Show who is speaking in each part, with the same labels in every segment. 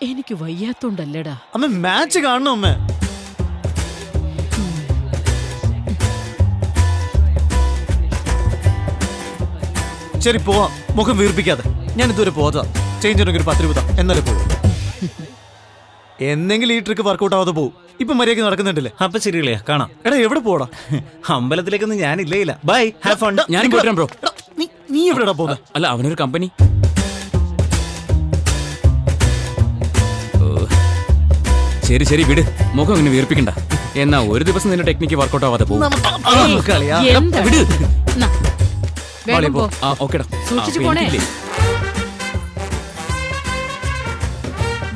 Speaker 1: എനിക്ക് വയ്യാത്തോണ്ടല്ലടാ.
Speaker 2: അമ്മ മാച്ച് കാണണം അമ്മ. ശരി പോവാം, മുഖം വീർപ്പിക്കാതെ. ഞാൻ ഇതുവരെ പോകാ. ചേഞ്ച് ഉണ്ടെങ്കിൽ ഒരു 10 രൂപ എന്നാലേ പോകും. എന്നെങ്കിലും ഈ ട്രിക്ക് വർക്കൗട്ട് ആവാതെ പോകും. ഇപ്പൊ മര്യാദയ്ക്ക് നടക്കുന്നുണ്ടല്ലേ?
Speaker 3: അപ്പൊ ശരിയല്ലേ, കാണാം.
Speaker 2: എടാ എവിടെ പോടാ?
Speaker 3: അമ്പലത്തിലേക്കൊന്നും ഞാനില്ല. Bye, have fun.
Speaker 1: ഞാൻ പോയിട്ടാ ബ്രോ.
Speaker 2: നീ എവിടെടാ പോകുന്നത്?
Speaker 1: അല്ല, അവനൊരു കമ്പനി. ശരി ശരി വിട്, മുഖം ഇങ്ങനെ വീർപ്പിക്കണ്ട. എന്നാ ഒരു ദിവസം നിന്റെ ടെക്നിക്ക് വർക്കൗട്ട് ആവാതെ പോകും.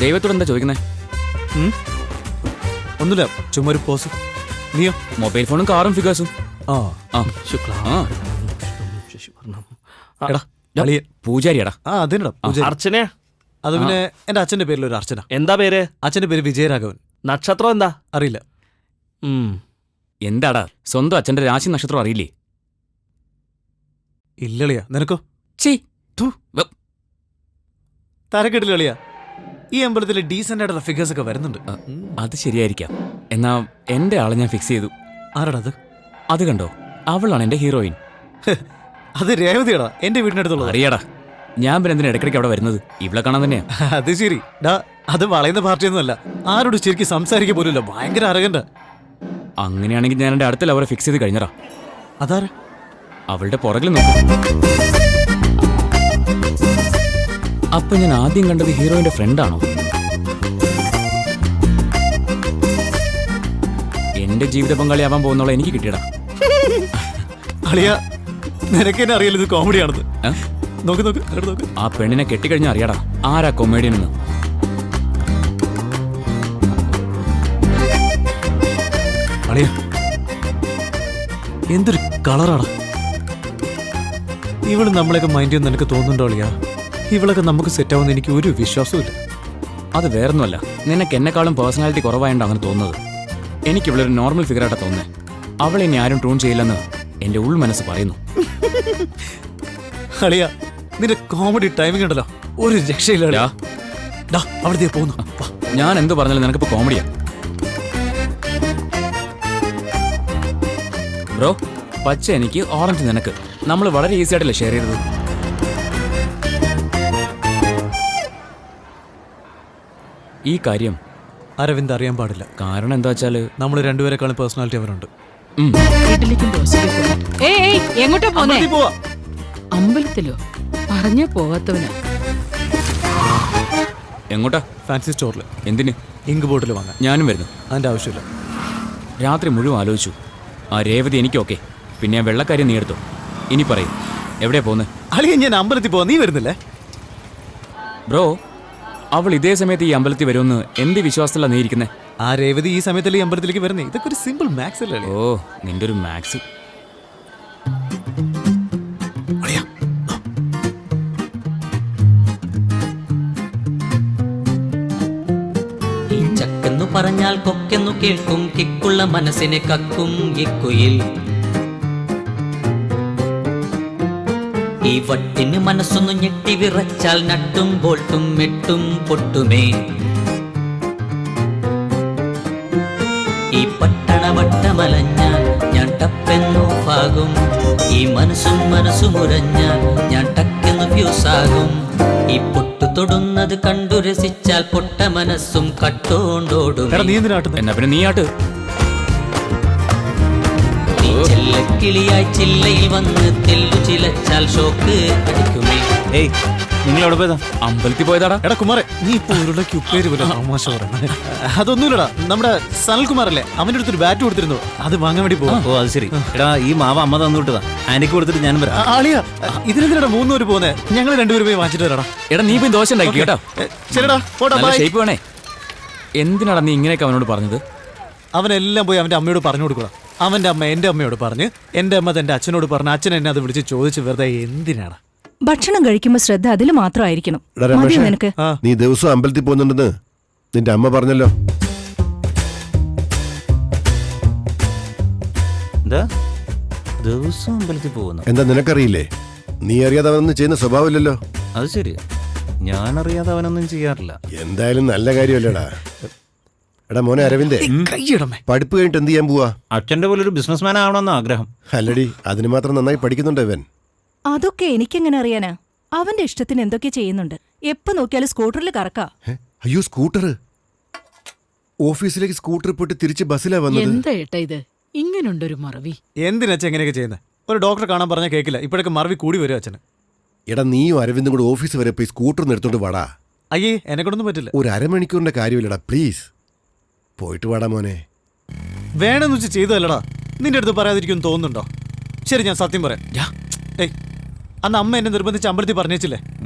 Speaker 1: ദൈവത്തോട് എന്താ ചോദിക്കുന്നേ?
Speaker 2: ഒന്നുമില്ല, ചുമ്മാ ഒരു പോസ്. നീയോ?
Speaker 1: മൊബൈൽ ഫോണും കാറും ഫിഗേഴ്സും. പൂജാരിയാടാ.
Speaker 2: അതിനടാ
Speaker 3: അർച്ചനയാ.
Speaker 2: അത് പിന്നെ എന്റെ അച്ഛന്റെ പേരിൽ ഒരു അർച്ചന.
Speaker 3: എന്താ പേര്?
Speaker 2: അച്ഛന്റെ പേര് വിജയരാഘവൻ.
Speaker 3: നക്ഷത്രം എന്താ?
Speaker 2: അറിയില്ല.
Speaker 1: എന്താടാ, സ്വന്തം അച്ഛന്റെ രാശി നക്ഷത്രം അറിയില്ലേ?
Speaker 2: ഇല്ലളിയാ. നിനക്കോ? തരക്കെട്ടില്ല. ഈ അമ്പലത്തില് ഡീസന്റ് ആയിട്ടുള്ള ഫിഗേഴ്സ് ഒക്കെ വരുന്നുണ്ട്.
Speaker 1: അത് ശരിയായിരിക്കാം. എന്നാ എന്റെ ആളെ ഞാൻ ഫിക്സ് ചെയ്തു.
Speaker 2: ആരാടാ അത്?
Speaker 1: അത് കണ്ടോ, അവളാണ് എന്റെ ഹീറോയിൻ.
Speaker 2: അത് രേവതിയാടാ, എന്റെ വീടിനടുത്തുള്ളത്.
Speaker 1: അറിയാടാ, ഞാൻ പിന്നെ എന്തിനാ ഇടയ്ക്കിടയ്ക്ക് അവിടെ വരുന്നത്? ഇവിടെ കാണാൻ തന്നെയാ.
Speaker 2: അത് ശരി ഡാ, അത് വളയുന്ന പാർട്ടിയൊന്നും അല്ല. ആരോട് ശരിക്കും സംസാരിക്കുക പോലുമില്ല. ഭയങ്കര അരകണ്ട.
Speaker 1: അങ്ങനെയാണെങ്കിൽ ഞാൻ എന്റെ അടുത്ത ലവറെ ഫിക്സ് ചെയ്ത് കഴിഞ്ഞടാ.
Speaker 2: അതാരാ?
Speaker 1: അവളുടെ പുറകിൽ നോക്കും. അപ്പൊ ഞാൻ ആദ്യം കണ്ടത് ഹീറോയിന്റെ ഫ്രണ്ടാണോ? എന്റെ ജീവിത പങ്കാളിയാവാൻ പോകുന്നോളെ എനിക്ക് കിട്ടിയടാ.
Speaker 2: അളിയ, നിനക്കെന്നെ അറിയില്ല ഇത് കോമഡിയാണെന്ന്. നോക്ക് നോക്ക് നോക്ക്.
Speaker 1: ആ പെണ്ണിനെ കെട്ടിക്കഴിഞ്ഞാൽ അറിയാടാ ആരാ കൊമേഡിയൻ എന്ന്.
Speaker 2: അളിയ, എന്തൊരു കളറാടാ. ഇവള് നമ്മളെയൊക്കെ മൈൻഡ് ചെയ്യുന്ന നിനക്ക് തോന്നുന്നുണ്ടോ അളിയ? ഇവളൊക്കെ നമുക്ക് സെറ്റ് ആവുന്ന എനിക്ക് ഒരു വിശ്വാസവും ഇല്ല.
Speaker 1: അത് വേറൊന്നുമല്ല, നിനക്ക് എന്നെക്കാളും പേഴ്സണാലിറ്റി കുറവായോണ്ട് അങ്ങനെ തോന്നുന്നത്. എനിക്ക് ഇവളൊരു നോർമൽ ഫിഗറായിട്ടാ തോന്നുന്നത്. അവളെ ഇനി ആരും ട്രൂൺ ചെയ്യില്ലെന്ന് എന്റെ ഉൾ മനസ്സ് പറയുന്നു.
Speaker 2: അളിയ, നിന്റെ കോമഡി ടൈമിംഗ് ഉണ്ടല്ലോ, ഒരു രക്ഷയില്ല. അവിടത്തെ പോകുന്നു.
Speaker 1: ഞാൻ എന്ത് പറഞ്ഞാലും നിനക്കിപ്പോ കോമഡിയാ. ബ്രോ, പച്ച എനിക്ക്, ഓറഞ്ച് നിനക്ക്. നമ്മൾ വളരെ ഈസി ആയിട്ടല്ലേ ഷെയർ ചെയ്തത്. ഈ കാര്യം
Speaker 2: അരവിന്ദ് അറിയാൻ പാടില്ല.
Speaker 1: കാരണം എന്താ വെച്ചാല് നമ്മൾ
Speaker 2: രണ്ടുപേരെക്കാളും പേഴ്സണാലിറ്റി അവരുണ്ട്.
Speaker 4: എങ്ങോട്ടാ പോന്നേ?
Speaker 1: അമ്പലത്തിലോ? പറഞ്ഞ പോവാത്തവനാ. എങ്ങോട്ടാ?
Speaker 2: ഫാൻസി സ്റ്റോറിൽ.
Speaker 1: എന്തിന്?
Speaker 2: ഇങ്ക് ബോട്ടിൽ വാങ്ങാൻ.
Speaker 1: ഞാനും വരുന്നു.
Speaker 2: അതിന്റെ ആവശ്യമില്ല.
Speaker 1: രാത്രി മുഴുവൻ ആലോചിച്ചു. ആ രേവതി എനിക്കൊക്കെ. പിന്നെ ആ വെള്ളക്കാര്യം നീ എടുത്തോ. ഇനി പറയും, എവിടെയാ പോകുന്നത്?
Speaker 2: അളിയ, ഞാൻ അമ്പലത്തിൽ പോവാ. നീ വരുന്നില്ലേ?
Speaker 1: ബ്രോ, അവൾ ഇതേ സമയത്ത് ഈ അമ്പലത്തിൽ വരുമെന്ന് എന്ത് വിശ്വാസത്തിലാണ് നീ ഇരിക്കുന്നത്?
Speaker 2: ആ രേവതി ഈ സമയത്തല്ലേ ഈ അമ്പലത്തിലേക്ക് വരുന്നേ? ഇതൊക്കെ ഒരു സിമ്പിൾ മാത്സ് അല്ലേ?
Speaker 1: ഓ, നിന്റെ ഒരു മാത്സ്.
Speaker 5: ഈ ചക്കെന്നു പറഞ്ഞാൽ കൊക്കെന്നു കേൾക്കും, കിക്കുള്ള മനസ്സിനെ കക്കും കിക്കുയിൽ. ഈ വട്ടിന് മനസ്സൊന്നു ഞെട്ടി വിറച്ചാൽ നട്ടും ബോൾട്ടും മെട്ടും പൊട്ടുമേ. ഈ പട്ടണ വട്ടമലഞ്ഞാൽ ഞാൻ ടപ്പെന്നോഫാകും. ഈ മനസ്സുമുരഞ്ഞാൽ ഞാൻ ടക്കെന്നു ഫ്യൂസാകും. ഈ പൊട്ടു തൊടുന്നത് കണ്ടു രസിച്ചാൽ പൊട്ട മനസ്സും കട്ടോണ്ടോടും.
Speaker 1: എന്നാ പിന്നെ നീ ആട്ട്.
Speaker 5: ചെല്ലക്കിളിയായി ചില്ലയിൽ വന്ന് തെല്ലു ചിലച്ചാൽ ഷോക്ക് അടിക്കുമേ.
Speaker 3: ഏയ്, നിങ്ങൾ എവിടെ പോയതാ?
Speaker 1: അമ്പലത്തിൽ പോയതാടാ.
Speaker 2: എടാ കുമാറെ, നീ ഇപ്പൊ ഉരുളക്ക് ഉപ്പേര് പോലെ തമാശ പറയുന്നത്. അതൊന്നുമില്ലടാ, നമ്മുടെ സനൽകുമാറല്ലേ, അവന്റെ അടുത്തൊരു ബാറ്റ് കൊടുത്തിരുന്നു, അത് വാങ്ങാൻ വേണ്ടി പോകും.
Speaker 3: ഓ, അത് ശരി. എടാ, ഈ മാവ് അമ്മ തന്നു വിട്ടതാ. ആനയ്ക്ക് കൊടുത്തിട്ട് ഞാനും വരാം.
Speaker 2: ആളിയ, ഇതിനെന്തിനാ 3 പേര് പോകുന്നേ? ഞങ്ങൾ 2 പേര് പോയി വാങ്ങിച്ചിട്ട് വരാടാ.
Speaker 1: എടാ, നീ പോയി ദോശ ഉണ്ടാക്കി കേട്ടോ.
Speaker 2: ശരിടാ, പോടാ.
Speaker 1: ഷേപ്പ് വേണേ. എന്തിനാടാ നീ ഇങ്ങനെയൊക്കെ അവനോട് പറഞ്ഞത്?
Speaker 2: അവനെല്ലാം പോയി അവന്റെ അമ്മയോട് പറഞ്ഞു കൊടുക്കണം. അവന്റെ അമ്മ എന്റെ അമ്മയോട് പറഞ്ഞ്, എന്റെ അമ്മ തന്റെ അച്ഛനോട് പറഞ്ഞ്, അച്ഛൻ എന്നെ അത് വിളിച്ച് ചോദിച്ച് വെറുതെ എന്തിനാണ്?
Speaker 4: ഭക്ഷണം കഴിക്കുമ്പോ ശ്രദ്ധ അതിൽ മാത്രമായിരിക്കണം. നിനക്ക്
Speaker 6: നീ ദിവസം അമ്പലത്തിൽ പോകുന്നുണ്ടെന്ന് നിന്റെ അമ്മ പറഞ്ഞല്ലോ.
Speaker 3: എന്താ ദിവസം അമ്പലത്തിൽ പോകുന്നു?
Speaker 6: എന്താ നിനക്കറിയില്ലേ? നീ അറിയാതെ അവനൊന്നും ചെയ്യുന്ന സ്വഭാവമില്ലല്ലോ.
Speaker 3: അത് ശരി. ഞാനറിയാതെ അവനൊന്നും ചെയ്യാറില്ല.
Speaker 6: എന്തായാലും നല്ല കാര്യമല്ലേടാ. എടാ മോനെ അരവിന്ദേ,
Speaker 2: കൈയിടമേ.
Speaker 6: പഠിപ്പ് കഴിഞ്ഞിട്ട് എന്ത് ചെയ്യാൻ പോവാ?
Speaker 3: അച്ഛന്റെ പോലെ ഒരു ബിസിനസ്മാൻ ആവണമെന്ന് ആഗ്രഹം.
Speaker 6: അല്ലടി, അതിന് മാത്രം നന്നായി പഠിക്കുന്നുണ്ട് ഇവൻ.
Speaker 4: അതൊക്കെ എനിക്കെങ്ങനെ അറിയാനാ? അവന്റെ ഇഷ്ടത്തിന് എന്തൊക്കെ ചെയ്യുന്നുണ്ട്. എപ്പോ നോക്കിയാലും സ്കൂട്ടറിൽ കറക്കാ.
Speaker 6: അയ്യോ, സ്കൂട്ടർ. ഓഫീസിലേക്ക് സ്കൂട്ടർ പോയിട്ട് തിരിച്ച് ബസ്സിലാ വന്നത്.
Speaker 7: എന്താ ഏട്ടാ ഇത്? ഇങ്ങനുണ്ടൊരു മറവി.
Speaker 2: എന്തിനച്ഛ എങ്ങനെയൊക്കെ ചെയ്യുന്നത്? ഒരു ഡോക്ടറെ കാണാൻ പറഞ്ഞാൽ കേൾക്കില്ല. ഇപ്പോഴൊക്കെ മറവി കൂടി വരും അച്ഛന്.
Speaker 6: എടാ, നീയും അരവിന്ദും കൂടെ ഓഫീസ് വരെ പോയി സ്കൂട്ടർ നിർത്തോണ്ട് വാടാ.
Speaker 2: അയ്യേ, എന്നെ കൊണ്ടൊന്നും പറ്റില്ല.
Speaker 6: ഒരു അരമണിക്കൂറിന്റെ കാര്യമില്ലടാ, പ്ലീസ് പോയിട്ട് വാടാ മോനെ.
Speaker 2: വേണമെന്ന് വെച്ച് ചെയ്തതല്ലടാ. നിന്റെ അടുത്ത് പറയാതിരിക്കും തോന്നുന്നുണ്ടോ? ശരി, ഞാൻ സത്യം പറയാം. ഏയ്, അന്ന് അമ്മ എന്നെ നിർബന്ധിച്ച് അമ്പലത്തിൽ പറഞ്ഞേച്ചില്ലേ?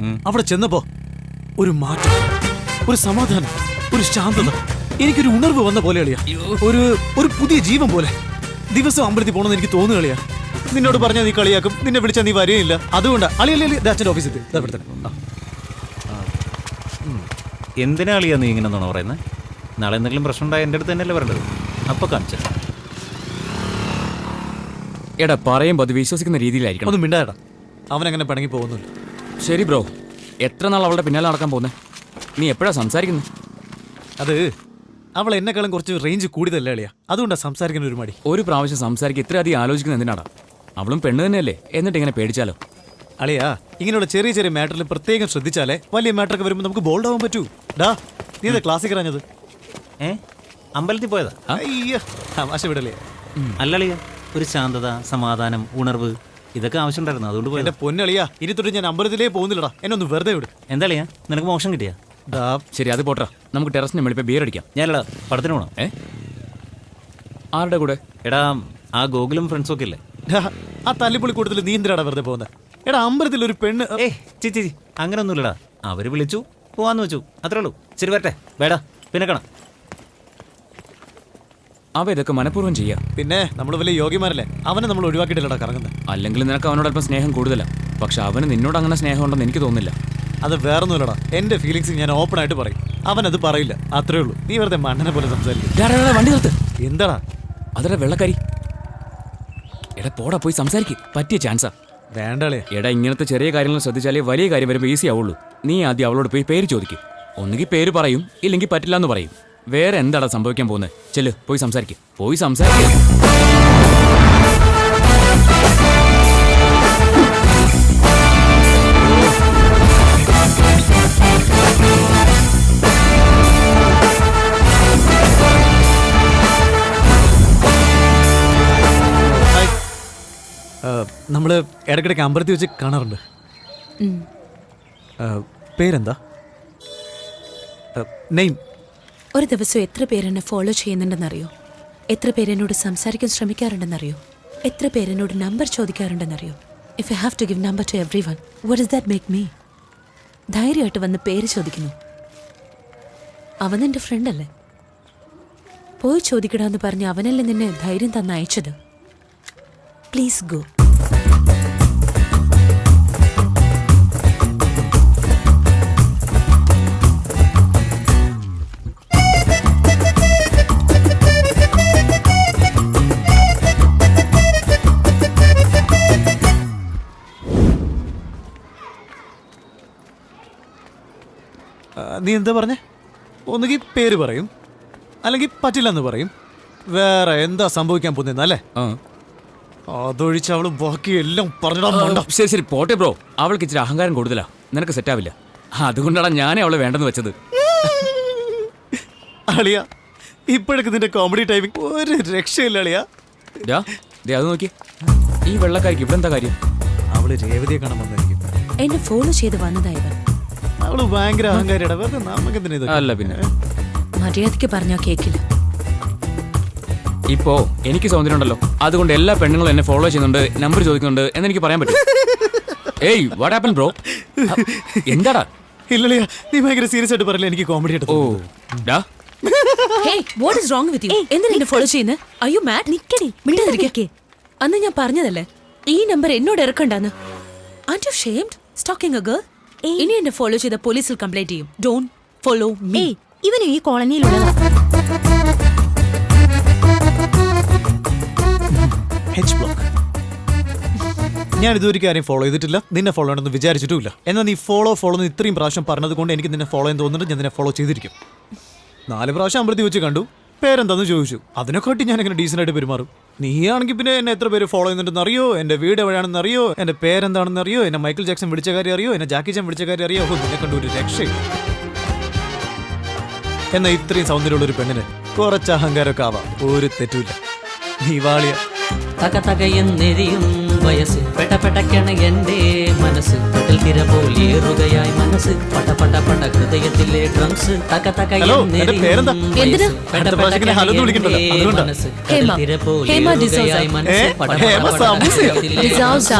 Speaker 2: അവിടെ ചെന്നപ്പോ ഒരു മാറ്റം, ഒരു സമാധാനം, ഒരു ശാന്തത, എനിക്കൊരു ഉണർവ് വന്ന പോലെ അളിയാ. ഒരു പുതിയ ജീവൻ പോലെ. ദിവസം അമ്പലത്തിൽ പോകണമെന്ന് എനിക്ക് തോന്നുകളിയാ. നിന്നോട് പറഞ്ഞാൽ നീ കളിയാക്കും, നിന്നെ വിളിച്ചാൽ നീ വരികയില്ല. അതുകൊണ്ടാ അളിയല്ലേ അച്ഛൻ്റെ ഓഫീസിൽ
Speaker 3: എന്തിനാ അളിയാ നീ ഇങ്ങനെ നോണ പറയുന്നത്? നാളെ എന്തെങ്കിലും പ്രശ്നം ഉണ്ടായാൽ എൻ്റെ അടുത്ത് തന്നെയല്ലേ വരേണ്ടത്. അപ്പൊ കാണിച്ച
Speaker 1: എടാ, പറയുമ്പോൾ അത് വിശ്വസിക്കുന്ന രീതിയിലായിരിക്കണം.
Speaker 2: ഒന്നും മിണ്ടാടാ. അവനങ്ങനെ പിണങ്ങി പോകുന്നില്ല.
Speaker 1: ശരി ബ്രോ, എത്ര നാൾ അവളുടെ പിന്നാലെ നടക്കാൻ പോകുന്നേ? നീ എപ്പോഴാ സംസാരിക്കുന്നത്?
Speaker 2: അത് അവൾ എന്നെക്കാളും കുറച്ച് റേഞ്ച് കൂടുതലല്ലേ അളിയാ. അതുകൊണ്ടാ സംസാരിക്കുന്ന ഒരു മടി.
Speaker 1: ഒരു പ്രാവശ്യം സംസാരിക്കുക ഇത്രയധികം ആലോചിക്കുന്നത് എന്തിനാടാ? അവളും പെണ്ണ് തന്നെയല്ലേ, എന്നിട്ട് ഇങ്ങനെ പേടിച്ചാലോ?
Speaker 2: അളിയാ, ഇങ്ങനെയുള്ള ചെറിയ ചെറിയ മാറ്ററിൽ പ്രത്യേകം ശ്രദ്ധിച്ചാലേ വലിയ മാറ്ററൊക്കെ വരുമ്പോൾ നമുക്ക് ബോൾഡ് ആവാൻ പറ്റൂ. ഡാ, നീ എന്താ ക്ലാസ്സിൽ പറഞ്ഞത്?
Speaker 3: അമ്പലത്തിൽ പോയതാ?
Speaker 2: അയ്യോ, തമാശ വിടലേ.
Speaker 3: അല്ലളിയ, ഒരു ശാന്തത, സമാധാനം, ഉണർവ്, ഇതൊക്കെ ആവശ്യമുണ്ടായിരുന്നു. അതുകൊണ്ട് പോയത്.
Speaker 2: എന്റെ പൊന്നളിയാ, ഇനി തൊട്ട് ഞാൻ അമ്പലത്തിലേ പോകുന്നില്ലടാ. എന്നെ ഒന്ന് വെറുതെ വിട്.
Speaker 3: എന്താ അളിയാ, നിനക്ക് മോശം കിട്ടിയാ?
Speaker 1: ശരി, അത് പോട്ടാ. നമുക്ക് ടെറസിന് മേളിൽ ബിയർ അടിക്കാം.
Speaker 3: ഞാനടാ പടത്തിന് പോണം.
Speaker 1: ആരുടെ കൂടെ?
Speaker 3: എടാ, ആ ഗോകുലും ഫ്രണ്ട്സും ഒക്കെ ഇല്ലേ?
Speaker 2: ആ തല്ലിപ്പൊളി കൂട്ടത്തിൽ നീ എന്തിനാടാ വെറുതെ പോകുന്നത്? എടാ, അമ്പലത്തിൽ ഒരു പെണ്ണ്.
Speaker 3: ചേച്ചി അങ്ങനൊന്നുമില്ലടാ. അവര് വിളിച്ചു, പോവാന്ന് വെച്ചു, അത്രേ ഉള്ളൂ. ശരി, വരട്ടെ. വേടാ, പിന്നെ കാണാം.
Speaker 1: അവ ഇതൊക്കെ മനഃപൂർവ്വം ചെയ്യാം.
Speaker 2: പിന്നെ നമ്മൾ വലിയ യോഗ്യമാരല്ലേ? അവനെ നമ്മൾ ഒഴിവാക്കിയിട്ടില്ലടാ കറങ്ങുന്നത്.
Speaker 1: അല്ലെങ്കിൽ നിനക്ക് അവനോട് അല്പം സ്നേഹം കൂടുതലാ. പക്ഷെ അവന് നിന്നോട് അങ്ങനെ സ്നേഹം ഉണ്ടെന്ന് എനിക്ക് തോന്നുന്നില്ല.
Speaker 2: അത് വേറൊന്നുമില്ലടാ. എന്റെ ഫീലിങ്സ് ഞാൻ ഓപ്പൺ ആയിട്ട് പറയും. അവനത് പറയില്ല, അത്രേ ഉള്ളൂ. നീ വെറുതെ മണ്ണനെ പോലെ സംസാരിക്കും.
Speaker 1: വണ്ടി നിർത്ത്.
Speaker 2: എന്താടാ?
Speaker 1: അതടാ വെള്ളക്കാരി. എടാ പോടാ, പോയി സംസാരിക്കും. പറ്റിയ ചാൻസാ.
Speaker 2: വേണ്ടളേ.
Speaker 1: എടാ, ഇങ്ങനത്തെ ചെറിയ കാര്യങ്ങൾ ശ്രദ്ധിച്ചാലേ വലിയ കാര്യം വരുമ്പോൾ ഈസി ആവുള്ളൂ. നീ ആദ്യം അവളോട് പോയി പേര് ചോദിക്കും. ഒന്നുകിൽ പേര് പറയും, ഇല്ലെങ്കിൽ പറ്റില്ല എന്ന് പറയും. വേറെ എന്താടാ സംഭവിക്കാൻ പോകുന്നത്? ചെല്ല്, പോയി സംസാരിക്കും. പോയി സംസാരിക്കും.
Speaker 2: നമ്മള് ഇടയ്ക്കിടയ്ക്ക് അമ്പലത്തിൽ വെച്ച് കാണാറുണ്ട്. പേരെന്താ? നെയിം?
Speaker 8: ഒരു ദിവസം എത്ര പേരെന്നെ ഫോളോ ചെയ്യുന്നുണ്ടെന്നറിയോ? എത്ര പേരെന്നോട് സംസാരിക്കാൻ ശ്രമിക്കാറുണ്ടെന്നറിയോ? എത്ര പേരെന്നോട് നമ്പർ ചോദിക്കാറുണ്ടെന്നറിയോ? If I have to give number to everyone, what does that make me? ധൈര്യമായിട്ട് വന്ന് പേര് ചോദിക്കുന്നു. അവൻ എൻ്റെ ഫ്രണ്ടല്ലേ? പോയി ചോദിക്കടാന്ന് പറഞ്ഞ് അവനല്ലേ നിന്നെ ധൈര്യം തന്ന് അയച്ചത്? Please go.
Speaker 2: നീ എന്താ പറഞ്ഞേ? ഒന്നുകിൽ പേര് പറയും, അല്ലെങ്കിൽ പറ്റില്ലെന്ന് പറയും. വേറെ എന്താ സംഭവിക്കാൻ പോകുന്നല്ലേ? അതൊഴിച്ച് അവള് ബാക്കിയെല്ലാം പറഞ്ഞിടാ.
Speaker 1: ശരി ശരി, പോട്ടെ ബ്രോ. അവൾക്ക് ഇച്ചിരി അഹങ്കാരം കൂടുതലാ. നിനക്ക് സെറ്റാവില്ല. അതുകൊണ്ടാണ് ഞാനേ അവളെ വേണ്ടെന്ന് വെച്ചത്.
Speaker 2: അളിയ, ഇപ്പോഴൊക്കെ നിന്റെ കോമഡി ടൈമിംഗ് ഒരു രക്ഷയില്ല അളിയ.
Speaker 1: അത് നോക്കി, ഈ വെള്ളക്കാരിക്ക് ഇവിടെ എന്താ കാര്യം?
Speaker 2: അവള് രേവതിയെ കാണാൻ വന്നായിരിക്കും.
Speaker 8: എന്നെ ഫോളോ ചെയ്ത് വന്നതായവൻ.
Speaker 2: അവള് ഭയങ്കര അഹങ്കാരിയുടെ. വെറുതെ നമുക്ക്
Speaker 1: അല്ല പിന്നെ
Speaker 8: മര്യാദയ്ക്ക് പറഞ്ഞാ കേക്കില്ല.
Speaker 1: ഇപ്പോ എനിക്ക് സ്വാതന്ത്ര്യം ഉണ്ടല്ലോ. അതുകൊണ്ട് എല്ലാ പെണ്ണുങ്ങളും എന്നെ ഫോളോ ചെയ്യുന്നുണ്ട്, നമ്പർ ചോദിക്കുന്നുണ്ട് എന്നെനിക്ക് പറയാൻ പറ്റും. ഏയ്, വാട്ട് ഹാപ്പൻ ബ്രോ? എന്താടാ?
Speaker 2: ഇല്ലളിയ, നീ ഭയങ്കര സീരിയസ് ആയിട്ട് പറയില്ല. എനിക്ക് കോമഡി ആയിട്ട്.
Speaker 1: ഓ ഡാ,
Speaker 8: Hey, what is wrong with you? എന്തിനാ എന്നെ ഫോളോ ചെയ്യുന്നത്? Are you mad? നിക്കടി, മിണ്ടാതിരിക്കേ. അന്ന് ഞാൻ പറഞ്ഞതല്ലേ ഈ നമ്പർ എന്നോട് ഇറക്കണ്ടാന്ന്. Aren't you ashamed? Stalking a girl? ഇനി എന്നെ ഫോളോ ചെയ്ത പോലീസിൽ കംപ്ലൈന്റ് ചെയ്യും. Don't follow me.
Speaker 4: ഇവനും ഈ കോളനിയിലുള്ളതാ.
Speaker 2: H block. ഞാൻ ഇതുവരെ കാര്യം ഫോളോ ചെയ്തിട്ടില്ല, നിന്നെ ഫോളോ ചെയ്യണമെന്ന് വിചാരിച്ചിട്ടുമില്ല. എന്നാൽ നീ ഫോളോ എന്ന് ഇത്രയും പ്രാവശ്യം പറഞ്ഞത് കൊണ്ട് എനിക്ക് നിന്നെ ഫോളോ ചെയ്യാൻ തോന്നുന്നുണ്ട്. ഞാൻ നിന്നെ ഫോളോ ചെയ്തിരിക്കും. 4 പ്രാവശ്യം അമ്പലത്തിൽ വെച്ച് കണ്ടു, പേരെന്താന്ന് ചോദിച്ചു. അതിനെക്കാട്ടി ഞാൻ എങ്ങനെ ഡീസൻ്റ് ആയിട്ട് പെരുമാറും. നീയാണെങ്കിൽ പിന്നെ എന്നെ എത്ര പേര് ഫോളോ ചെയ്യുന്നുണ്ടെന്ന് അറിയോ, എന്റെ വീട് എവിടെയാണെന്ന് അറിയോ, എന്റെ പേരെന്താണെന്ന് അറിയോ, എന്നെ മൈക്കിൾ ജാക്സൺ വിളിച്ച കാര്യം അറിയോ, എന്നെ ജാക്കി ചാൻ വിളിച്ച കാര്യം അറിയോ. നിന്നെ കണ്ടു ഒരു രക്ഷയും. എന്നാൽ ഇത്രയും സൗന്ദര്യമുള്ള ഒരു പെണ്ണിന് കുറച്ച് അഹങ്കാരമൊക്കെ ആവാം, ഒരു തെറ്റുമില്ല. നീ വാളിയ
Speaker 5: തക തകയെന്നെരിയും വയസ്സ് പെട്ടപ്പെട്ടക്കണ എന്റെ മനസ്സ് കടൽ തിര പോലേറുകയായി മനസ്സ് പട പട പട ഹൃദയത്തിലെ ഡ്രംസ് തക
Speaker 2: ഹലോ, എന്റെ പേരെന്താ?
Speaker 8: എന്തിനാ?
Speaker 2: അടുത്ത പ്രാവശ്യം ഇങ്ങനെ ഹലോ എന്ന് വിളിക്കണ്ടല്ലോ, അതുകൊണ്ടാ.
Speaker 5: മനസ്സ്
Speaker 8: ഹേമ.
Speaker 5: കടൽ തിര
Speaker 8: ഹേമ
Speaker 5: പോലേറുകയായി
Speaker 8: ഡിസോസ.
Speaker 5: മനസ്സ്
Speaker 2: ഏ?
Speaker 5: പട
Speaker 2: ഹേമ
Speaker 5: പട പട
Speaker 2: സാമൂസയോ?
Speaker 5: ഹൃദയത്തിലെ
Speaker 8: ഡിസോസ.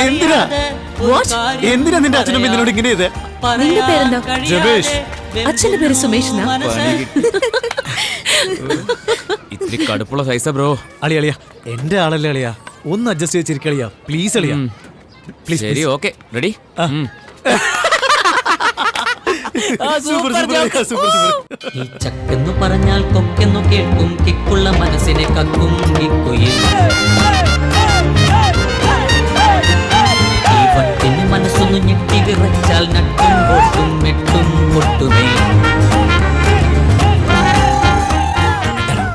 Speaker 2: എന്തിനാ? എന്തിനാ നിന്റെ അച്ഛനും നിന്നോട് ഇങ്ങനെ ചെയ്തേ?
Speaker 8: നിന്റെ പേരെന്താ?
Speaker 2: ജബേഷ്.
Speaker 8: അച്ഛന്റെ പേര് സുമേഷ് എന്നാ?
Speaker 1: ഇത്തിരി കടുപ്പുള്ള സൈസാ ബ്രോ.
Speaker 2: അളിയ എന്റെ ആളല്ലേ അളിയ, ഒന്ന് അഡ്ജസ്റ്റ് ചെയ്ത് ചിരിക്കളിയാ പ്ലീസ് അളിയ. പ്ലീസ്
Speaker 1: ശരി, okay, ready.
Speaker 2: Super super super.
Speaker 5: ഈ ചക്കെന്നു പറഞ്ഞാൽ കൊക്കെന്നു കേൾക്കും കിക്കുള്ള മനസ്സിനെ കക്കും കിക്കുയിൽ ഈ വട്ടിന് മനസ്സൊന്നു ഞെട്ടി വിറച്ചാൽ നട്ടും പൊട്ടും മെട്ടും പൊട്ടുമേ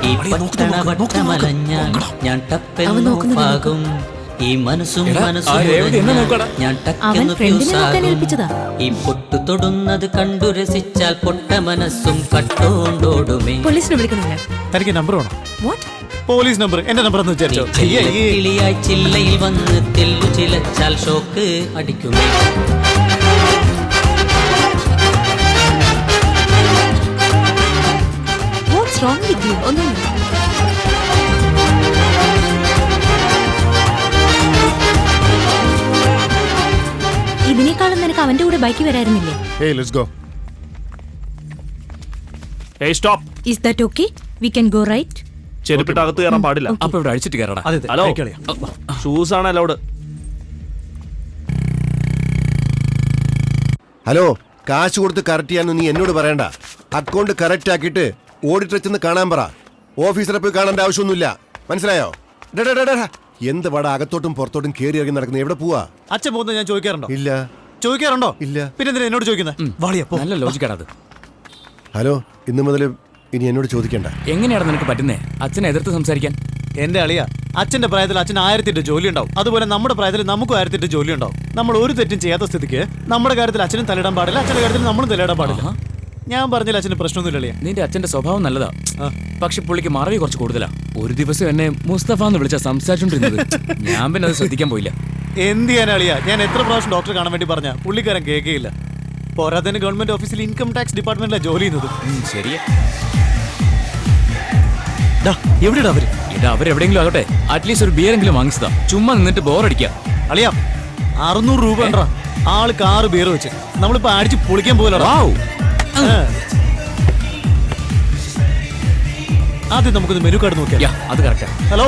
Speaker 5: ഈ പട്ടണ വട്ടമലഞ്ഞാൽ ഞാൻ ടപ്പെന്നു പാകും ഈ മനസ്സും മനസ്സും ഞാൻ ടക്കെന്നു ഫ്യൂസാകും ഈ പൊട്ടു തൊടുന്നത് കണ്ടു രസിച്ചാൽ പൊട്ട മനസ്സും കട്ടോണ്ടോടുമേ
Speaker 8: പോലീസിനെ വിളിക്കണില്ല.
Speaker 2: തനിക്ക് നമ്പർ വേണം?
Speaker 8: വാട്ട്?
Speaker 2: പോലീസ് നമ്പർ എന്റെ നമ്പർ എന്ന് വിചാരിച്ചോ?
Speaker 5: കിളിയായി ചില്ലയിൽ വന്ന് തെല്ലു ചിലച്ചാൽ ഷോക്ക് അടിക്കുമേ
Speaker 8: വാട്ട്സ് റോങ് വിത്ത് യു? ഒന്നുമില്ല. ഇതിനേക്കാളും നിനക്ക് അവന്റെ കൂടെ ബൈക്ക് വരായിരുന്നില്ലേ?
Speaker 6: Hey, let's go.
Speaker 9: ഏയ് stop.
Speaker 8: Is that okay? We can go right?
Speaker 9: ചെരുപ്പിട്ട് അകത്ത് കയറാൻ പാടില്ല.
Speaker 1: അപ്പൊ ഇവിടെ അഴിച്ചിട്ട് കയറടാ.
Speaker 2: അതെ
Speaker 9: ഹലോ.
Speaker 2: കളിയാ.
Speaker 9: ഷൂസ് ആണ് അലൗഡ്.
Speaker 6: ഹലോ, കാശ് കൊടുത്ത് കറക്റ്റ് ചെയ്യാനൊന്നും നീ എന്നോട് പറയണ്ട. അക്കൗണ്ട് കറക്റ്റ് ആക്കിയിട്ട് ഓഡിറ്റർ ചെന്ന് കാണാൻ പറ. ഓഫീസറെ പോയി കാണേണ്ട ആവശ്യമൊന്നുമില്ല, മനസ്സിലായോ? എന്ത് വട അകത്തോട്ടും പുറത്തോട്ടും കയറി ഇറങ്ങി നടക്കുന്നത്? എവിടെ പോവാ?
Speaker 2: അച്ഛൻ പോകുന്നത് ഞാൻ ചോദിക്കാറുണ്ടോ?
Speaker 6: ഇല്ല.
Speaker 2: ചോദിക്കാറുണ്ടോ?
Speaker 6: ഇല്ല.
Speaker 2: പിന്നെ എന്തിനാ എന്നോട് ചോദിക്കുന്നത്? വാളിയ പോ.
Speaker 1: നല്ല ലോജിക്കാണ് അത്.
Speaker 6: ഹലോ, ഇന്ന് മുതൽ ഇനി എന്നോട് ചോദിക്കണ്ട.
Speaker 1: എങ്ങനെയാണ് നിനക്ക് പറ്റുന്നേ അച്ഛനെ എതിർത്ത് സംസാരിക്കാൻ?
Speaker 2: എന്റെ അളിയ, അച്ഛന്റെ പ്രായത്തിൽ അച്ഛൻ 1008 ജോലി ഉണ്ടാവും. അതുപോലെ നമ്മുടെ പ്രായത്തിൽ നമുക്കും 1008 ജോലി ഉണ്ടാവും. നമ്മൾ ഒരു തെറ്റും ചെയ്യാത്ത സ്ഥിതിക്ക് നമ്മുടെ കാര്യത്തിൽ അച്ഛനും തലയിടാൻ പാടില്ല, അച്ഛന്റെ കാര്യത്തിൽ നമ്മളും തലയിടാൻ പാടില്ല. ഞാൻ പറഞ്ഞില്ല അച്ഛന് പ്രശ്നമൊന്നുമില്ല അളിയ.
Speaker 1: നിന്റെ അച്ഛന്റെ സ്വഭാവം നല്ലതാ, പക്ഷെ പുള്ളിക്ക് മറവി കുറച്ച് കൂടുതലാ. ഒരു ദിവസം എന്നെ മുസ്തഫ എന്ന് വിളിച്ചാ സംസാരിച്ചോണ്ടിരുന്നത്. ഞാൻ പിന്നെ അത് ശ്രദ്ധിക്കാൻ പോയില്ല.
Speaker 2: എന്ത് ചെയ്യാൻ അളിയ, ഞാൻ എത്ര പ്രാവശ്യം ഡോക്ടറെ കാണാൻ വേണ്ടി പറഞ്ഞ പുള്ളിക്കാരൻ കേൾക്കുകയില്ല. പോരാത്തതിന് ഗവൺമെന്റ് ഓഫീസിൽ ഇൻകം ടാക്സ് ഡിപ്പാർട്ട്മെന്റിലാണ് ജോലി ചെയ്യുന്നത്.
Speaker 1: ശരിയാ.
Speaker 2: എവിടെയാ അവര്?
Speaker 1: ഇടാ, അവരെവിടെയെങ്കിലും ആകട്ടെ, അറ്റ്ലീസ്റ്റ് ഒരു ബിയറെങ്കിലും വാങ്ങിച്ചതാ. ചുമ്മാ നിന്നിട്ട് ബോറടിക്കാം.
Speaker 2: അളിയ 600 രൂപ ഉണ്ടാ ആൾക്ക് 6 ബിയർ വെച്ച് നമ്മളിപ്പോ അടിച്ച് പൊളിക്കാൻ പോകലടാ. ആദ്യം നമുക്കൊന്ന് മെനു കാർഡ് നോക്കിയാ.
Speaker 1: അത് കറക്റ്റാ.
Speaker 2: Hello,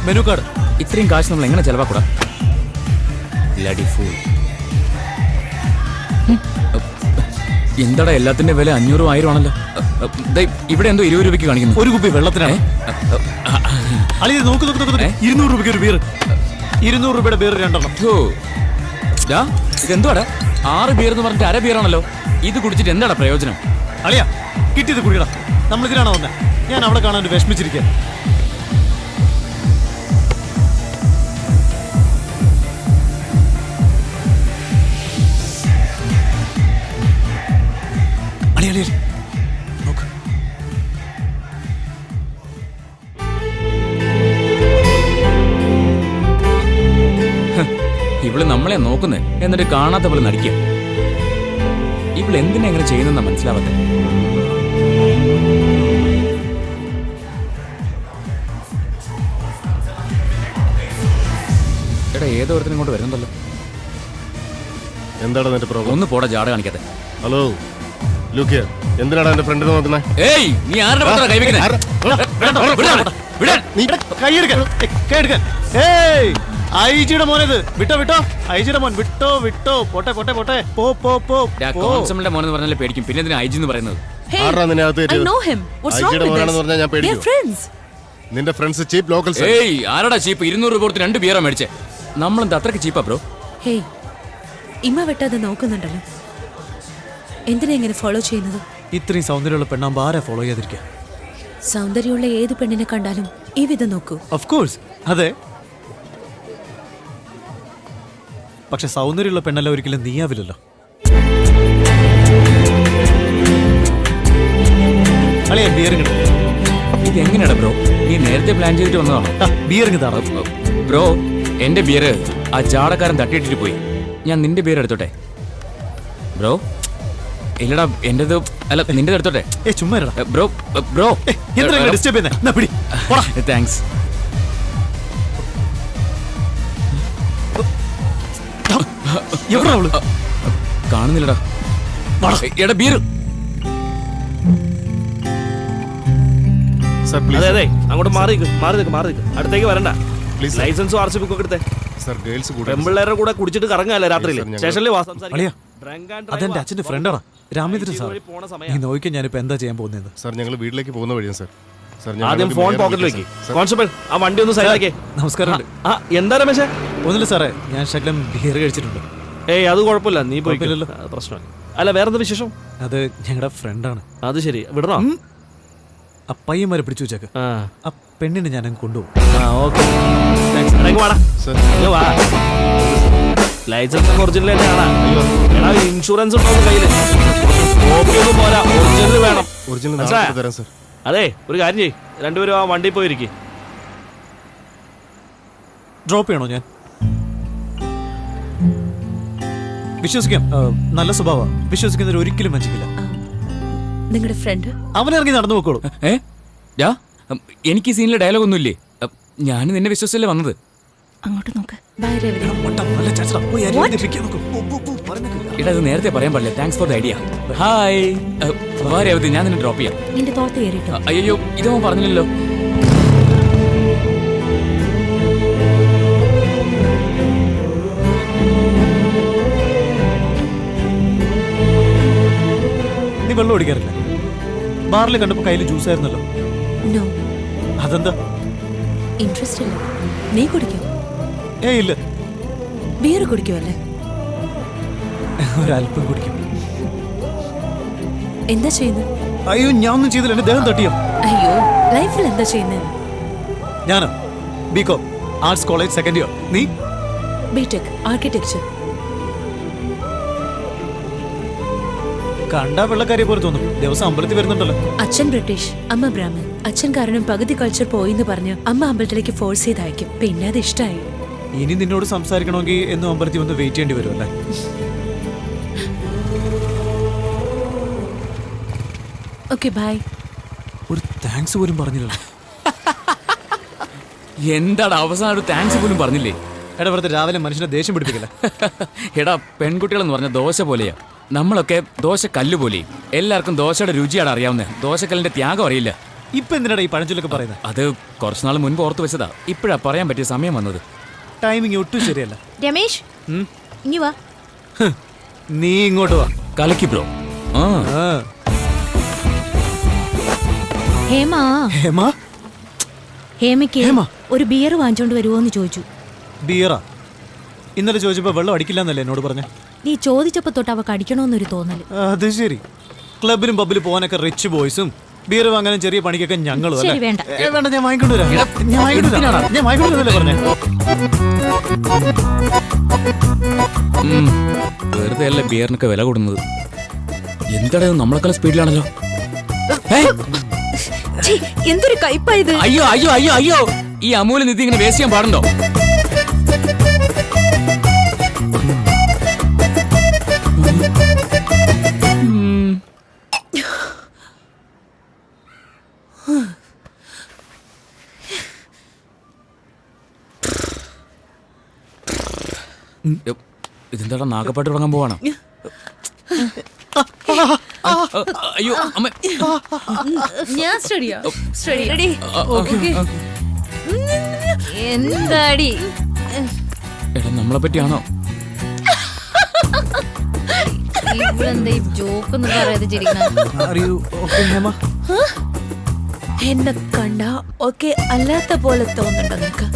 Speaker 2: menu card.
Speaker 1: ഇത്രയും കാശ് നമ്മൾ എങ്ങനെ ചെലവാക്കൂടാ? Bloody fool. എന്താടാ എല്ലാത്തിന്റെ വില 500 1000 ആണല്ലോ. ഇവിടെ എന്തോ 20 രൂപയ്ക്ക് കാണിക്കുന്നു.
Speaker 2: ഒരു കുപ്പി വെള്ളത്തിനാണ്. അളിയ നോക്ക് 200 രൂപയ്ക്ക് ഒരു ബിയർ. 200 രൂപയുടെ ബിയർ 2 എണ്ണം.
Speaker 1: ഇതെന്തുവാടാ? 6 ബിയർ എന്ന് പറഞ്ഞിട്ട് അര ബിയറാണല്ലോ. ഇത് കുടിച്ചിട്ട് എന്താടാ പ്രയോജനം?
Speaker 2: അളിയ കിട്ടിയത് കുടിയടാ. നമ്മൾ ഇതിനാണോ വന്നത്? ഞാൻ അവിടെ കാണാൻ വിഷമിച്ചിരിക്കുക. അളിയ നോക്ക്.
Speaker 1: ഇവള് നമ്മളെ നോക്കുന്നേ, എന്നിട്ട് കാണാത്ത പോലെ നടിക്കുക. ഇവള് എന്തിനാ എങ്ങനെ ചെയ്യുന്നെന്നാ മനസ്സിലാവാത്തെ. എടാ, ഏതോ ഒരുത്തനും ഇങ്ങോട്ട് വരുന്നുണ്ടല്ലോ.
Speaker 6: എന്താണ് നിന്റെ പ്രോബ്ലം?
Speaker 1: ഒന്ന് പോടാ, ജാട കാണിക്കാതെ.
Speaker 6: ഹലോ, ലുക്ക്, എന്തിനാണ് എന്റെ ഫ്രണ്ടിനെ നോക്കുന്നത്?
Speaker 1: ഏയ്, നീ ആരുടെ പത്രമാ കൈവയ്ക്കുന്നെ?
Speaker 2: ഐജിയുടെ മോനത്. വിട്ടോ ഐജിയുടെ മോൻ. വിട്ടോ പോട്ടെ പോ പോ പോ.
Speaker 1: കോൺസ്റ്റബിളിന്റെ മോനെന്ന് പറഞ്ഞാലേ പേടിക്കും, പിന്നെ എന്തിനാ ഐജി എന്ന് പറയുന്നത്?
Speaker 8: I know him. What's wrong with this? They're friends.
Speaker 6: നിന്റെ ഫ്രണ്ട്സ് ചീപ്പ് ലോക്കൽസ്.
Speaker 1: ഏയ്, ആരടാ ചീപ്പ്? 200 രൂപ കൊടുത്ത് 2 ബിയറാ മേടിച്ചേ. നമ്മളെന്താ അത്രയ്ക്ക് ചീപ്പാ ബ്രോ?
Speaker 8: ഹേയ്, ഇമ്മ വെട്ടാതെ നോക്കുന്നുണ്ടല്ലോ. എന്തിനാ ഇങ്ങനെ ഫോളോ ചെയ്യുന്നത്?
Speaker 2: ഇത്രയും സൗന്ദര്യമുള്ള പെണ്ണാകുമ്പോൾ ആരാ ഫോളോ ചെയ്യാതിരിക്കുക?
Speaker 8: സൗന്ദര്യമുള്ള ഏത് പെണ്ണിനെ കണ്ടാലും ഈ വിധം നോക്കൂ.
Speaker 2: ഓഫ് കോഴ്സ്, അതെ. പക്ഷെ സൗന്ദര്യമുള്ള പെണ്ണല്ല ഒരിക്കലും നീയാവില്ലല്ലോ. അളിയാ ബിയർ
Speaker 1: ഇത് എങ്ങനെയാടാ ബ്രോ? നീ നേരത്തെ പ്ലാൻ ചെയ്തിട്ട് വന്നതാണോ?
Speaker 2: ബിയർ താടാ.
Speaker 1: ബ്രോ, എന്റെ ബിയർ ആ ചാടക്കാരൻ തട്ടിയിട്ടിട്ട് പോയി. ഞാൻ നിന്റെ ബിയർ എടുത്തോട്ടെ ബ്രോ? ഇല്ലടാ, എന്റേത് അല്ല, നിന്റെ എടുത്തോട്ടെ.
Speaker 2: ചുമ്മാ
Speaker 1: ബ്രോ ബ്രോ
Speaker 2: ഡിസ്റ്റർബ് ചെയ്യുന്നേ.
Speaker 1: താങ്ക്സ്.
Speaker 2: എവിടെ അവള്?
Speaker 1: കാണുന്നില്ലടാ. എടാ ബിയർ.
Speaker 9: അതെ അതെ, അങ്ങോട്ട് മാറി നിൽക്ക്. അടുത്തേക്ക് വരണ്ട. ലൈസൻസും RC ബുക്കും ഒക്കെ എടുത്തേ. പെമ്പിള്ളേരുടെ കൂടെ കുടിച്ചിട്ട് കറങ്ങാല്ലേ രാത്രിയിൽ? സ്റ്റേഷനിൽ വാ, സംസാരിക്കാം.
Speaker 2: അതെന്റെ അച്ഛന്റെ ഫ്രണ്ടാണ് രാമേന്ദ്രൻ സാർ. നീ നോക്കിയാൽ ഞാനിപ്പോ എന്താ ചെയ്യാൻ പോകുന്നത്?
Speaker 6: സാർ ഞങ്ങൾ വീട്ടിലേക്ക് പോകുന്ന വഴിയാണ് സാർ.
Speaker 9: ആദ്യം ഫോൺ പോക്കറ്റിൽ വെക്ക്. കോൺസ്റ്റബിൾ, ആ വണ്ടി ഒന്ന് സൈഡിലാക്കേ.
Speaker 2: നമസ്കാരം.
Speaker 9: എന്താ രമേശേ?
Speaker 2: ഒന്നുമില്ല സാറേ, ഞാൻ ശകലം ബിയർ കഴിച്ചിട്ടുണ്ട്.
Speaker 9: ഏയ്, അത് കുഴപ്പമില്ല, നീ പോയി.
Speaker 2: കുഴപ്പമില്ലല്ലോ.
Speaker 9: പ്രശ്നമില്ല. അല്ല, വേറെന്താ വിശേഷം?
Speaker 2: അത് ഞങ്ങളുടെ ഫ്രണ്ടാണ്.
Speaker 9: അത് ശരി, വിടണോ?
Speaker 2: ആ പയ്യന്മാരെ പിടിച്ചു വെച്ചേക്ക്. ആ പെണ്ണിനെ ഞാൻ കൊണ്ടുപോകും.
Speaker 9: ലൈസൻസ് ഒറിജിനൽ തന്നെയാണ്. എടാ, ഇൻഷുറൻസ് ഉണ്ടോ കയ്യില്? കോപ്പിയൊന്നും പോരാ, ഒറിജിനൽ വേണം. അതെ, ഒരു കാര്യം ചെയ്യ്, രണ്ടുപേരും ആ വണ്ടി പോയിരിക്കും.
Speaker 2: ഡ്രോപ്പ് ചെയ്യണോ ഞാൻ? വിശ്വസിക്കാം, നല്ല സ്വഭാവം. വിശ്വസിക്കുന്നവർ ഒരിക്കലും വഞ്ചിക്കില്ല.
Speaker 8: നിങ്ങളുടെ ഫ്രണ്ട്
Speaker 2: അവനിറങ്ങി നടന്നു പോക്കോളൂ.
Speaker 1: എനിക്ക് ഈ സീനിലെ ഡയലോഗ് ഒന്നുമില്ലേ? ഞാൻ നിന്നെ വിശ്വസിച്ചല്ലേ വന്നത്.
Speaker 4: അങ്ങോട്ട് നോക്ക്.
Speaker 8: ബൈ രവി.
Speaker 1: എടാ, ഇത് നേരത്തെ പറയാൻ പാടില്ല. Thanks for the idea. Hi, വാ രേവതി, ഞാൻ നിന്നെ ഡ്രോപ്പ് ചെയ്യാം.
Speaker 8: നിന്റെ തോർത്ത് കയറിട്ടോ.
Speaker 1: അയ്യോ, ഇതൊന്നും പറഞ്ഞില്ലല്ലോ.
Speaker 2: നീ വെള്ളം ഓടിക്കാറില്ല? ബാറിൽ കണ്ടപ്പോ കയ്യിൽ ജ്യൂസ് ആയിരുന്നല്ലോ.
Speaker 8: നോ.
Speaker 2: അതെന്താ?
Speaker 8: ഇൻട്രസ്റ്റ് ഇല്ല. നീ കുടിക്കോ?
Speaker 2: ഇല്ല.
Speaker 8: ബിയർ കുടിക്കുമല്ലേ?
Speaker 2: ഒരല്പം കുടിക്കും.
Speaker 8: എന്താ ചെയ്യുന്നത്?
Speaker 2: അയ്യോ, ഞാൻ ഒന്നും ചെയ്തില്ല. എന്റെ ദേഹം തട്ടിയോ?
Speaker 8: അയ്യോ, ലൈഫിൽ എന്താ ചെയ്യുന്നത്?
Speaker 2: ഞാനോ? BCom, arts college second year. നീ?
Speaker 8: BTech architecture.
Speaker 2: കണ്ടാ വെള്ളക്കാരിയെ പോലെ തോന്നും. ദിവസം അമ്പലത്തിൽ വരുന്നുണ്ടല്ലോ.
Speaker 8: അച്ഛൻ ബ്രിട്ടീഷ്, അമ്മ ബ്രാഹ്മൺ. അച്ഛൻ കാരണം പകുതി കൾച്ചർ പോയിന്ന് പറഞ്ഞ് അമ്മ അമ്പലത്തിലേക്ക് ഫോഴ്സ് ചെയ്ത് അയക്കും. പിന്നെ അത് ഇഷ്ടമായി.
Speaker 2: ഇനി നിന്നോട് സംസാരിക്കണമെങ്കിൽ എന്നും അമ്പലത്തിൽ വന്ന് വെയിറ്റ് ചെയ്യേണ്ടി വരും അല്ലേ?
Speaker 8: Okay, by.
Speaker 2: ഒരു താങ്ക്സ് പോലും പറഞ്ഞില്ലല്ലോ.
Speaker 1: എന്താണ് അവസാനം ഒരു താങ്ക്സ് പോലും പറഞ്ഞില്ലേ?
Speaker 2: എടാ, വെറുതെ രാവിലെ മനുഷ്യനെ ദേഷ്യം പിടിപ്പിക്കില്ല.
Speaker 1: എടാ, പെൺകുട്ടികളെന്ന് പറഞ്ഞ ദോശ പോലെയാ. നമ്മളൊക്കെ ദോശ കല്ല് പോലെയും. എല്ലാവർക്കും ദോശയുടെ രുചിയാണ് അറിയാവുന്നത്. ദോശക്കല്ലിന്റെ ത്യാഗം അറിയില്ല.
Speaker 2: ഇപ്പൊ എന്തിനാടാ ഈ പഴഞ്ചൊല്ലൊക്കെ പറയുന്നത്?
Speaker 1: അത് കുറച്ചുനാൾ മുൻപ് ഓർത്ത് വെച്ചതാ. ഇപ്പോഴാ പറയാൻ പറ്റിയ സമയം വന്നത്.
Speaker 2: ടൈമിങ് ഒട്ടും ശരിയല്ല.
Speaker 4: രമേശ്, ഇങ്ങി വാ.
Speaker 2: നീ ഇങ്ങോട്ട് വാ.
Speaker 1: കലക്കി ബ്രോ.
Speaker 4: ഹേമ,
Speaker 2: ഹേമ,
Speaker 4: ഹേമയ്ക്ക്
Speaker 2: ഹേമ.
Speaker 4: ഒരു ബിയർ വാങ്ങിച്ചോണ്ട് വരുമോന്ന് ചോദിച്ചു.
Speaker 2: ബിയറാ? ഇന്നലെ ചോദിച്ചപ്പോ വെള്ളം അടിക്കില്ല എന്നല്ലേ എന്നോട് പറഞ്ഞ?
Speaker 4: നീ ചോദിച്ചപ്പോ തൊട്ട് അവക്ക് അടിക്കണോന്നൊരു തോന്നല്.
Speaker 2: അത് ശരി. ക്ലബിലും പബ്ബിലും പോകാനൊക്കെ റിച്ച് ബോയ്സും ബിയർ വാങ്ങാനും ചെറിയ പണിക്കൊക്കെ ഞങ്ങളും.
Speaker 4: ശരി, വേണ്ട.
Speaker 2: വേണ്ട, ഞാൻ വാങ്ങിക്കൊണ്ടുവരാം. ഞാൻ വാങ്ങിക്കൊണ്ടുവരല്ലേ പറഞ്ഞേ.
Speaker 1: വെറുതെ അല്ല ബിയറിനൊക്കെ വില കൂടുന്നത്. എന്താടാ, നമ്മളെക്കാളും സ്പീഡിലാണല്ലോ.
Speaker 4: എന്തൊരു കയ്പായത്.
Speaker 1: അയ്യോ അയ്യോ അയ്യോ അയ്യോ, ഈ അമൂല്യ നിധി ഇങ്ങനെ വേസ്റ്റ് ചെയ്യാൻ പാടുണ്ടോ? ഇതെന്താടാ, നാഗപ്പാട്ട് തുടങ്ങാൻ പോവാണ്? അയ്യോ അമ്മ,
Speaker 4: ഞാൻ സ്റ്റഡിയാ. റെഡി? എന്താടി?
Speaker 1: എടാ, നമ്മളെ പറ്റിയാണോ?
Speaker 4: ഇവളെന്താ ഈ ജോക്കൊന്നും പറയാതെ ചിരിക്കണം?
Speaker 8: എന്നെ കണ്ട ഒക്കെ അല്ലാത്ത പോലെ തോന്നുന്നുണ്ടോ നിനക്ക്?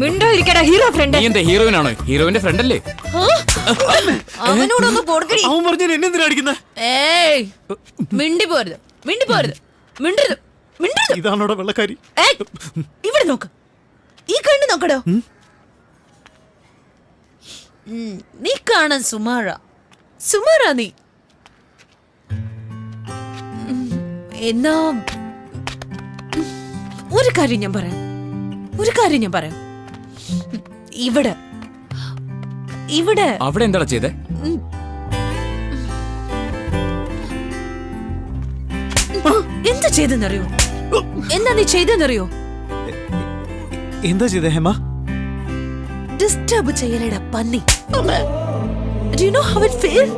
Speaker 8: മിണ്ടായിരിക്കടാ ഹീറോ ഫ്രണ്ട്.
Speaker 1: നീ എന്താ ഹീറോയിനാണോ? ഹീറോയിന്റെ ഫ്രണ്ട് അല്ലേ?
Speaker 8: അവനോടൊന്ന് കൊടുക്കടി.
Speaker 2: അവൻ പറഞ്ഞു എന്നെ എന്തിനാ അടിക്കുന്നത്?
Speaker 8: ഏയ് മിണ്ടി പോരുത്, മിണ്ടി പോരുത്, മിണ്ടരുത്, മിണ്ടരുത്.
Speaker 2: ഇതാണോടെ വെള്ളക്കാരി.
Speaker 8: ഏയ് ഇവിടെ നോക്ക്, ഈ കണ്ണ് നോക്കടോ. നീ കാണാൻ സുമാറാ, സുമാറാ നീ. എന്നാ ഒരു കാര്യം ഞാൻ പറയാം, ഒരു കാര്യം ഞാൻ പറയാം. ഇവിടെ ഇവിടെ
Speaker 1: അവിടെ എന്താടാ ചെയ്തേ?
Speaker 8: എന്താ ചെയ്തെന്നറിയോ? എന്താ നീ ചെയ്തെന്നറിയോ?
Speaker 2: എന്താ ചെയ്തേ ഹേമ?
Speaker 8: ഡിസ്റ്റർബ് ചെയ്യലടാ പന്നി. Do you know how it feels?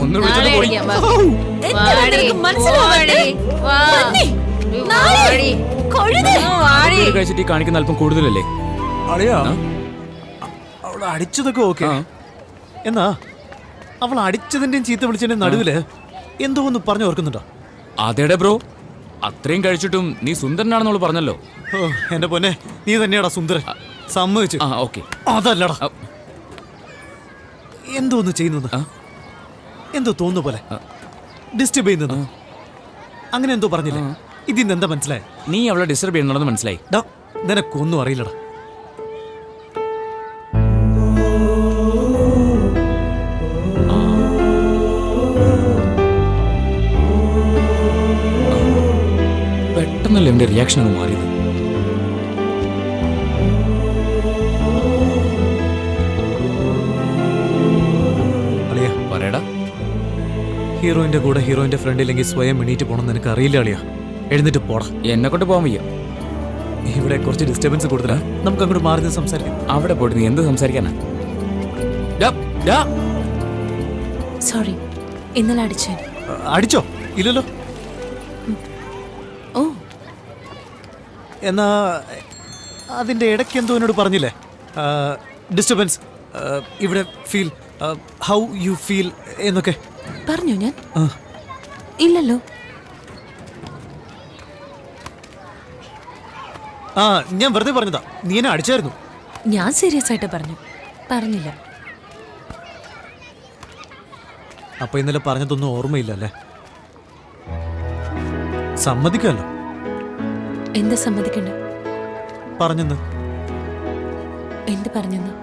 Speaker 1: ഒന്ന് വിളിച്ചത് പോയി. ഇത് കഴിച്ചിട്ട് ഈ കാണിക്കുന്ന അല്പം കൂടുതലല്ലേ?
Speaker 2: അളിയാ അവളെ അടിച്ചതൊക്കെ ഓക്കെ. എന്നാ അവൾ അടിച്ചതിന്റെയും ചീത്ത വിളിച്ചതിന്റെ നടുവില് എന്തോ ഒന്ന് പറഞ്ഞു ഓർക്കുന്നുണ്ടോ?
Speaker 1: അതേടെ ബ്രോ, അത്രയും കഴിച്ചിട്ടും നീ സുന്ദരനാണെന്നോള് പറഞ്ഞല്ലോ.
Speaker 2: ഓ എന്റെ പൊന്നെ, നീ തന്നെയാടാ സുന്ദരൻ. സമ്മതിച്ചു.
Speaker 1: ഓക്കെ.
Speaker 2: അതല്ലടാ, എന്തോ ഒന്ന് ചെയ്യുന്നത്, എന്തോ തോന്നുന്നു പോലെ, ഡിസ്റ്റർബ് ചെയ്യുന്നത്, അങ്ങനെ എന്തോ പറഞ്ഞില്ലേ? ഇതിന്ന് എന്താ മനസ്സിലായി?
Speaker 1: നീ അവളെ ഡിസ്റ്റർബ് ചെയ്യുന്നുണ്ടെന്ന് മനസ്സിലായി.
Speaker 2: നിനക്കൊന്നും അറിയില്ലടാ.
Speaker 1: പെട്ടെന്നല്ലേ എന്റെ റിയാക്ഷൻ അങ്ങ് മാറിയത്. പറയടാ.
Speaker 2: ഹീറോയിന്റെ കൂടെ ഹീറോയിന്റെ ഫ്രണ്ട് ഇല്ലെങ്കിൽ സ്വയം എണീറ്റ് പോകണം നിനക്ക് അറിയില്ല അളിയാ. എഴുന്നേറ്റ് പോടാ.
Speaker 1: എന്നെ കൊണ്ട് പോകാൻ വയ്യ.
Speaker 2: ഇവിടെ കുറച്ച് ഡിസ്റ്റർബൻസ് കൂടുതലാ, നമുക്ക് അങ്ങോട്ട് മാറി നിന്ന് സംസാരിക്കാം.
Speaker 1: അവിടെ പോയിട്ട് നീ എന്ത് സംസാരിക്കാനാ?
Speaker 8: സോറി, ഇന്നലെ അടിച്ചേ.
Speaker 2: അടിച്ചോ? ഇല്ലല്ലോ.
Speaker 8: ഓ
Speaker 2: എന്നാ അതിന്റെ ഇടയ്ക്ക് എന്തോ എന്നോട് പറഞ്ഞില്ലേ? ഡിസ്റ്റർബൻസ് ഇവിടെ ഫീൽ, ഹൗ യു ഫീൽ എന്നൊക്കെ
Speaker 8: പറഞ്ഞോ? ഞാൻ ഇല്ലല്ലോ.
Speaker 2: ഞാൻ വെറുതെ പറഞ്ഞതാ. നീ എന്നെ അടിച്ചായിരുന്നു.
Speaker 8: ഞാൻ സീരിയസ് ആയിട്ട് പറഞ്ഞില്ല.
Speaker 2: അപ്പൊ ഇന്നലെ പറഞ്ഞതൊന്നും ഓർമ്മയില്ല അല്ലേ? സമ്മതിക്കാമല്ലോ.
Speaker 8: എന്താ സമ്മതിക്കണ്ട?
Speaker 2: പറഞ്ഞെന്ന്.
Speaker 8: എന്ത് പറഞ്ഞെന്ന്?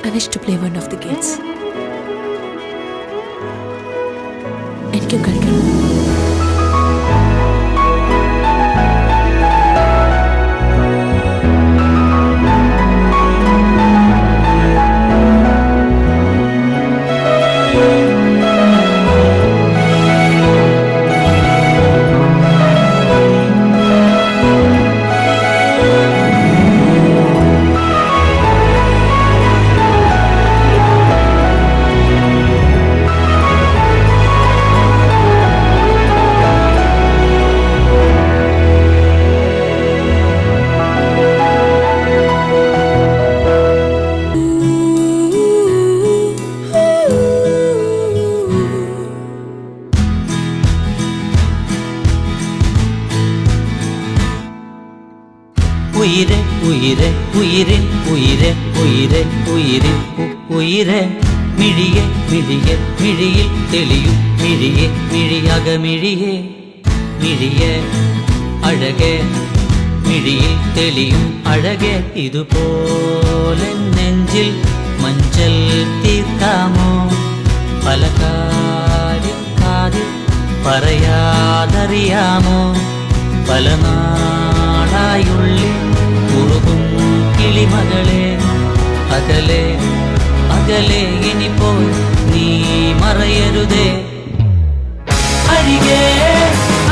Speaker 8: I wish to play one of the games. എനിക്കും കളിക്കണം.
Speaker 5: ഉയിരെ ഉയിരെ ഉയിരിൻ ഉയിരെ ഉയിരെ ഉയിരിൻ ഉയിരെ മിഴിയെ മിഴിയെ മിഴിയിൽ തെളിയും മിഴിയെ മിഴിയകമിഴിയെ മിഴിയെ അഴകെ മിഴിയിൽ തെളിയും അഴകെ ഇതുപോലെ നെഞ്ചിൽ മഞ്ചൽ തീർക്കാമോ പല കാര്യം കാതിൽ പറയാതറിയാമോ പല നാളായുള്ളിൽ കുറുകും കിളിമകളെ അകലെ അകലെ ഇനിപ്പോ നീ മറയരുതേ അരികെ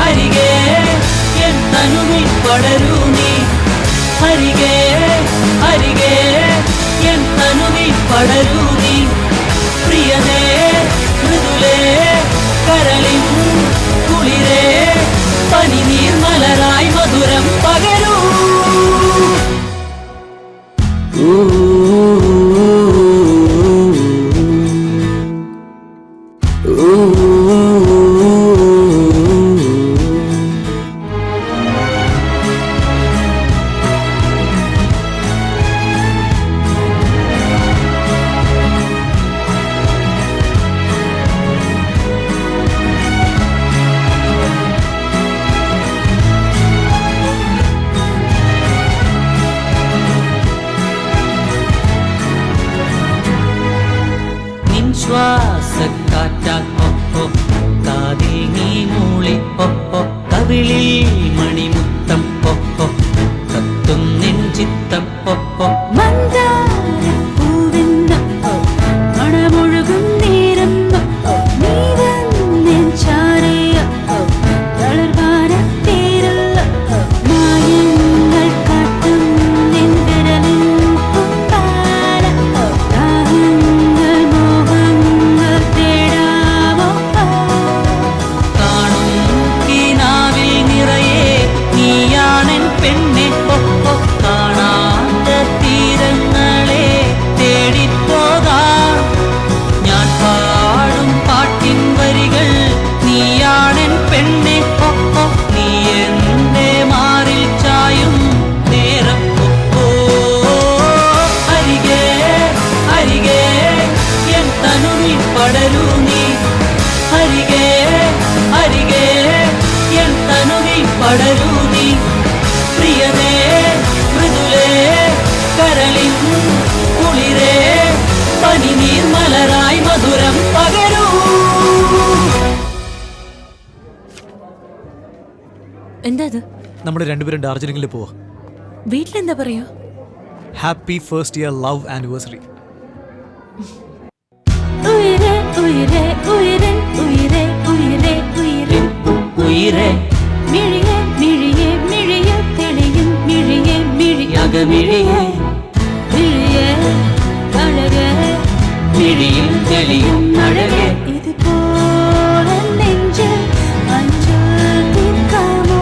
Speaker 5: അരികെ എൻ തനുവിൽ പടരൂ നീ അരികെ അരികെ എൻ തനുവിൽ പടരൂ നീ പ്രിയനേ മൃദുലേ കരളിൻ കുളിരേ പനിനീർ മലരായി മധുരം ചിത്തം
Speaker 8: മണമൊഴുകും നേരം നീ വന്നെൻ ചാരയ തളർവാനത്തേരല്ല മായങ്ങൾ കാട്ടും നിൻ വിരലിൽ പൊന്താര ദാഹങ്ങൾ മോഹങ്ങൾ തേടാമോ
Speaker 5: കാണും കിനാവിൽ നിറയെ നീയാണെൻ പെണ്ണെ കാണാത്ത തീരങ്ങളെ തേടിപ്പോകാം ഞാൻ പാടും പാട്ടിൻ വരികൾ നീയാണെൻ പെണ്ണെ നീ എന്റെ മാറിൽ ചായും നേരം അരികെ അരികെ എൻ തനുവിൽ പടരൂ നീ അരികെ അരികെ എൻ തനുവിൽ പടരൂ നീ പ്രിയതേ മൃദുലേ കരളിൻ കുളിരേ പനിനീർ മലരായി മധുരം പകരൂ.
Speaker 8: എന്താ ഇത്?
Speaker 2: നമ്മൾ രണ്ടുപേരും ഡാർജിലിംഗിൽ പോവാ.
Speaker 8: വീട്ടിലെന്താ പറയാ?
Speaker 2: Happy first year love anniversary.
Speaker 8: ഉയരെ ഉയരെ ഉയരെ ഉയരെ ഉയരെ ഉയരെ
Speaker 5: ഉയിരേ
Speaker 8: മിഴിയെ മിഴിയെ മിഴിയെ തെളിയും മിഴിയെ മിഴിയെ
Speaker 5: യഗമിഴിയേ
Speaker 8: മിഴിയെ അഴകേ
Speaker 5: മിഴിയിൽ തെളിയും അഴകേ
Speaker 8: ഇതുപോലെ നെഞ്ചിൽ അഞ്ചൽ തീർക്കാമോ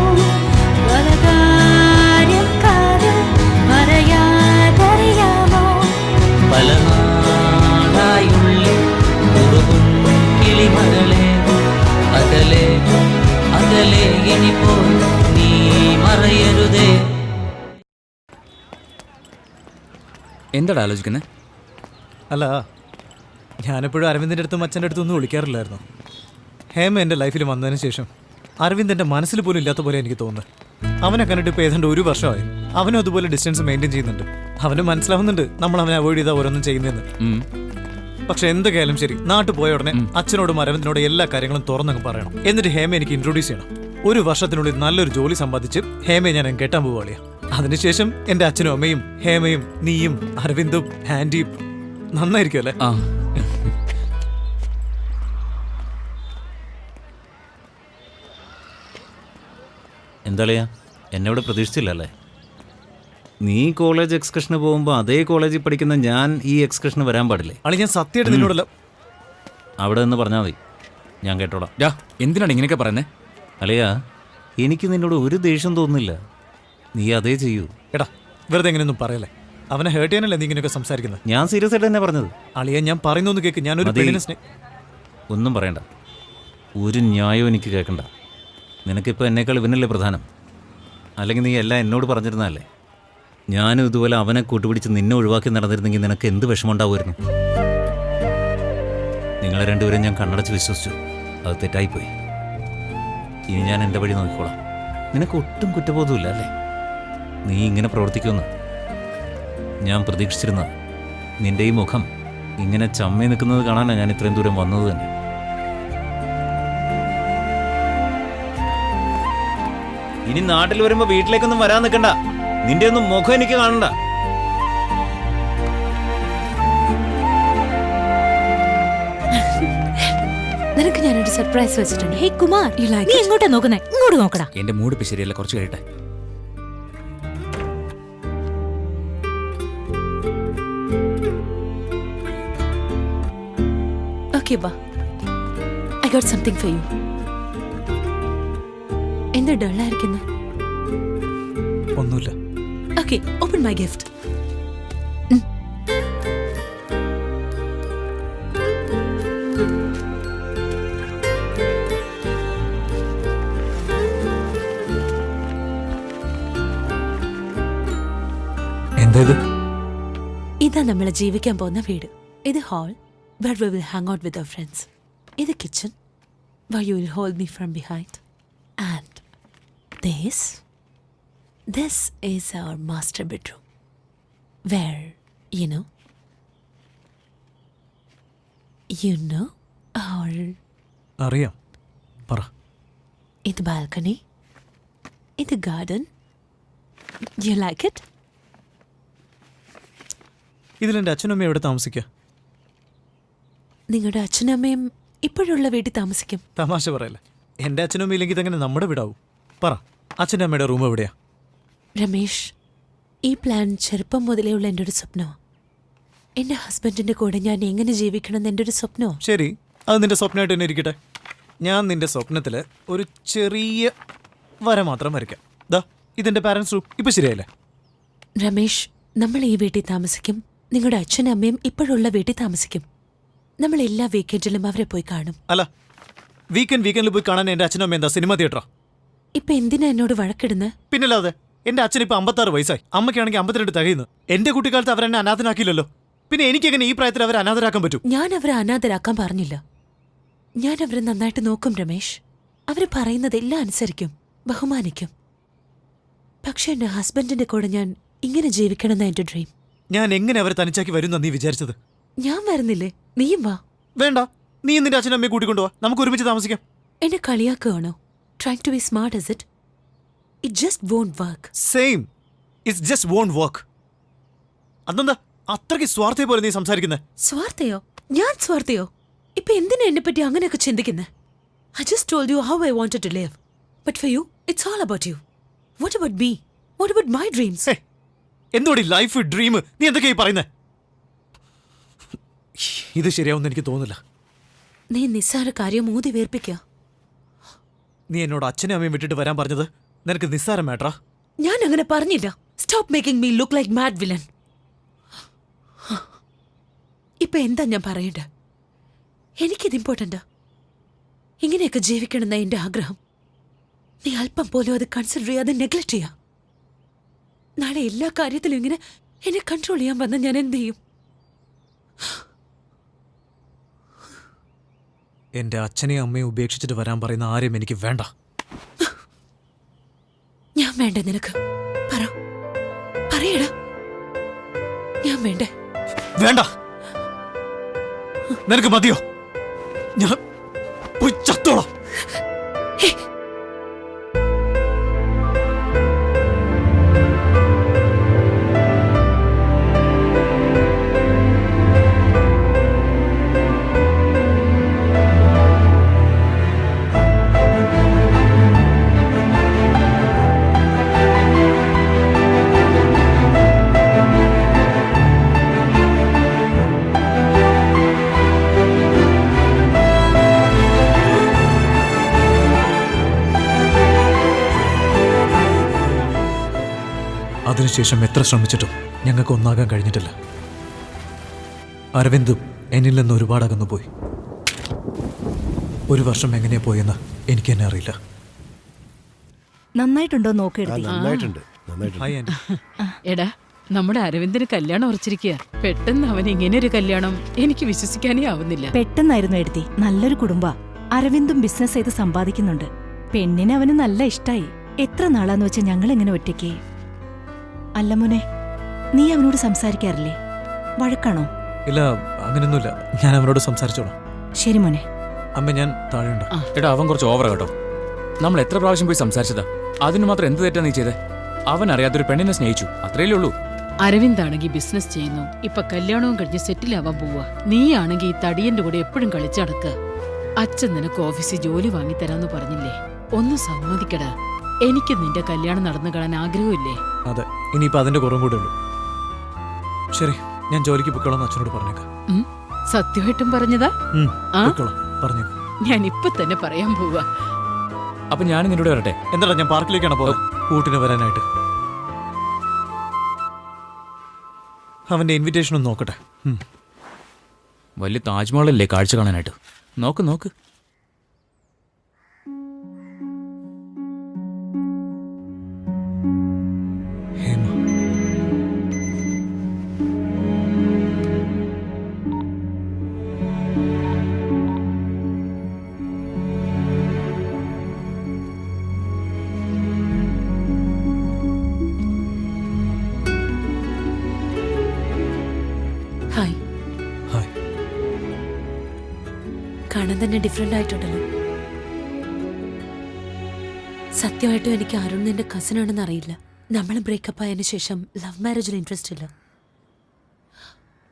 Speaker 8: പലകാര്യം കാതിൽ പറയാതറിയാമോ
Speaker 5: പല നാളായുള്ളിൽ ഉറുകും കിളിമകളെ അകലെ അകലെ ഇനിപ്പോൾ നീ മറയരുതേ.
Speaker 1: എന്താടാ ആലോചിക്കുന്നത്?
Speaker 2: അല്ല, ഞാനെപ്പോഴും അരവിന്ദിൻ്റെ അടുത്തും അച്ഛൻ്റെ അടുത്തും ഒന്നും വിളിക്കാറില്ലായിരുന്നു. ഹേമ എൻ്റെ ലൈഫിൽ വന്നതിന് ശേഷം അരവിന്ദ് എൻ്റെ മനസ്സിൽ പോലും ഇല്ലാത്ത പോലെ എനിക്ക് തോന്നുന്നത്. അവനെ കണ്ടിട്ട് ഇപ്പോൾ ഏതാണ്ട് 1 വർഷമായി. അവനും അതുപോലെ ഡിസ്റ്റൻസ് മെയിൻറ്റെയിൻ ചെയ്യുന്നുണ്ട്. അവന് മനസ്സിലാവുന്നുണ്ട് നമ്മൾ അവനെ അവോയ്ഡ് ചെയ്താൽ ഓരോന്നും ചെയ്യുന്നതെന്ന്. പക്ഷെ എന്തൊക്കെയായാലും ശരി, നാട്ടിൽ പോയ ഉടനെ അച്ഛനോടും അരവിന്ദിനോടും എല്ലാ കാര്യങ്ങളും തുറന്നങ്ങ് പറയണം. എന്നിട്ട് ഹേമ എനിക്ക് ഇൻട്രൊഡ്യൂസ് ചെയ്യണം. 1 വർഷത്തിനുള്ളിൽ നല്ലൊരു ജോലി സമ്പാദിച്ച് ഹേമയെ ഞാൻ കെട്ടാൻ പോവുകയാണ്. അതിനുശേഷം എൻ്റെ അച്ഛനും അമ്മയും ഹേമയും നീയും അരവിന്ദും ആൻറ്റിയും നന്നായിരിക്കും അല്ലേ?
Speaker 1: ആ
Speaker 3: എന്താളിയാ, എന്നോട് പ്രതീക്ഷിച്ചില്ലല്ലേ? നീ കോളേജ് എക്സ്കർഷന് പോകുമ്പോൾ അതേ കോളേജിൽ പഠിക്കുന്ന ഞാൻ ഈ എക്സ്കർഷന് വരാൻ പാടില്ലേ?
Speaker 2: അളി, ഞാൻ സത്യമായിട്ട് നിന്നോടല്ല.
Speaker 3: അവിടെ നിന്ന് പറഞ്ഞാൽ മതി, ഞാൻ കേട്ടോളാം.
Speaker 1: എന്തിനാണ് ഇങ്ങനെയൊക്കെ പറയുന്നത്?
Speaker 3: അളിയാ, എനിക്ക് നിന്നോട് ഒരു ദേഷ്യം തോന്നുന്നില്ല. നീ അതേ ചെയ്യൂ.
Speaker 2: എടാ, വെറുതെ എങ്ങനെയൊന്നും പറയല്ലേ. അവനെ ഹേർട്ട് ചെയ്യാനല്ലേ നീ ഇങ്ങനെയൊക്കെ സംസാരിക്കുന്നത്?
Speaker 3: ഞാൻ സീരിയസ് ആയിട്ട് തന്നെ പറഞ്ഞത്.
Speaker 2: അളിയെ, ഞാൻ പറയുന്നൊന്ന് കേൾക്ക്. ഞാനൊരു
Speaker 3: മതി.
Speaker 2: പെണ്ണിനെ
Speaker 3: ഒന്നും പറയണ്ട, ഒരു ന്യായവും എനിക്ക് കേൾക്കണ്ട. നിനക്കിപ്പോൾ എന്നേക്കാൾ ഇവനല്ലേ പ്രധാനം? അല്ലെങ്കിൽ നീ എല്ലാം എന്നോട് പറഞ്ഞിരുന്നല്ലേ? ഞാനും ഇതുപോലെ അവനെ കൂട്ടുപിടിച്ച് നിന്നെ ഒഴിവാക്കി നടന്നിരുന്നെങ്കിൽ നിനക്ക് എന്ത് വിഷമമുണ്ടാവുമായിരുന്നു? നിങ്ങളെ രണ്ടുപേരും ഞാൻ കണ്ണടച്ച് വിശ്വസിച്ചു. അത് തെറ്റായിപ്പോയി. ഇനി ഞാൻ എൻ്റെ വഴി നോക്കിക്കോളാം. നിനക്ക് ഒട്ടും കുറ്റബോധമില്ല അല്ലേ? നീ ഇങ്ങനെ പ്രവർത്തിക്കുമെന്ന് ഞാൻ പ്രതീക്ഷിച്ചിരുന്നത്. നിന്റെ ഈ മുഖം ഇങ്ങനെ ചമ്മി നിൽക്കുന്നത് കാണാനാണ് ഞാൻ ഇത്രയും ദൂരം വന്നത് തന്നെ. ഇനി നാട്ടിൽ വരുമ്പോൾ വീട്ടിലേക്കൊന്നും വരാൻ നിൽക്കണ്ട. നിന്റെ ഒന്നും മുഖം എനിക്ക് കാണണ്ട.
Speaker 8: നിനക്ക് ഞാനൊരു സർപ്രൈസ് വെച്ചിട്ടുണ്ട്. ഹേ കുമാർ, നീ എങ്ങോട്ടാ നോക്കുന്നേ? ഇങ്ങോട്ട് നോക്കടാ.
Speaker 1: എന്റെ മൂഡ് ഇപ്പം ശരിയല്ല, കുറച്ച് കഴിയട്ടെ.
Speaker 8: Okay, ba. I got something for you. എന്ത് ഡള്ളായിരിക്കുന്നു?
Speaker 2: ഒന്നുമില്ല.
Speaker 8: Okay, open my gift.
Speaker 2: എന്താ ഇത്?
Speaker 8: ഇതാ നമ്മളെ ജീവിക്കാൻ പോകുന്ന വീട്. ഇത് hall where we will hang out with our friends. ഇത് kitchen where you will hold me from behind. And this is our master bedroom where you know our
Speaker 2: അറിയാം, പറ.
Speaker 8: ഇത് balcony, ഇത് garden. You like it?
Speaker 2: ഇതിലെൻ്റെ അച്ഛനും അമ്മയും എവിടെ താമസിക്കുക?
Speaker 8: നിങ്ങളുടെ അച്ഛനും അമ്മയും ഇപ്പോഴുള്ള വീട്ടിൽ താമസിക്കും.
Speaker 2: തമാശ പറയല്ലേ. എൻ്റെ അച്ഛനും അമ്മയും ഇല്ലെങ്കിൽ ഇതെങ്ങനെ നമ്മുടെ വീടാവും? പറ, അച്ഛൻ്റെ അമ്മയുടെ റൂം എവിടെയാ?
Speaker 8: രമേഷ്, ഈ പ്ലാൻ ചെറുപ്പം മുതലേ ഉള്ള എൻ്റെ ഒരു സ്വപ്നമാണ്. എൻ്റെ ഹസ്ബൻഡിൻ്റെ കൂടെ ഞാൻ എങ്ങനെ ജീവിക്കണമെന്ന് എൻ്റെ ഒരു സ്വപ്നമാണ്.
Speaker 2: ശരി, അത് നിന്റെ സ്വപ്നമായിട്ട് തന്നെ ഇരിക്കട്ടെ. ഞാൻ നിന്റെ സ്വപ്നത്തിൽ ഒരു ചെറിയ വര മാത്രം വരയ്ക്കാം. ദാ ഇതെൻ്റെ പാരൻസ് റൂം. ഇപ്പം ശരിയായില്ലേ?
Speaker 8: രമേഷ്, നമ്മൾ ഈ വീട്ടിൽ താമസിക്കും. നിങ്ങളുടെ അച്ഛനും അമ്മയും ഇപ്പോഴുള്ള വീട്ടിൽ താമസിക്കും. നമ്മൾ എല്ലാ വീക്കെൻഡിലും അവരെ പോയി കാണും.
Speaker 2: അല്ല, വീക്കെൻഡിൽ പോയി കാണാൻ എൻ്റെ അച്ഛനും അമ്മ എന്താ സിനിമ തിയേറ്ററാ?
Speaker 8: ഇപ്പൊ എന്തിനാ എന്നോട് വഴക്കിടുന്നത്?
Speaker 2: പിന്നല്ലാതെ. എൻ്റെ അച്ഛൻ ഇപ്പം 56 വയസ്സായി, അമ്മയ്ക്കാണെങ്കിൽ 52 തികയുന്നു. എൻ്റെ കുട്ടിക്കാലത്ത് അവരെന്നെ അനാഥനാക്കിയില്ലല്ലോ. പിന്നെ എനിക്കെങ്ങനെ ഈ പ്രായത്തിൽ അവരെ അനാഥരാക്കാൻ പറ്റും?
Speaker 8: ഞാൻ അവരെ അനാഥരാക്കാൻ പറഞ്ഞില്ല. ഞാൻ അവരെ നന്നായിട്ട് നോക്കും രമേഷ്. അവര് പറയുന്നതെല്ലാം അനുസരിക്കും, ബഹുമാനിക്കും. പക്ഷെ എൻ്റെ ഹസ്ബൻഡിന്റെ കൂടെ ഞാൻ ഇങ്ങനെ ജീവിക്കണമെന്ന എൻ്റെ ഡ്രീം.
Speaker 2: ഞാൻ എങ്ങനെ അവരെ തനിച്ചാക്കി വരുന്ന നീ വിചാരിച്ചത്?
Speaker 8: ഞാൻ വരുന്നില്ലേ? നീയും വാ.
Speaker 2: വേണ്ട, നീ നിന്റെ അച്ഛനും അമ്മയെ കൂട്ടിക്കൊണ്ടുവാ, നമുക്ക് ഒരുമിച്ച് താമസിക്കാം.
Speaker 8: എന്നെ കളിയാക്കുകയാണോ? Trying to be smart, is it? It just won't work.
Speaker 2: Same, it's just want work. അതെന്താ അത്രയ്ക്ക് സ്വാർത്ഥയെ പോലെ നീ സംസാരിക്കുന്നത്?
Speaker 8: സ്വാർത്ഥയോ? ഞാൻ സ്വാർത്ഥയോ? ഇപ്പൊ എന്തിനാ എന്നെ പറ്റി അങ്ങനെയൊക്കെ ചിന്തിക്കുന്നത്? I just told you how I wanted to live. But for you, it's all about you. What about me? What about my dreams?
Speaker 2: എന്തോടി ലൈഫ് ഡ്രീം? നീ എന്തൊക്കെയായി പറയുന്നത്? ഇത് ശരിയാവുമെന്ന് എനിക്ക് തോന്നുന്നില്ല.
Speaker 8: നീ നിസ്സാര കാര്യം ഊതി വേർപ്പിക്കുക.
Speaker 2: നീ എന്നോട് അച്ഛനും അമ്മയും വിട്ടിട്ട് വരാൻ പറഞ്ഞത് നിനക്ക് നിസ്സാരം മാട്രാ?
Speaker 8: ഞാൻ അങ്ങനെ പറഞ്ഞില്ല. Stop making me look like mad villain. ഇപ്പൊ എന്താ ഞാൻ പറയണ്ട? എനിക്കിത് ഇമ്പോർട്ടൻ്റാ. ഇങ്ങനെയൊക്കെ ജീവിക്കണമെന്ന എന്റെ ആഗ്രഹം. നീ അല്പം പോലും അത് കൺസിഡർ ചെയ്യാതെ നെഗ്ലക്ട് ചെയ്യാം. നാളെ എല്ലാ കാര്യത്തിലും ഇങ്ങനെ എന്നെ കൺട്രോൾ ചെയ്യാൻ വന്ന ഞാൻ എന്ത് ചെയ്യും?
Speaker 2: എൻ്റെ അച്ഛനെയും അമ്മയും ഉപേക്ഷിച്ചിട്ട് വരാൻ പറയുന്ന ആരെയും എനിക്ക് വേണ്ട.
Speaker 8: ഞാൻ വേണ്ടേ നിനക്ക്? പറയടാ, ഞാൻ വേണ്ടേ?
Speaker 2: വേണ്ട. നിനക്ക് മതിയോ? ഞാൻ പോയി ചത്തോളാം. അതിനുശേഷം എത്ര ശ്രമിച്ചിട്ടും ഞങ്ങൾക്ക് ഒന്നാകാൻ കഴിഞ്ഞിട്ടില്ല. അരവിന്ദും എന്നിൽ നിന്ന് ഒരുപാട് അകന്നുപോയി. 1 വർഷം എങ്ങനെയാ പോയെന്ന് എനിക്ക് തന്നെ അറിയില്ല.
Speaker 4: നന്നായിട്ടുണ്ടോ നോക്കെടുത്തി?
Speaker 6: നന്നായിട്ടുണ്ട്, നന്നായിട്ടുണ്ട്.
Speaker 2: Hi aunty.
Speaker 7: എടാ, നമ്മുടെ അരവിന്ദിന് കല്യാണം ഉറച്ചിരിക്കുക. പെട്ടെന്ന് അവൻ ഇങ്ങനെ ഒരു കല്യാണം എനിക്ക് വിശ്വസിക്കാനേ ആവുന്നില്ല.
Speaker 4: പെട്ടെന്നായിരുന്നു എഴുതി. നല്ലൊരു കുടുംബ. അരവിന്ദും ബിസിനസ് ചെയ്ത് സമ്പാദിക്കുന്നുണ്ട്. പെണ്ണിനെ അവന് നല്ല ഇഷ്ടായി. എത്ര നാളാന്ന് വെച്ചാൽ ഞങ്ങൾ എങ്ങനെ ഒറ്റയ്ക്ക്? അല്ല മോനെ, നീ അവനോട് സംസാരിക്കാറില്ലേ? വഴക്കാണോ?
Speaker 2: ഇല്ല, അങ്ങനെയൊന്നുമില്ല. ഞാൻ അവനോട് സംസാരിച്ചോളാം.
Speaker 4: ശരി മോനെ.
Speaker 2: അമ്മ, ഞാൻ താഴെയുണ്ട്.
Speaker 1: എടാ, അവൻ കുറച്ച് ഓവറാ കേട്ടോ. നമ്മൾ എത്ര പ്രാവശ്യം പോയി സംസാരിച്ചതാ? അതിന് മാത്രം എന്ത് തെറ്റാ നീ ചെയ്തേ? അവൻ അറിയാത്തൊരു പെണ്ണിനെ സ്നേഹിച്ചു, അത്രയല്ലേ ഉള്ളൂ.
Speaker 7: അരവിന്ദാണെങ്കിൽ ബിസിനസ് ചെയ്യുന്നു. ഇപ്പൊ കല്യാണവും കഴിഞ്ഞ് സെറ്റിൽ ആവാൻ പോവാ. നീ ആണെങ്കിൽ ഈ തടിയന്റെ കൂടെ എപ്പോഴും കളിച്ചടക്കുക. അച്ഛൻ നിനക്ക് ഓഫീസിൽ ജോലി വാങ്ങിത്തരാന്ന് പറഞ്ഞില്ലേ? ഒന്ന് സമ്മതിക്കടാ. എനിക്ക് നിന്റെ കല്യാണം നടന്നു കാണാൻ ആഗ്രഹമില്ലേ?
Speaker 2: അതെ, ഇനിയിപ്പോൾ അതിന്റെ കുറവും കൂടെ ഉള്ളൂ. ശരി, ഞാൻ ജോലിക്ക് പൊയ്ക്കോളാം അച്ഛനോട് പറഞ്ഞേക്കാം.
Speaker 7: സത്യമായിട്ടും പറഞ്ഞതാ? ആ?
Speaker 2: പറഞ്ഞേക്കാം.
Speaker 7: ഞാൻ ഇപ്പൊ തന്നെ പറയാൻ പോവാ.
Speaker 1: അപ്പൊ ഞാൻ നിന്നോട് വരട്ടെ?
Speaker 2: എന്താ, ഞാൻ പാർക്കിലേക്കാണ് പോകുന്നത് കൂട്ടിന് വരാനായിട്ട്. അവന്റെ ഇൻവിറ്റേഷൻ ഒന്ന് നോക്കട്ടെ.
Speaker 1: വലിയ താജ്മഹലല്ലേ കാഴ്ച കാണാനായിട്ട്. നോക്ക് നോക്ക്.
Speaker 8: ഹായ്.
Speaker 2: ഹായ്.
Speaker 8: കാണാൻ തന്നെ ഡിഫറെന്റ് ആയിട്ടുണ്ടല്ലോ. സത്യമായിട്ടും എനിക്ക് അരുൺ നിന്റെ കസിൻ ആണെന്ന് അറിയില്ല. നമ്മൾ ബ്രേക്കപ്പ് ആയതിനു ശേഷം ലവ് മാരേജിൽ ഇൻട്രസ്റ്റ് ഇല്ല.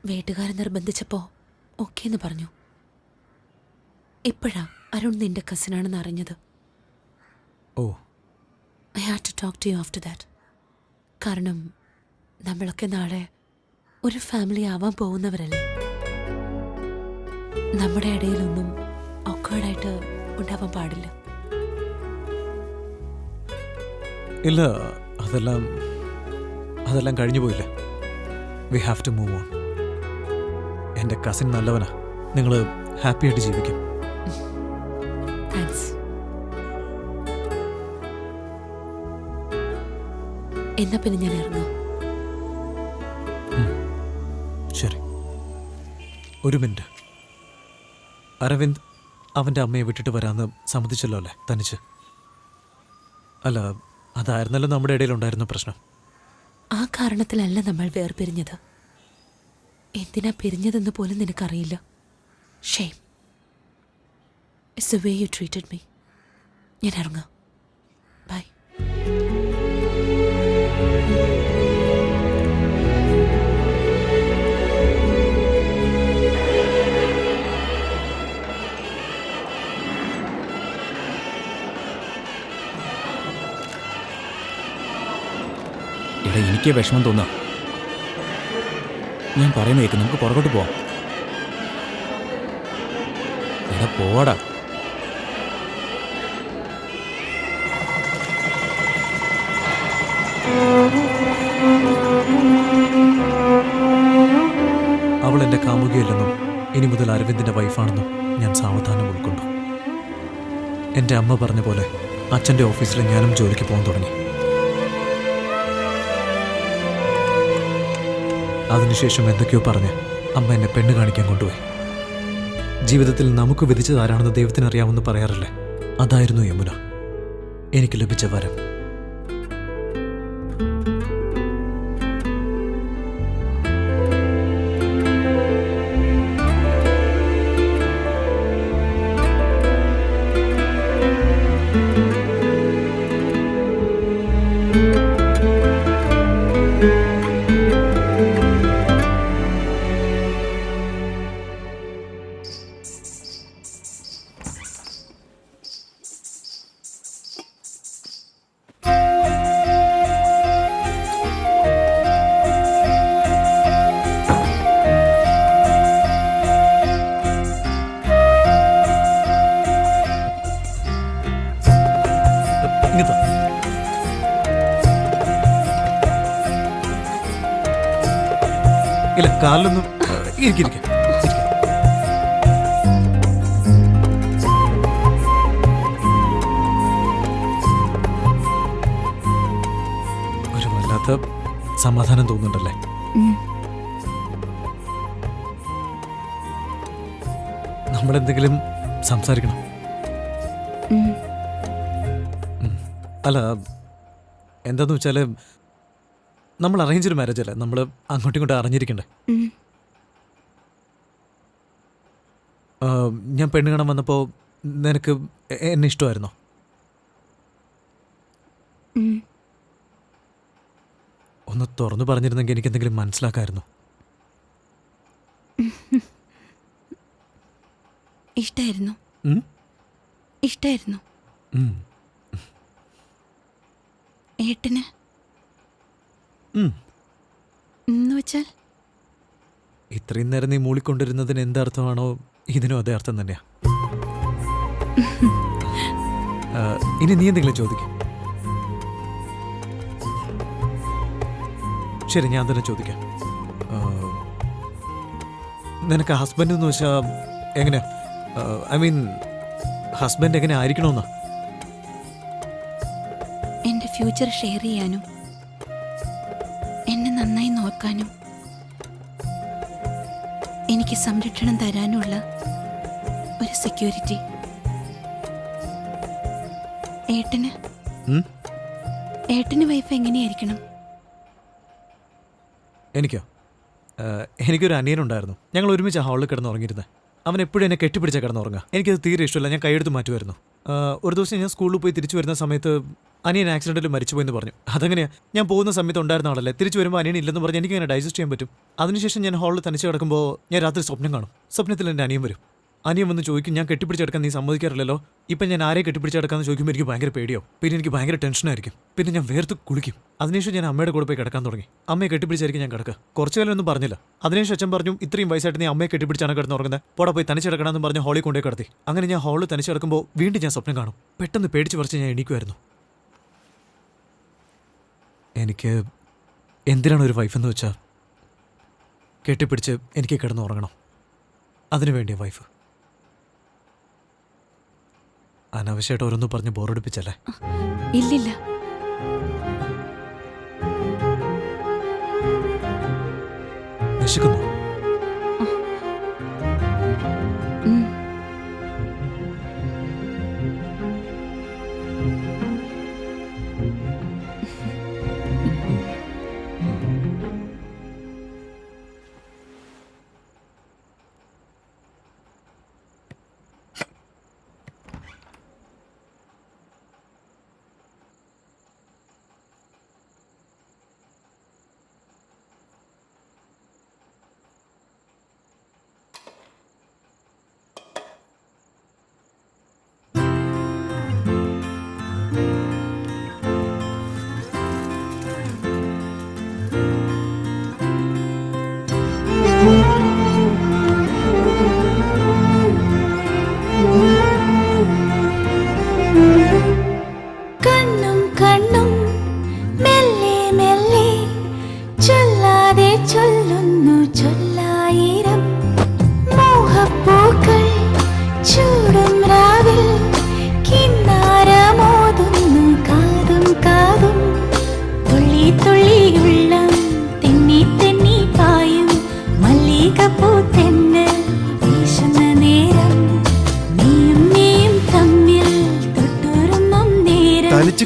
Speaker 8: വീട്ടുകാരൻ നിർബന്ധിച്ചപ്പോൾ ഓക്കെ എന്ന് പറഞ്ഞു. ഇപ്പോഴാ അരുൺ നിന്റെ കസിനാണെന്ന് അറിഞ്ഞത്.
Speaker 2: Oh,
Speaker 8: I had to talk to you after that. കാരണം നമ്മളൊക്കെ നാളെ ഒരു ഫാമിലി ആവാൻ പോകുന്നവരല്ലേ. നമ്മുടെ ഇടയിലൊന്നും ഓക്കേർഡായിട്ട് ഉണ്ടാവാൻ പാടില്ല.
Speaker 2: ഇല്ല, അതെല്ലാം കഴിഞ്ഞു പോയില്ല. We have to move on. എൻ്റെ കസിൻ നല്ലവനാ. നിങ്ങൾ ഹാപ്പി ആയിട്ട് ജീവിക്കും.
Speaker 8: താങ്ക്സ്. എന്നാ പിന്നെ ഞാൻ ഇറങ്ങാം.
Speaker 2: ശരി, ഒരു മിനിറ്റ്. അരവിന്ദ് അവൻ്റെ അമ്മയെ വിട്ടിട്ട് വരാമെന്ന് സമ്മതിച്ചല്ലോ അല്ലേ, തനിച്ച്? അല്ല, അതായിരുന്നല്ലോ നമ്മുടെ ഇടയിലുണ്ടായിരുന്ന പ്രശ്നം.
Speaker 8: ആ കാരണത്തിലല്ല നമ്മൾ വേർപിരിഞ്ഞത്. എന്തിനാ പിരിഞ്ഞതെന്ന് പോലും നിനക്കറിയില്ല. Shame. It's the way you treated me. ഞാൻ ഇറങ്ങാം. ബൈ.
Speaker 1: എടാ, എനിക്ക് വിഷമം തോന്നാം. ഞാൻ പറയുന്ന കേൾക്ക്, നമുക്ക് പുറകോട്ട് പോവാം. എടാ പോവാടാ.
Speaker 2: അവൾ എൻ്റെ കാമുകിയല്ലെന്നും ഇനി മുതൽ അരവിന്ദിൻ്റെ വൈഫാണെന്നും ഞാൻ സാവധാനം ഉൾക്കൊണ്ടു. എൻ്റെ അമ്മ പറഞ്ഞ പോലെ അച്ഛൻ്റെ ഓഫീസിൽ ഞാനും ജോലിക്ക് പോകാൻ തുടങ്ങി. അതിനുശേഷം എന്തൊക്കെയോ പറഞ്ഞ് അമ്മ എന്നെ പെണ്ണ് കാണിക്കാൻ കൊണ്ടുപോയി. ജീവിതത്തിൽ നമുക്ക് വിധിച്ചതാരാണെന്ന് ദൈവത്തിനറിയാമെന്ന് പറയാറില്ലേ, അതായിരുന്നു യമുന. എനിക്ക് ലഭിച്ച വരം. ഇല്ല, കാലിലൊന്നും ഇരിക്കിരിക്കാം. ഒരു വല്ലാത്ത സമാധാനം തോന്നുന്നുണ്ടല്ലേ? നമ്മളെന്തെങ്കിലും സംസാരിക്കണം. അല്ല, എന്താന്ന് വെച്ചാല് നമ്മൾ അറേഞ്ച്ഡ് മാരേജ് അല്ലേ, നമ്മൾ അങ്ങോട്ടും ഇങ്ങോട്ടും അറിഞ്ഞിരിക്കണ്ടേ? ഞാൻ പെണ്ണ് കാണാൻ വന്നപ്പോൾ നിനക്ക് എന്നെ ഇഷ്ടമായിരുന്നോ? ഒന്ന് തുറന്നു പറഞ്ഞിരുന്നെങ്കിൽ എനിക്ക് എന്തെങ്കിലും മനസ്സിലാക്കാമായിരുന്നു.
Speaker 8: ഇഷ്ടായിരുന്നു. ഇഷ്ടായിരുന്നു. ഏട്ടന് എന്നുവെച്ചാൽ
Speaker 2: ഇത്രയും നേരം നീ മൂളിക്കൊണ്ടിരുന്നതിന് എന്തർത്ഥമാണോ ഇതിനും അതേ അർത്ഥം തന്നെയാ. ഇനി നീ എന്തെങ്കിലും ചോദിക്കും. ശരി, ഞാൻ തന്നെ ചോദിക്കാം. നിനക്ക് ഹസ്ബൻഡ് എന്ന് വെച്ചാൽ എങ്ങനെയാ? ഐ മീൻ, ഹസ്ബൻഡ് എങ്ങനെ ആയിരിക്കണമെന്നാ?
Speaker 8: എൻ്റെ ഫ്യൂച്ചർ ഷെയർ ചെയ്യാനും എന്നെ നന്നായി നോക്കാനും എനിക്ക് സംരക്ഷണം തരാനുള്ള ഒരു സെക്യൂരിറ്റി. ഏട്ടന് വൈഫ് എങ്ങനെയായിരിക്കണം?
Speaker 2: എനിക്കോ? എനിക്കൊരു അനിയനുണ്ടായിരുന്നു. ഞങ്ങൾ ഒരുമിച്ച് ഹാളിൽ കിടന്നുറങ്ങിയിരുന്നത്. അവൻ എപ്പോഴും എന്നെ കെട്ടിപ്പിടിച്ചാൽ കിടന്നുറങ്ങുക. എനിക്കത് തീരെ ഇഷ്ടമല്ല. ഞാൻ കൈയെടുത്ത് മാറ്റുമായിരുന്നു. ഒരു ദിവസം ഞാൻ സ്കൂളിൽ പോയി തിരിച്ചു വരുന്ന സമയത്ത് അനിയൻ ആക്സിഡന്റിൽ മരിച്ചുപോയെന്ന് പറഞ്ഞു. അതെങ്ങനെയാ? ഞാൻ പോകുന്ന സമയത്ത് ഉണ്ടായിരുന്ന ആളല്ലേ. തിരിച്ചു വരുമ്പോൾ അനിയൻ ഇല്ലെന്ന് പറഞ്ഞ് എനിക്ക് എങ്ങനെ ഡൈജസ്റ്റ് ചെയ്യാൻ പറ്റും? അതിനുശേഷം ഞാൻ ഹാളിൽ തനിച്ച് കിടക്കുമ്പോൾ ഞാൻ രാത്രി സ്വപ്നം കാണും. സ്വപ്നത്തിൽ എൻ്റെ അനിയൻ വരും. അനിയൻ വന്ന് ചോദിക്കും, ഞാൻ കെട്ടിപ്പിടിച്ചെടുക്കാൻ നീ സമ്മതിക്കാറില്ലല്ലോ, ഇപ്പം ഞാൻ ആരെ കെട്ടിപ്പിടിച്ചെടുക്കാന്ന് ചോദിക്കുമ്പോൾ എനിക്ക് ഭയങ്കര പേടിയാവും. പിന്നെ എനിക്ക് ഭയങ്കര ടെൻഷനായിരിക്കും. പിന്നെ ഞാൻ വേർത്ത് കുളിക്കും. അതിനുശേഷം ഞാൻ അമ്മയുടെ കൂടെ പോയി കിടക്കാൻ തുടങ്ങി. അമ്മയെ കെട്ടിപ്പിടിച്ചായിരിക്കും ഞാൻ കിടക്കുക. കുറച്ചു കാലം ഒന്നും പറഞ്ഞില്ല. അതിനുശേഷം അച്ഛൻ പറഞ്ഞു, ഇത്രയും വയസ്സായിട്ട് നീ അമ്മയെ കെട്ടിപ്പിടിച്ചാണ് കിടന്നുറങ്ങുന്നത്, പോടെ പോയി തനിച്ച് കിടക്കണമെന്ന് പറഞ്ഞ് ഹാളിൽ കൊണ്ടേ കിടത്തി. അങ്ങനെ ഞാൻ ഹാളിൽ തനിച്ച് കിടക്കുമ്പോൾ വീണ്ടും ഞാൻ സ്വപ്നം കാണും. പെട്ടെന്ന് പേടിച്ച് പറിച്ച് ഞാൻ എണീക്കുമായിരുന്നു. എനിക്ക് എന്തിനാണ് ഒരു വൈഫെന്ന് വെച്ചാൽ കെട്ടിപ്പിടിച്ച് എനിക്ക് കിടന്നുറങ്ങണം. അതിനു വേണ്ടിയ വൈഫ്. അനാവശ്യമായിട്ട് ഓരോന്നും പറഞ്ഞ് ബോറടിപ്പിച്ചല്ലേ?
Speaker 8: ഇല്ലില്ല.
Speaker 2: വിശക്കുന്നു?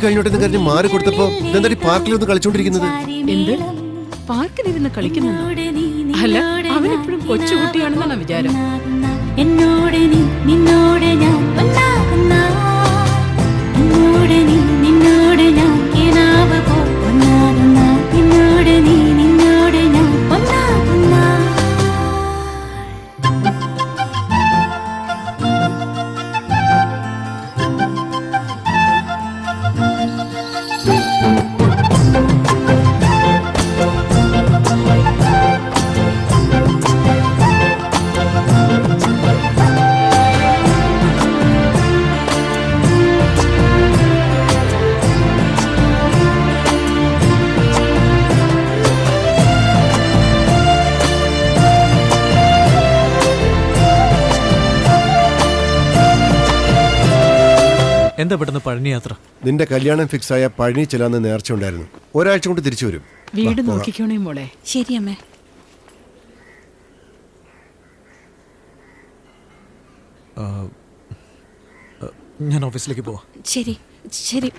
Speaker 6: കഴിഞ്ഞോട്ടെന്ന് കരുതി മാറി കൊടുത്തപ്പോ എന്താ പാർക്കിലൊന്ന് കളിച്ചോണ്ടിരിക്കുന്നത്?
Speaker 7: എന്ത് പാർക്കിലിരുന്ന് കളിക്കുന്നു? അല്ല, അവനെപ്പോഴും കൊച്ചുകുട്ടിയാണെന്നാണ് വിചാരം.
Speaker 10: എന്നോട് നീ നിന്നോട് ഞാൻ ഒന്നാകുന്ന, എന്നോട് നീ നിന്നോട് ഞാൻ കിനാവ് പോ ഒന്നാകുന്ന, എന്നോട് നീ നിന്നോട് ഞാൻ ഒന്നാകുന്ന.
Speaker 2: എന്താ പെട്ടെന്ന് പഴനി യാത്ര?
Speaker 6: നിന്റെ കല്യാണം ഫിക്സ് ആയ പഴനി ചെല്ലാന്ന് നേർച്ച ഉണ്ടായിരുന്നു. ഒരാഴ്ച കൊണ്ട് തിരിച്ചു വരും.
Speaker 7: വീട് നോക്കിക്കോണേ മോളെ.
Speaker 8: ശരി അമ്മേ.
Speaker 2: ഞാൻ ഓഫീസിലേക്ക് പോവാം.
Speaker 8: ശരി ശരി.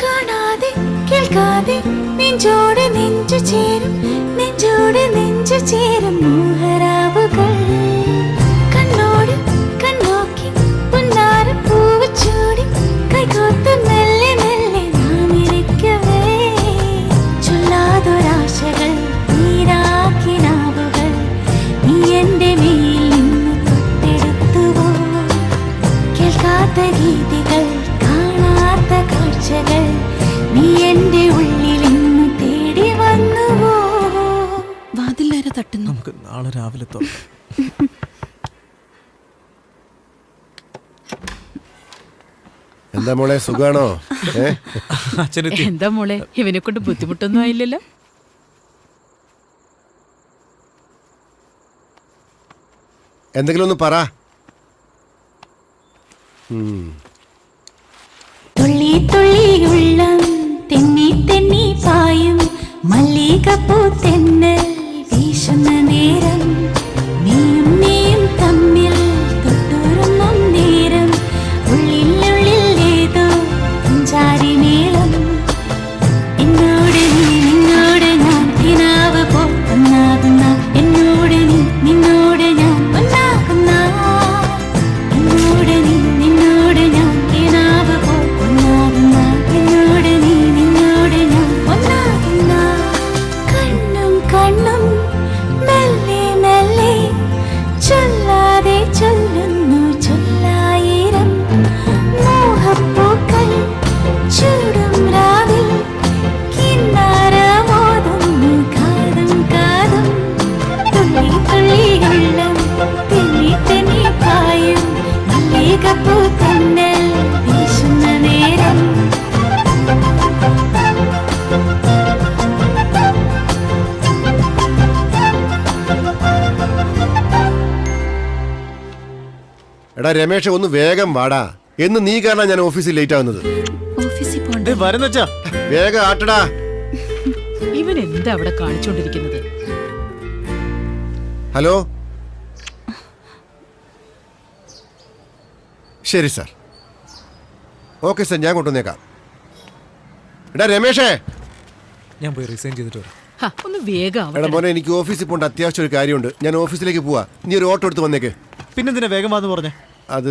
Speaker 10: കാണാതെ കേൾക്കാതെ നെഞ്ചോട് നെഞ്ചു ചേരും, നെഞ്ചോട് നെഞ്ചു ചേരും മോഹരാവുകൾ. കണ്ണോട് കണ്ണോക്കി പൊന്നാര പൂവ് ചൂടി കൈകോത്ത് മെല്ലെ മെല്ലെ നാം ഇരിക്കവേ, ചൊല്ലാതൊരാശകൾ നീരാക്കിനാവുകൾ നീ എൻ്റെ മേൽ നിന്ന് തൊട്ടെടുത്തുവോ. കേൾക്കാത്ത ഗീതികൾ കാണാത്ത കാഴ്ചകൾ നീ എൻ്റെ ഉള്ളിൽ ഇന്ന് തേടി വന്നുവോ.
Speaker 8: വാതിലാര തട്ടുന്നു?
Speaker 2: നമുക്ക് നാളെ രാവിലെ തുറക്കാം.
Speaker 6: എന്താ മോളെ, സുഖാണോ?
Speaker 2: അച്ഛനെത്തി?
Speaker 7: എന്താ മോളെ, ഇവനെ കൊണ്ട് ബുദ്ധിമുട്ടൊന്നും ആയില്ലല്ലോ?
Speaker 6: എന്തെങ്കിലും ഒന്ന് പറ.
Speaker 10: തുള്ളി തുള്ളി ഉള്ളം തെന്നി തെന്നി പായും മല്ലികപ്പൂത്തെന്നൽ വീശുന്ന നേരം നീയും തമ്മിൽ തൊട്ടുറങ്ങും നേരം ഉള്ളിൽ ഏതോ കുഞ്ചാരി മേളം എന്നോട് നിന്നോട് ഞാൻ കിനാവ് പോന്നാകുന്ന എന്നോട് നിന്നോട് ഞാൻ ഒന്നാകുന്ന എന്നോട് നിന്നോട് ഞാൻ കിനാവ് പോന്നാകുന്ന എന്നോട് നിന്നോട് ഞാൻ ഒന്നാകുന്ന കണ്ണും മെല്ലെ മെല്ലെ ചൊല്ലാതെ ചൊല്ലുന്നു ചൊല്ലായിരം മോഹപ്പൂക്കൾ ചൂടും രാവിൽ കിന്നാരമോതുന്നു കാതും കാതും തുള്ളി തുള്ളി ഉള്ളം തെന്നി തെന്നി പായും മല്ലികപ്പൂത്തന്നൽ വീശുന്ന നേരം
Speaker 6: എടാ രമേശ് ഒന്ന് വേഗം വാടാ. എന്ന് നീ കാരണം ഞാൻ ഓഫീസിൽ ലേറ്റ് ആവുന്നത്.
Speaker 8: ഓഫീസിൽ പോകണ്ട.
Speaker 2: വരുന്നച്ചാ.
Speaker 6: വേഗം ആട്ടടാ.
Speaker 7: ഇവൻ എന്താ അവിടെ കാണിച്ചോണ്ടിരിക്കുന്നത്?
Speaker 6: ഹലോ. ശരി സാർ. ഓക്കെ സാർ, ഞാൻ കൊണ്ടുവന്നേക്കാം. എടാ രമേശേ,
Speaker 2: ഞാൻ പോയി റിസൈൻ ചെയ്തിട്ട് വരാം.
Speaker 7: ഒന്ന് വേഗം
Speaker 6: എടാ മോനെ, എനിക്ക് ഓഫീസിൽ പോകേണ്ട അത്യാവശ്യം ഒരു കാര്യമുണ്ട്. ഞാൻ ഓഫീസിലേക്ക് പോവാ. നീ ഒരു ഓട്ടോ എടുത്ത് വന്നേക്ക്.
Speaker 2: പിന്നെന്തിനാ വേഗം വന്ന് പറഞ്ഞേ?
Speaker 6: അത്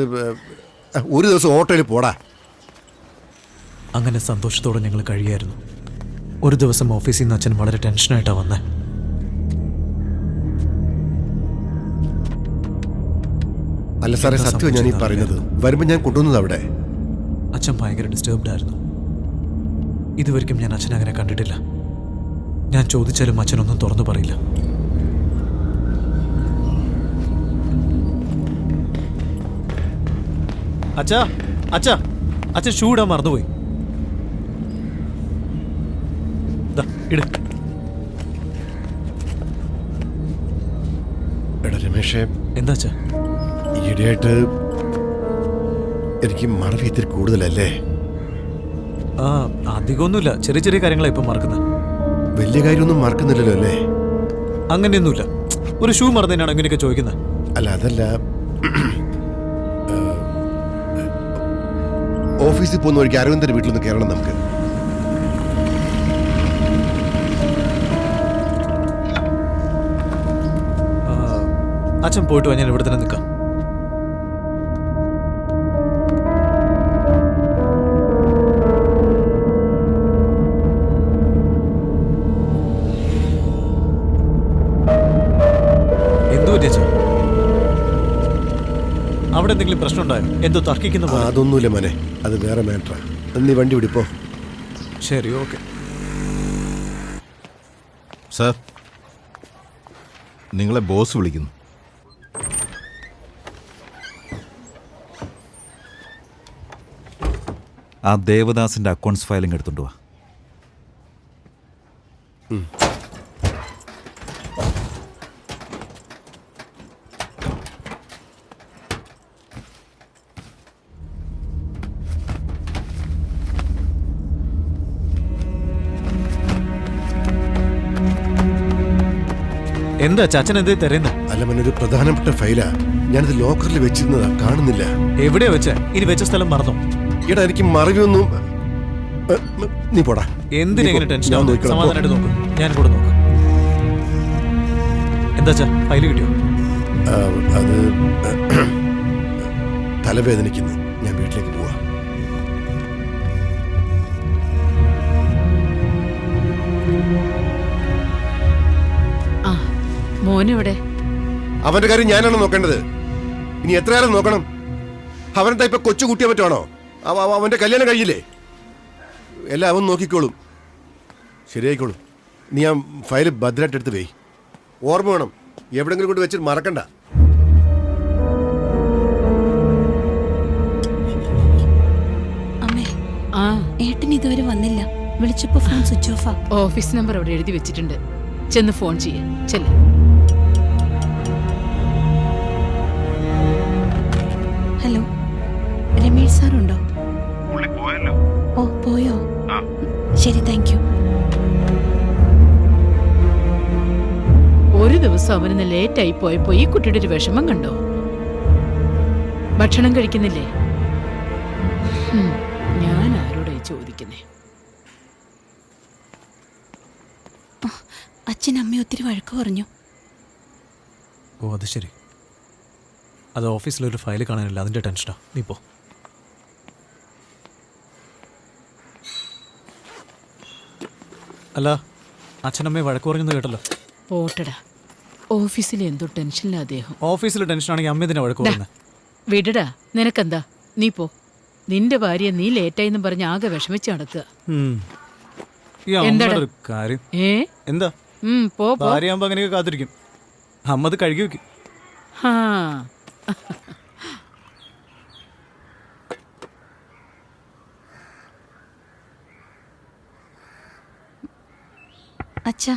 Speaker 6: ഒരു ദിവസം ഓട്ടോയിൽ പോടാ.
Speaker 2: അങ്ങനെ സന്തോഷത്തോടെ ഞങ്ങൾ കഴിയായിരുന്നു. ഒരു ദിവസം ഓഫീസിൽ നിന്ന് അച്ഛൻ വളരെ ടെൻഷനായിട്ടാണ് വന്നേ.
Speaker 6: അല്ല സാറേ, സത്യം ഞാൻ ഈ പറയുന്നത്. വരുമ്പോൾ ഞാൻ കൊണ്ടുവന്നത് അവിടെ.
Speaker 2: അച്ഛൻ ഭയങ്കര ഡിസ്റ്റർബ്ഡ് ആയിരുന്നു. ഇതുവരെയ്ക്കും ഞാൻ അച്ഛനെ അങ്ങനെ കണ്ടിട്ടില്ല. ഞാൻ ചോദിച്ചാലും അച്ഛനൊന്നും തുറന്നു പറയില്ല. അച്ഛാ അച്ഛാ അച്ഛൻ ഷൂ ഇടാൻ മറന്നുപോയി.
Speaker 6: എടാ രമേശേ,
Speaker 2: എന്താ അച്ഛാ?
Speaker 6: ഈയിടെയായിട്ട് എനിക്ക് മറവി ഇത്തിരി കൂടുതലല്ലേ?
Speaker 2: ആ, അധികമൊന്നുമില്ല. ചെറിയ ചെറിയ കാര്യങ്ങളാണ് ഇപ്പം മറക്കുന്നത്.
Speaker 6: വലിയ കാര്യമൊന്നും മറക്കുന്നില്ലല്ലോ അല്ലേ?
Speaker 2: അങ്ങനെയൊന്നുമില്ല. ഒരു ഷൂ മറന്നതിനാണ് അങ്ങനെയൊക്കെ ചോദിക്കുന്നത്.
Speaker 6: അല്ല, അതല്ല. ഓഫീസിൽ പോകുന്ന വഴിക്ക് അരവിന്ദന്റെ വീട്ടിലൊന്ന് കയറണം നമുക്ക്.
Speaker 2: അച്ഛൻ പോയിട്ട് ഞാൻ ഇവിടെ തന്നെ നിൽക്കാം. എന്തു പറ്റി അച്ഛാ? അവിടെ എന്തെങ്കിലും പ്രശ്നം ഉണ്ടായോ? എന്തോ തർക്കിക്കുന്ന പോലെ.
Speaker 6: അതൊന്നുമില്ല മോനെ, അത് വേറെ മാറ്ററാ. നീ വണ്ടി വിടിപ്പോ.
Speaker 2: ശരി, ഓക്കെ.
Speaker 11: സാർ, നിങ്ങളെ ബോസ് വിളിക്കുന്നു. ആ ദേവദാസിന്റെ അക്കൗണ്ട്സ് ഫയലിംഗ് എടുത്തോണ്ട് വാ.
Speaker 2: എന്താ ചാച്ചൻ എന്തേ തരുന്നത്?
Speaker 6: അല്ല മോനെ, ഒരു പ്രധാനപ്പെട്ട ഫയലാ. ഞാനിത് ലോക്കറിൽ വെച്ചിരുന്നതാ, കാണുന്നില്ല.
Speaker 2: എവിടെയാ വെച്ച? ഇനി വെച്ച സ്ഥലം മറന്നോ?
Speaker 6: എടാ, എനിക്ക് മറവിയൊന്നും. നീ പോടാ.
Speaker 2: എന്തിനെങ്ങനെ ടെൻഷൻ ആവുന്നു? സമാധാനമായിട്ട് നോക്കും. ഞാൻ കൂടെ നോക്കാം. എന്താ ഫയല് കിട്ടിയോ?
Speaker 6: അത് തലവേദനിക്കുന്നു. ഞാൻ വീട്ടിലേക്ക് പോവാ.
Speaker 7: മോനെവിടെ?
Speaker 6: അവന്റെ കാര്യം ഞാനാണ് നോക്കേണ്ടത്. ഇനി എത്ര കാലം നോക്കണം? അവനെന്താ ഇപ്പൊ കൊച്ചു കുട്ടിയെ പറ്റുവാണോ? അവന്റെ കല്യാണം കഴിയില്ലേ? എല്ലാം അവൻ നോക്കിക്കോളും. ശരിയായിക്കോളും. നീ ആ ഫയല് ഭദ്രമായിട്ട് എടുത്ത് പോയി. ഓർമ്മ വേണം, എവിടെങ്കിലും കൊണ്ട് വെച്ചിട്ട് മറക്കണ്ട.
Speaker 8: അമ്മേ, ഏട്ടൻ ഇതുവരെ വന്നില്ല. വിളിച്ചപ്പോ ഫോൺ സ്വിച്ച് ഓഫാ.
Speaker 7: ഓഫീസ് നമ്പർ അവിടെ എഴുതി വെച്ചിട്ടുണ്ട്. ചെന്ന് ഫോൺ ചെയ്യ. ചെല്ല്.
Speaker 8: ഹലോ, രമേഷ് സാറുണ്ടോ? ഓ, പോയോ? ശരി, താങ്ക് യു.
Speaker 7: ദിവസം അവനിന്ന് ലേറ്റായി പോയപ്പോ ഈ കുട്ടിയുടെ ഒരു വിഷമം കണ്ടോ? ഭക്ഷണം കഴിക്കുന്നില്ലേ? ഞാൻ ആരോടായി ചോദിക്കുന്നേ?
Speaker 8: അച്ഛൻ അമ്മ ഒത്തിരി വഴക്ക് പറഞ്ഞു.
Speaker 2: ഓ അത് ശരി. അത് ഓഫീസിലൊരു ഫയൽ കാണാനില്ല, അതിൻ്റെ ടെൻഷനാ. നീ പോ. അല്ല, അച്ഛനമ്മയെ വഴക്ക് പറഞ്ഞെന്ന് കേട്ടല്ലോ.
Speaker 7: പോട്ടടാ, ഓഫീസിൽ എന്തോ ടെൻഷനില്ല അദ്ദേഹം.
Speaker 2: ഓഫീസിൽ ടെൻഷനാണെങ്കിൽ അമ്മ ഇതിനെ വഴക്ക് പറയുന്നത്.
Speaker 7: വിടടാ, നിനക്കെന്താ? നീ പോ. നിന്റെ ഭാര്യ നീ ലേറ്റായിന്നും പറഞ്ഞ് ആകെ വിഷമിച്ച് നടക്കുക.
Speaker 2: എന്താ ഒരു കാര്യം? എന്താ
Speaker 7: പോ.
Speaker 2: ഭാര്യയാകുമ്പോ അങ്ങനെയൊക്കെ കാത്തിരിക്കും. അമ്മ അത് കഴുകി വെക്കും.
Speaker 8: അച്ഛാ,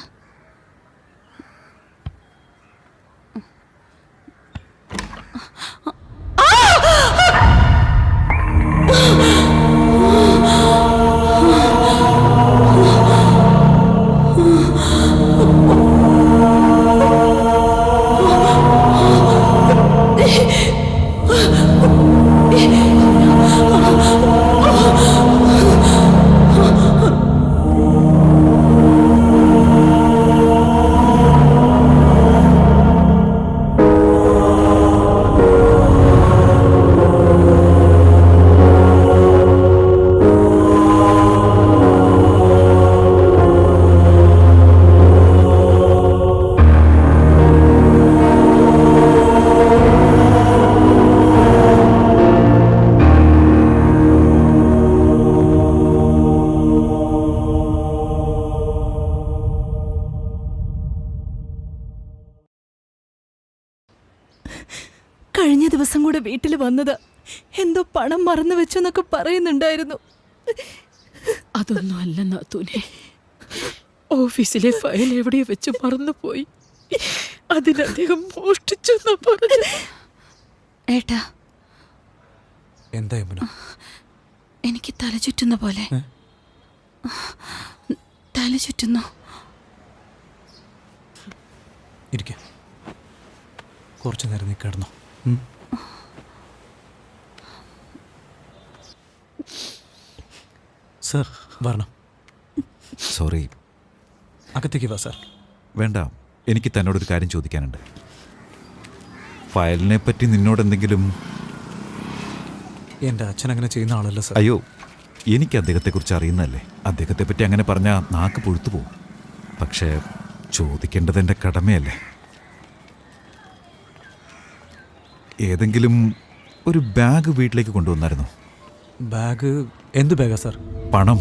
Speaker 4: കഴിഞ്ഞ ദിവസം കൂടെ വീട്ടിൽ വന്നത് എന്തോ പണം മറന്നു വെച്ചെന്നൊക്കെ പറയുന്നുണ്ടായിരുന്നു.
Speaker 7: അതൊന്നും അല്ല നാത്തൂനെ, ഓഫീസിലെ ഫയൽ എവിടെയോ വെച്ച് മറന്നുപോയി. അതിനദ്ദേഹം മോഷ്ടിച്ചെന്നാ പറഞ്ഞു.
Speaker 8: ഏട്ടാ,
Speaker 2: എന്താ യമുന?
Speaker 8: എനിക്ക് തല ചുറ്റുന്ന പോലെ. തല ചുറ്റുന്നു.
Speaker 2: ഇരിക്ക, കുറച്ചു നേരം നീ കിടന്നോ. സർ വരണം.
Speaker 11: സോറി.
Speaker 2: അകത്തേക്ക് വാ സാർ.
Speaker 11: വേണ്ട, എനിക്ക് തന്നോടൊരു കാര്യം ചോദിക്കാനുണ്ട്. ഫയലിനെ പറ്റി നിന്നോട് എന്തെങ്കിലും?
Speaker 2: എൻ്റെ അച്ഛൻ അങ്ങനെ ചെയ്യുന്ന ആളല്ല സാർ.
Speaker 11: അയ്യോ, എനിക്ക് അദ്ദേഹത്തെക്കുറിച്ച് അറിയുന്നതല്ലേ. അദ്ദേഹത്തെ പറ്റി അങ്ങനെ പറഞ്ഞാൽ നാക്ക് പൊഴുത്തു പോകും. പക്ഷേ ചോദിക്കേണ്ടത് എൻ്റെ കടമയല്ലേ. ഏതെങ്കിലും ഒരു ബാഗ് വീട്ടിലേക്ക് കൊണ്ടുവന്നായിരുന്നോ?
Speaker 2: ബാഗ്? എന്ത് ബാഗാ സാർ?
Speaker 11: പണം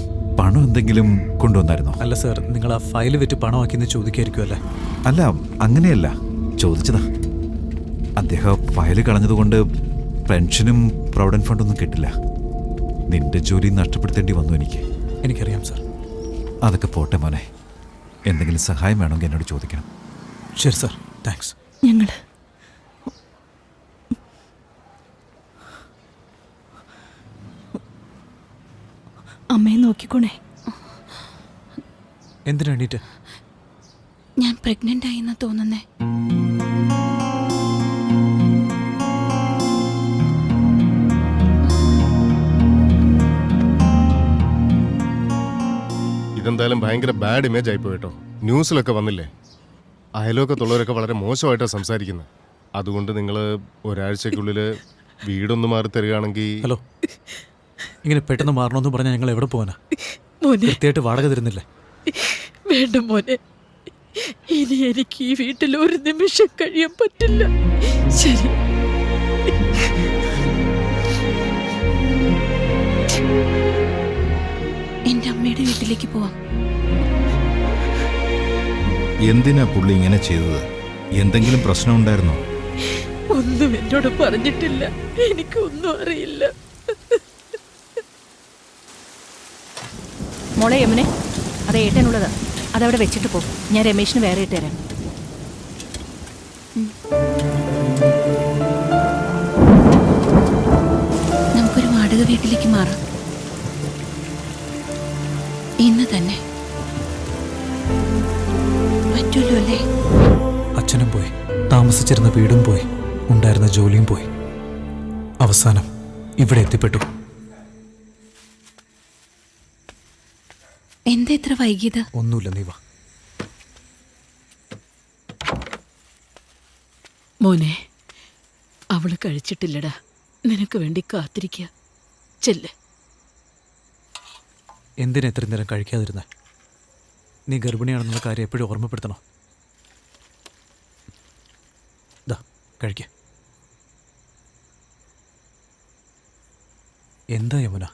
Speaker 11: എന്തെങ്കിലും കൊണ്ടുവന്നായിരുന്നോ?
Speaker 2: അല്ല സാർ, നിങ്ങൾ ആ ഫയൽ വെച്ച് പണമാക്കിയെന്ന് ചോദിക്കായിരിക്കും അല്ലേ?
Speaker 11: അല്ല, അങ്ങനെയല്ല ചോദിച്ചതാ. അദ്ദേഹം ഫയൽ കളഞ്ഞതുകൊണ്ട് പെൻഷനും പ്രൊവിഡന്റ് ഫണ്ടൊന്നും കിട്ടില്ല. നിന്റെ ജോലി നഷ്ടപ്പെടുത്തേണ്ടി വന്നു എനിക്ക്.
Speaker 2: എനിക്കറിയാം സാർ.
Speaker 11: അതൊക്കെ പോട്ടെ മോനെ. എന്തെങ്കിലും സഹായം വേണമെങ്കിൽ എന്നോട് ചോദിക്കണം.
Speaker 2: ശരി സാർ, താങ്ക്സ്.
Speaker 4: ഞങ്ങൾ അമ്മയെ നോക്കിക്കോണേ.
Speaker 2: എന്തിനു വേണ്ടിയിട്ട്?
Speaker 8: ഞാൻ പ്രഗ്നന്റ് ആയിന്നാ തോന്നുന്നേ.
Speaker 6: ഇതെന്തായാലും ഭയങ്കര ബാഡ് ഇമേജ് ആയിപ്പോയി കേട്ടോ. ന്യൂസിലൊക്കെ വന്നില്ലേ? അയലോക്കത്തുള്ളവരൊക്കെ വളരെ മോശമായിട്ടാണ് സംസാരിക്കുന്നത്. അതുകൊണ്ട് നിങ്ങൾ ഒരാഴ്ചക്കുള്ളിൽ വീടൊന്ന് മാറി തരികയാണെങ്കിൽ.
Speaker 2: ഹലോ, ഇങ്ങനെ പെട്ടെന്ന് മാറണമെന്ന് പറഞ്ഞാൽ ഞങ്ങൾ എവിടെ പോകാനാ? കൃത്യമായിട്ട് വാടക തരുന്നില്ലേ?
Speaker 7: വേണ്ട മോനെ, ഇനി എനിക്ക് ഈ വീട്ടിൽ ഒരു നിമിഷം കഴിയാൻ പറ്റില്ല. ശരി,
Speaker 8: എന്റെ അമ്മയുടെ വീട്ടിലേക്ക് പോവാം.
Speaker 11: എന്തിനാ പുള്ളി ഇങ്ങനെ ചെയ്തത്? എന്തെങ്കിലും പ്രശ്നം ഉണ്ടായിരുന്നോ?
Speaker 7: ഒന്നും എന്നോട് പറഞ്ഞിട്ടില്ല. എനിക്കൊന്നും അറിയില്ല.
Speaker 4: മോളെ യമുനെ, അത് ഏട്ടനുള്ളതാ. അതവിടെ വെച്ചിട്ട് പോ. ഞാൻ രമേശിന് വേറെ ഇട്ട് തരാം.
Speaker 8: നമുക്കൊരു വാടക വീട്ടിലേക്ക് മാറാം. ഇന്ന് തന്നെ പറ്റുമല്ലോ അല്ലേ?
Speaker 2: അച്ഛനും പോയി, താമസിച്ചിരുന്ന വീടും പോയി, ഉണ്ടായിരുന്ന ജോലിയും പോയി. അവസാനം ഇവിടെ എത്തിപ്പെട്ടു.
Speaker 8: എന്താ ഇത്ര വൈകിയത്?
Speaker 2: ഒന്നുമില്ല, നീ വാ.
Speaker 7: മോനെ, അവള് കഴിച്ചിട്ടില്ലടാ. നിനക്ക് വേണ്ടി കാത്തിരിക്കുക. ചെല്ല്.
Speaker 2: എന്തിനാ എത്രയും നേരം കഴിക്കാതിരുന്നേ? നീ ഗർഭിണിയാണെന്നുള്ള കാര്യം എപ്പോഴും ഓർമ്മപ്പെടുത്തണോ? ദാ കഴിക്ക. എന്താ യമുന?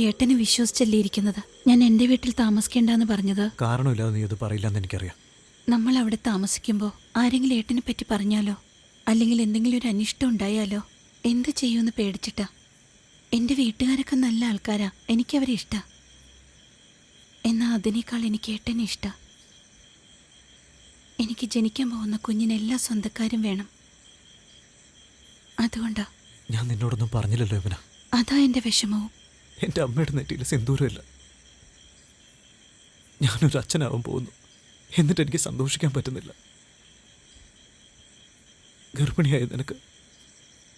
Speaker 8: ഏട്ടനെ വിശ്വസിച്ചല്ലേ ഇരിക്കുന്നത്. ഞാൻ എൻ്റെ വീട്ടിൽ താമസിക്കേണ്ടെന്ന് പറഞ്ഞത്
Speaker 2: കാരണമില്ലാതെ നീ അത് പറയില്ലെന്ന് എനിക്കറിയാം.
Speaker 8: നമ്മൾ അവിടെ താമസിക്കുമ്പോൾ ആരെങ്കിലും ഏട്ടനെ പറ്റി പറഞ്ഞാലോ, അല്ലെങ്കിൽ എന്തെങ്കിലും ഒരു അനിഷ്ടം ഉണ്ടായാലോ എന്ത് ചെയ്യുമെന്ന് പേടിച്ചിട്ടാ. എൻ്റെ വീട്ടുകാരൊക്കെ നല്ല ആൾക്കാരാ, എനിക്കവരെ ഇഷ്ടാ. എന്നാൽ അതിനേക്കാൾ എനിക്ക് ഏട്ടനെ ഇഷ്ടാ. എനിക്ക് ജനിക്കാൻ പോകുന്ന കുഞ്ഞിന് എല്ലാ സ്വന്തക്കാരും വേണം. അതുകൊണ്ടാ.
Speaker 2: ഞാൻ നിന്നോടൊന്നും പറഞ്ഞില്ലല്ലോ യമുന.
Speaker 8: അതാ എൻ്റെ വിഷമവും.
Speaker 2: എൻ്റെ അമ്മയുടെ നെറ്റിയിൽ സിന്ദൂരമില്ല. ഞാനൊരു അച്ഛനാവാൻ പോകുന്നു, എന്നിട്ട് എനിക്ക് സന്തോഷിക്കാൻ പറ്റുന്നില്ല. ഗർഭിണിയായ നിനക്ക്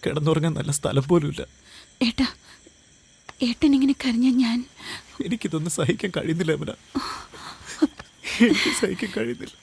Speaker 2: കിടന്നുറങ്ങാൻ നല്ല സ്ഥലം പോലുമില്ല.
Speaker 8: ഏട്ടാ, ഏട്ടൻ ഇങ്ങനെ കരഞ്ഞ ഞാൻ...
Speaker 2: എനിക്കിതൊന്നും സഹിക്കാൻ കഴിയുന്നില്ല യമുന. എനിക്ക് സഹിക്കാൻ കഴിയുന്നില്ല.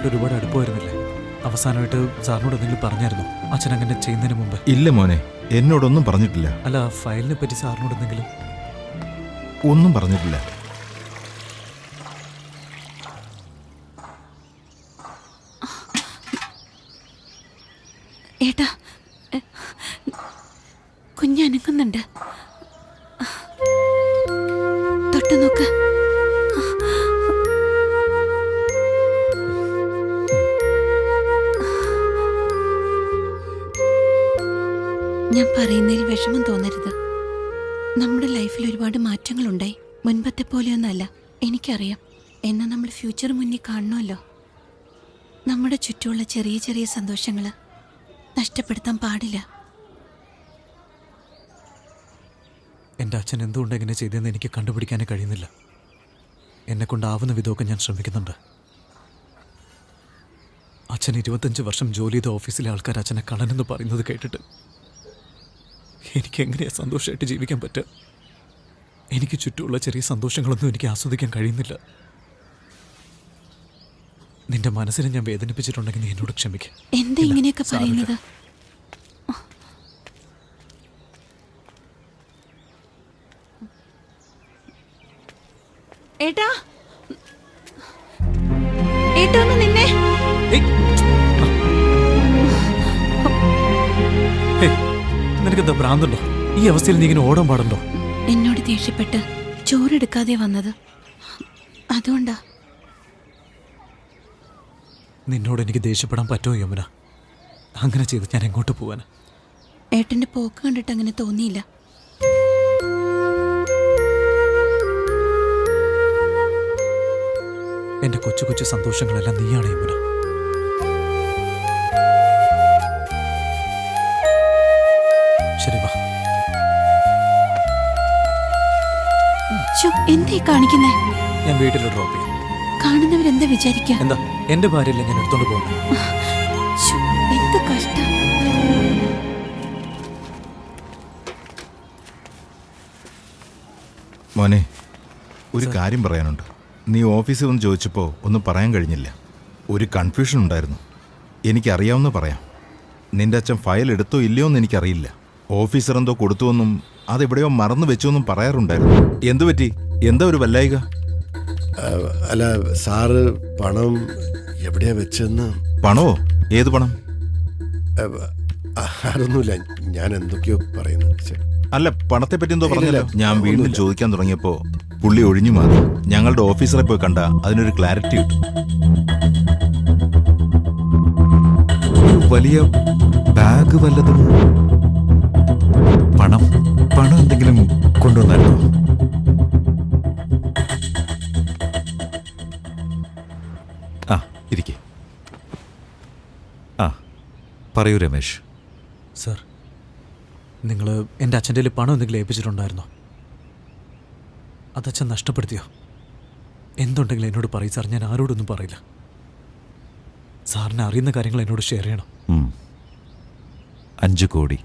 Speaker 2: ഒരുപാട് അടുപ്പമായിരുന്നില്ലേ? അവസാനമായിട്ട് സാറിനോട് എന്തെങ്കിലും പറഞ്ഞായിരുന്നു അച്ഛൻ അങ്ങനെ ചെയ്യുന്നതിന് മുമ്പ്?
Speaker 12: ഇല്ല മോനെ, എന്നോടൊന്നും പറഞ്ഞിട്ടില്ല.
Speaker 2: അല്ല, ഫയലിനെ പറ്റി സാറിനോട് എന്തെങ്കിലും?
Speaker 12: ഒന്നും പറഞ്ഞിട്ടില്ല.
Speaker 8: ഏട്ടാ, കുഞ്ഞനങ്ങുന്നുണ്ട്, തൊട്ടു നോക്ക്. ഞാൻ പറയുന്നതിൽ വിഷമം തോന്നരുത്. നമ്മുടെ ലൈഫിൽ ഒരുപാട് മാറ്റങ്ങളുണ്ടായി. മുൻപത്തെ പോലെയൊന്നല്ല, എനിക്കറിയാം. എന്നാൽ നമ്മൾ ഫ്യൂച്ചർ മുന്നിൽ കാണണമല്ലോ. നമ്മുടെ ചുറ്റുമുള്ള ചെറിയ ചെറിയ സന്തോഷങ്ങൾ നഷ്ടപ്പെടുത്താൻ പാടില്ല.
Speaker 2: എൻ്റെ അച്ഛൻ എന്തുകൊണ്ട് എങ്ങനെ ചെയ്തതെന്ന് എനിക്ക് കണ്ടുപിടിക്കാനേ കഴിയുന്നില്ല. എന്നെക്കൊണ്ടാവുന്ന വിധമൊക്കെ ഞാൻ ശ്രമിക്കുന്നുണ്ട്. അച്ഛൻ 25 വർഷം ജോലി ചെയ്ത ഓഫീസിലെ ആൾക്കാർ അച്ഛനെ കള്ളനെന്ന് പറയുന്നത് കേട്ടിട്ട് എനിക്ക് എങ്ങനെയാണ് സന്തോഷമായിട്ട് ജീവിക്കാൻ പറ്റുക? എനിക്ക് ചുറ്റുമുള്ള ചെറിയ സന്തോഷങ്ങളൊന്നും എനിക്ക് ആസ്വദിക്കാൻ കഴിയുന്നില്ല. നിന്റെ മനസ്സിനെ ഞാൻ വേദനിപ്പിച്ചിട്ടുണ്ടെങ്കിൽ നീ എന്നോട് ക്ഷമിക്കും.
Speaker 8: എന്താ ഇങ്ങനെയൊക്കെ പറയുന്നത്? ഏട്ടാ, ഏട്ടാ ഒന്ന് നിന്നെ.
Speaker 2: നിനക്കെന്താ ഭ്രാന്തുണ്ടോ? ഈ അവസ്ഥയിൽ നീ ഇങ്ങനെ ഓടാൻ പാടുണ്ടോ?
Speaker 8: എന്നോട് ദേഷ്യപ്പെട്ട് ചോറെടുക്കാതെ വന്നത് അതുകൊണ്ടാ.
Speaker 2: നിന്നോട് എനിക്ക് ദേഷ്യപ്പെടാൻ പറ്റുമോ യമുന? അങ്ങനെ ചെയ്ത് ഞാൻ എങ്ങോട്ട് പോവാനാ?
Speaker 8: ഏട്ടന്റെ പോക്ക് കണ്ടിട്ട് അങ്ങനെ തോന്നിയില്ല.
Speaker 2: എന്റെ കൊച്ചു കൊച്ചു സന്തോഷങ്ങളെല്ലാം നീയാണ് യമുന. ശരി വാ.
Speaker 8: എന്തേ കാണിക്കുന്നേ?
Speaker 2: ഞാൻ വീട്ടിൽ ഡ്രോപ്പ് ചെയ്യാം.
Speaker 8: കാണുന്നവരെന്താ വിചാരിക്കുക?
Speaker 2: എന്താ എന്റെ ഭാര്യയല്ലേ ഞാൻ എടുത്തോണ്ട് പോകുന്നത്?
Speaker 8: എന്ത് കഷ്ടം.
Speaker 12: മോനെ, ഒരു കാര്യം പറയാനുണ്ട്. നീ ഓഫീസിൽ വന്ന് ചോദിച്ചപ്പോൾ ഒന്നും പറയാൻ കഴിഞ്ഞില്ല. ഒരു കൺഫ്യൂഷൻ ഉണ്ടായിരുന്നു. എനിക്കറിയാവുന്ന പറയാം. നിന്റെ അച്ഛൻ ഫയൽ എടുത്തോ ഇല്ലയോ എന്ന് എനിക്കറിയില്ല. ഓഫീസർ എന്തോ കൊടുത്തുവെന്നും അതെവിടെയോ മറന്നു വെച്ചുവെന്നും പറയാറുണ്ടായിരുന്നു. എന്തു പറ്റി? എന്താ ഒരു വല്ലായിക?
Speaker 6: അല്ല സാറ് പണം എവിടെയാ വെച്ചെന്ന്.
Speaker 12: പണമോ? ഏത് പണം?
Speaker 6: അതൊന്നുമില്ല, ഞാൻ എന്തൊക്കെയോ പറയുന്നു.
Speaker 12: അല്ല, പണത്തെ പറ്റി എന്തോ പറഞ്ഞല്ലോ. ഞാൻ വീണ്ടും ചോദിക്കാൻ തുടങ്ങിയപ്പോ പുള്ളി ഒഴിഞ്ഞു മാറി. ഞങ്ങളുടെ ഓഫീസറെ പോയി കണ്ട അതിനൊരു ക്ലാരിറ്റി കിട്ടും.
Speaker 11: ഒരു വലിയ ബാഗ് വല്ലതും? പണം എന്തെങ്കിലും കൊണ്ടുവന്നായിരുന്നോ? ആ ഇരിക്കേ. ആ പറയൂ രമേശ്.
Speaker 2: സർ, നിങ്ങൾ എൻ്റെ അച്ഛൻ്റെ കയ്യിൽ പണം എന്തെങ്കിലും ഏൽപ്പിച്ചിട്ടുണ്ടായിരുന്നോ? അതച്ഛൻ നഷ്ടപ്പെടുത്തിയോ? എന്തുണ്ടെങ്കിലും എന്നോട് പറയും സാർ. ഞാൻ ആരോടൊന്നും പറയില്ല. സാറിന് അറിയുന്ന കാര്യങ്ങൾ എന്നോട് ഷെയർ ചെയ്യണം.
Speaker 11: 5 കോടി.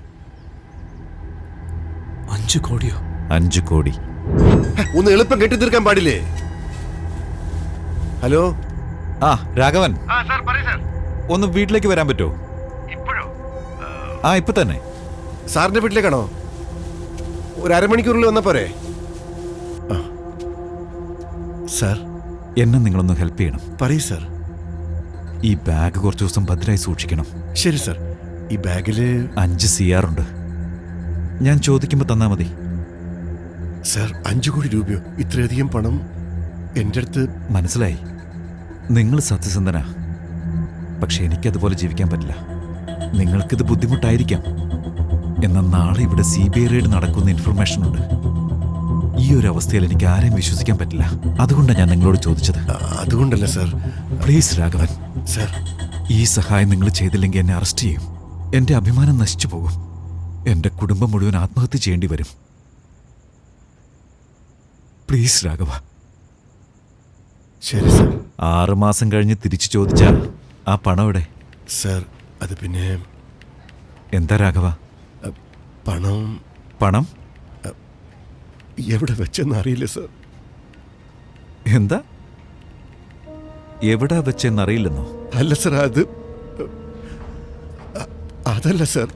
Speaker 2: 5 കോടിയോ?
Speaker 11: 5 കോടി.
Speaker 6: ഒന്ന് എളുപ്പം കെട്ടി തീർക്കാൻ പാടില്ലേ? ഹലോ.
Speaker 11: ആ രാഘവൻ, ഒന്ന് വീട്ടിലേക്ക് വരാൻ പറ്റുമോ? ആ ഇപ്പൊ തന്നെ.
Speaker 6: സാറിന്റെ വീട്ടിലേക്കാണോ? ഒരു അരമണിക്കൂറിൽ വന്നാ പോരെ? സാർ,
Speaker 11: എന്നെ നിങ്ങളൊന്ന് ഹെൽപ്പ് ചെയ്യണം.
Speaker 6: പറയൂ സാർ.
Speaker 11: ഈ ബാഗ് കുറച്ച് ദിവസം ഭദ്രമായി സൂക്ഷിക്കണം.
Speaker 6: ശരി സാർ. ഈ ബാഗില്
Speaker 11: 5 CR ഉണ്ട്. ഞാൻ ചോദിക്കുമ്പോൾ തന്നാ മതി.
Speaker 6: സാർ, 5 കോടി രൂപയോ? ഇത്രയധികം പണം എൻ്റെ അടുത്ത്.
Speaker 11: മനസ്സിലായി, നിങ്ങൾ സത്യസന്ധനാ. പക്ഷെ എനിക്കതുപോലെ ജീവിക്കാൻ പറ്റില്ല. നിങ്ങൾക്കിത് ബുദ്ധിമുട്ടായിരിക്കാം. എന്നാൽ നാളെ ഇവിടെ CBI റെയ്ഡ് നടക്കുന്ന ഇൻഫർമേഷൻ ഉണ്ട്. ഈ ഒരു അവസ്ഥയിൽ എനിക്ക് ആരെയും വിശ്വസിക്കാൻ പറ്റില്ല. അതുകൊണ്ടാണ് ഞാൻ നിങ്ങളോട് ചോദിച്ചത്.
Speaker 6: അതുകൊണ്ടല്ല സാർ.
Speaker 11: പ്ലീസ് രാഘവൻ
Speaker 6: സാർ,
Speaker 11: ഈ സഹായം നിങ്ങൾ ചെയ്തില്ലെങ്കിൽ എന്നെ അറസ്റ്റ് ചെയ്യും. എൻ്റെ അഭിമാനം നശിച്ചു പോകും. എൻ്റെ കുടുംബം മുഴുവൻ ആത്മഹത്യ ചെയ്യേണ്ടി വരും. പ്ലീസ് രാഘവ.
Speaker 6: ശരി സാർ.
Speaker 11: 6 മാസം കഴിഞ്ഞ് തിരിച്ചു ചോദിച്ചാ ആ പണം എവിടെ?
Speaker 6: സാർ, അത് പിന്നെ.
Speaker 11: എന്താ രാഘവ? പണം
Speaker 6: എവിടെ വെച്ചെന്ന് അറിയില്ല സാർ.
Speaker 11: എന്താ? എവിടെ വെച്ചെന്നറിയില്ലെന്നോ?
Speaker 6: അല്ല സാർ, അതല്ല സാർ.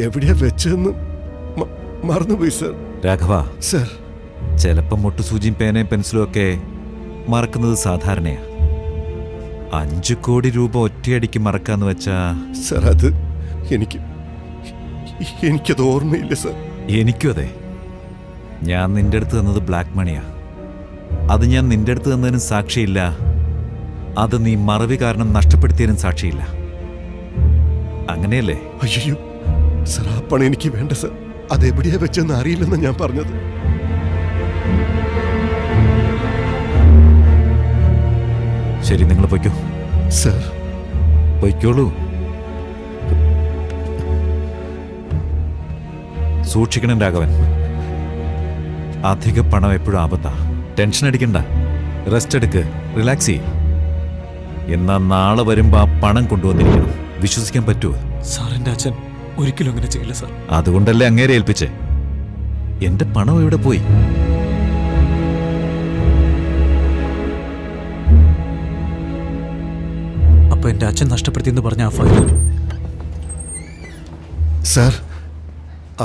Speaker 6: എവിടെയാ വെച്ചെന്ന് മറന്നുപോയി സാർ.
Speaker 11: രാഘവ
Speaker 6: സാർ,
Speaker 11: ചിലപ്പം മുട്ടുസൂചിയും പേനയും പെൻസിലും ഒക്കെ മറക്കുന്നത് സാധാരണയാ. 5 കോടി രൂപ ഒറ്റയടിക്ക് മറക്കാന്ന് വെച്ചാ.
Speaker 6: സാർ, അത് എനിക്കത് ഓർമ്മയില്ല സാർ.
Speaker 11: എനിക്കും അതെ. ഞാൻ നിന്റെ അടുത്ത് തന്നത് ബ്ലാക്ക് മണിയാ. അത് ഞാൻ നിന്റെ അടുത്ത് തന്നതിനും സാക്ഷിയില്ല. അത് നീ മറവി കാരണം നഷ്ടപ്പെടുത്തിയതിനും സാക്ഷിയില്ല. അങ്ങനെയല്ലേ?
Speaker 6: അയ്യോ സർ, ആ പണം എനിക്ക് വേണ്ട സർ. അതെവിടെയാ വെച്ചെന്ന് അറിയില്ലെന്ന് ഞാൻ പറഞ്ഞത്.
Speaker 11: ശരി, നിങ്ങൾ പൊയ്ക്കോ.
Speaker 6: സർ
Speaker 11: പൊയ്ക്കോളൂ. സൂക്ഷിക്കണം രാഘവൻ. അധിക പണം എപ്പോഴും ആപത്താ. ടെൻഷൻ അടിക്കണ്ട, റെസ്റ്റ് എടുക്ക്, റിലാക്സ് ചെയ്യ്. എന്നാ നാളെ വരുമ്പോ ആ പണം കൊണ്ടുവന്നിരിക്കണം. വിശ്വസിക്കാൻ പറ്റുമോ?
Speaker 2: സാറിന്റെ അച്ഛൻ ഒരിക്കലും അങ്ങനെ ചെയ്യില്ല സാർ.
Speaker 11: അതുകൊണ്ടല്ലേ അങ്ങേരെ ഏൽപ്പിച്ചേ. എന്റെ പണം എവിടെ പോയി?
Speaker 2: അപ്പൊ എന്റെ അച്ഛൻ നഷ്ടപ്പെടുത്തിയെന്ന് പറഞ്ഞ ആ ഫയൽ
Speaker 6: സാർ,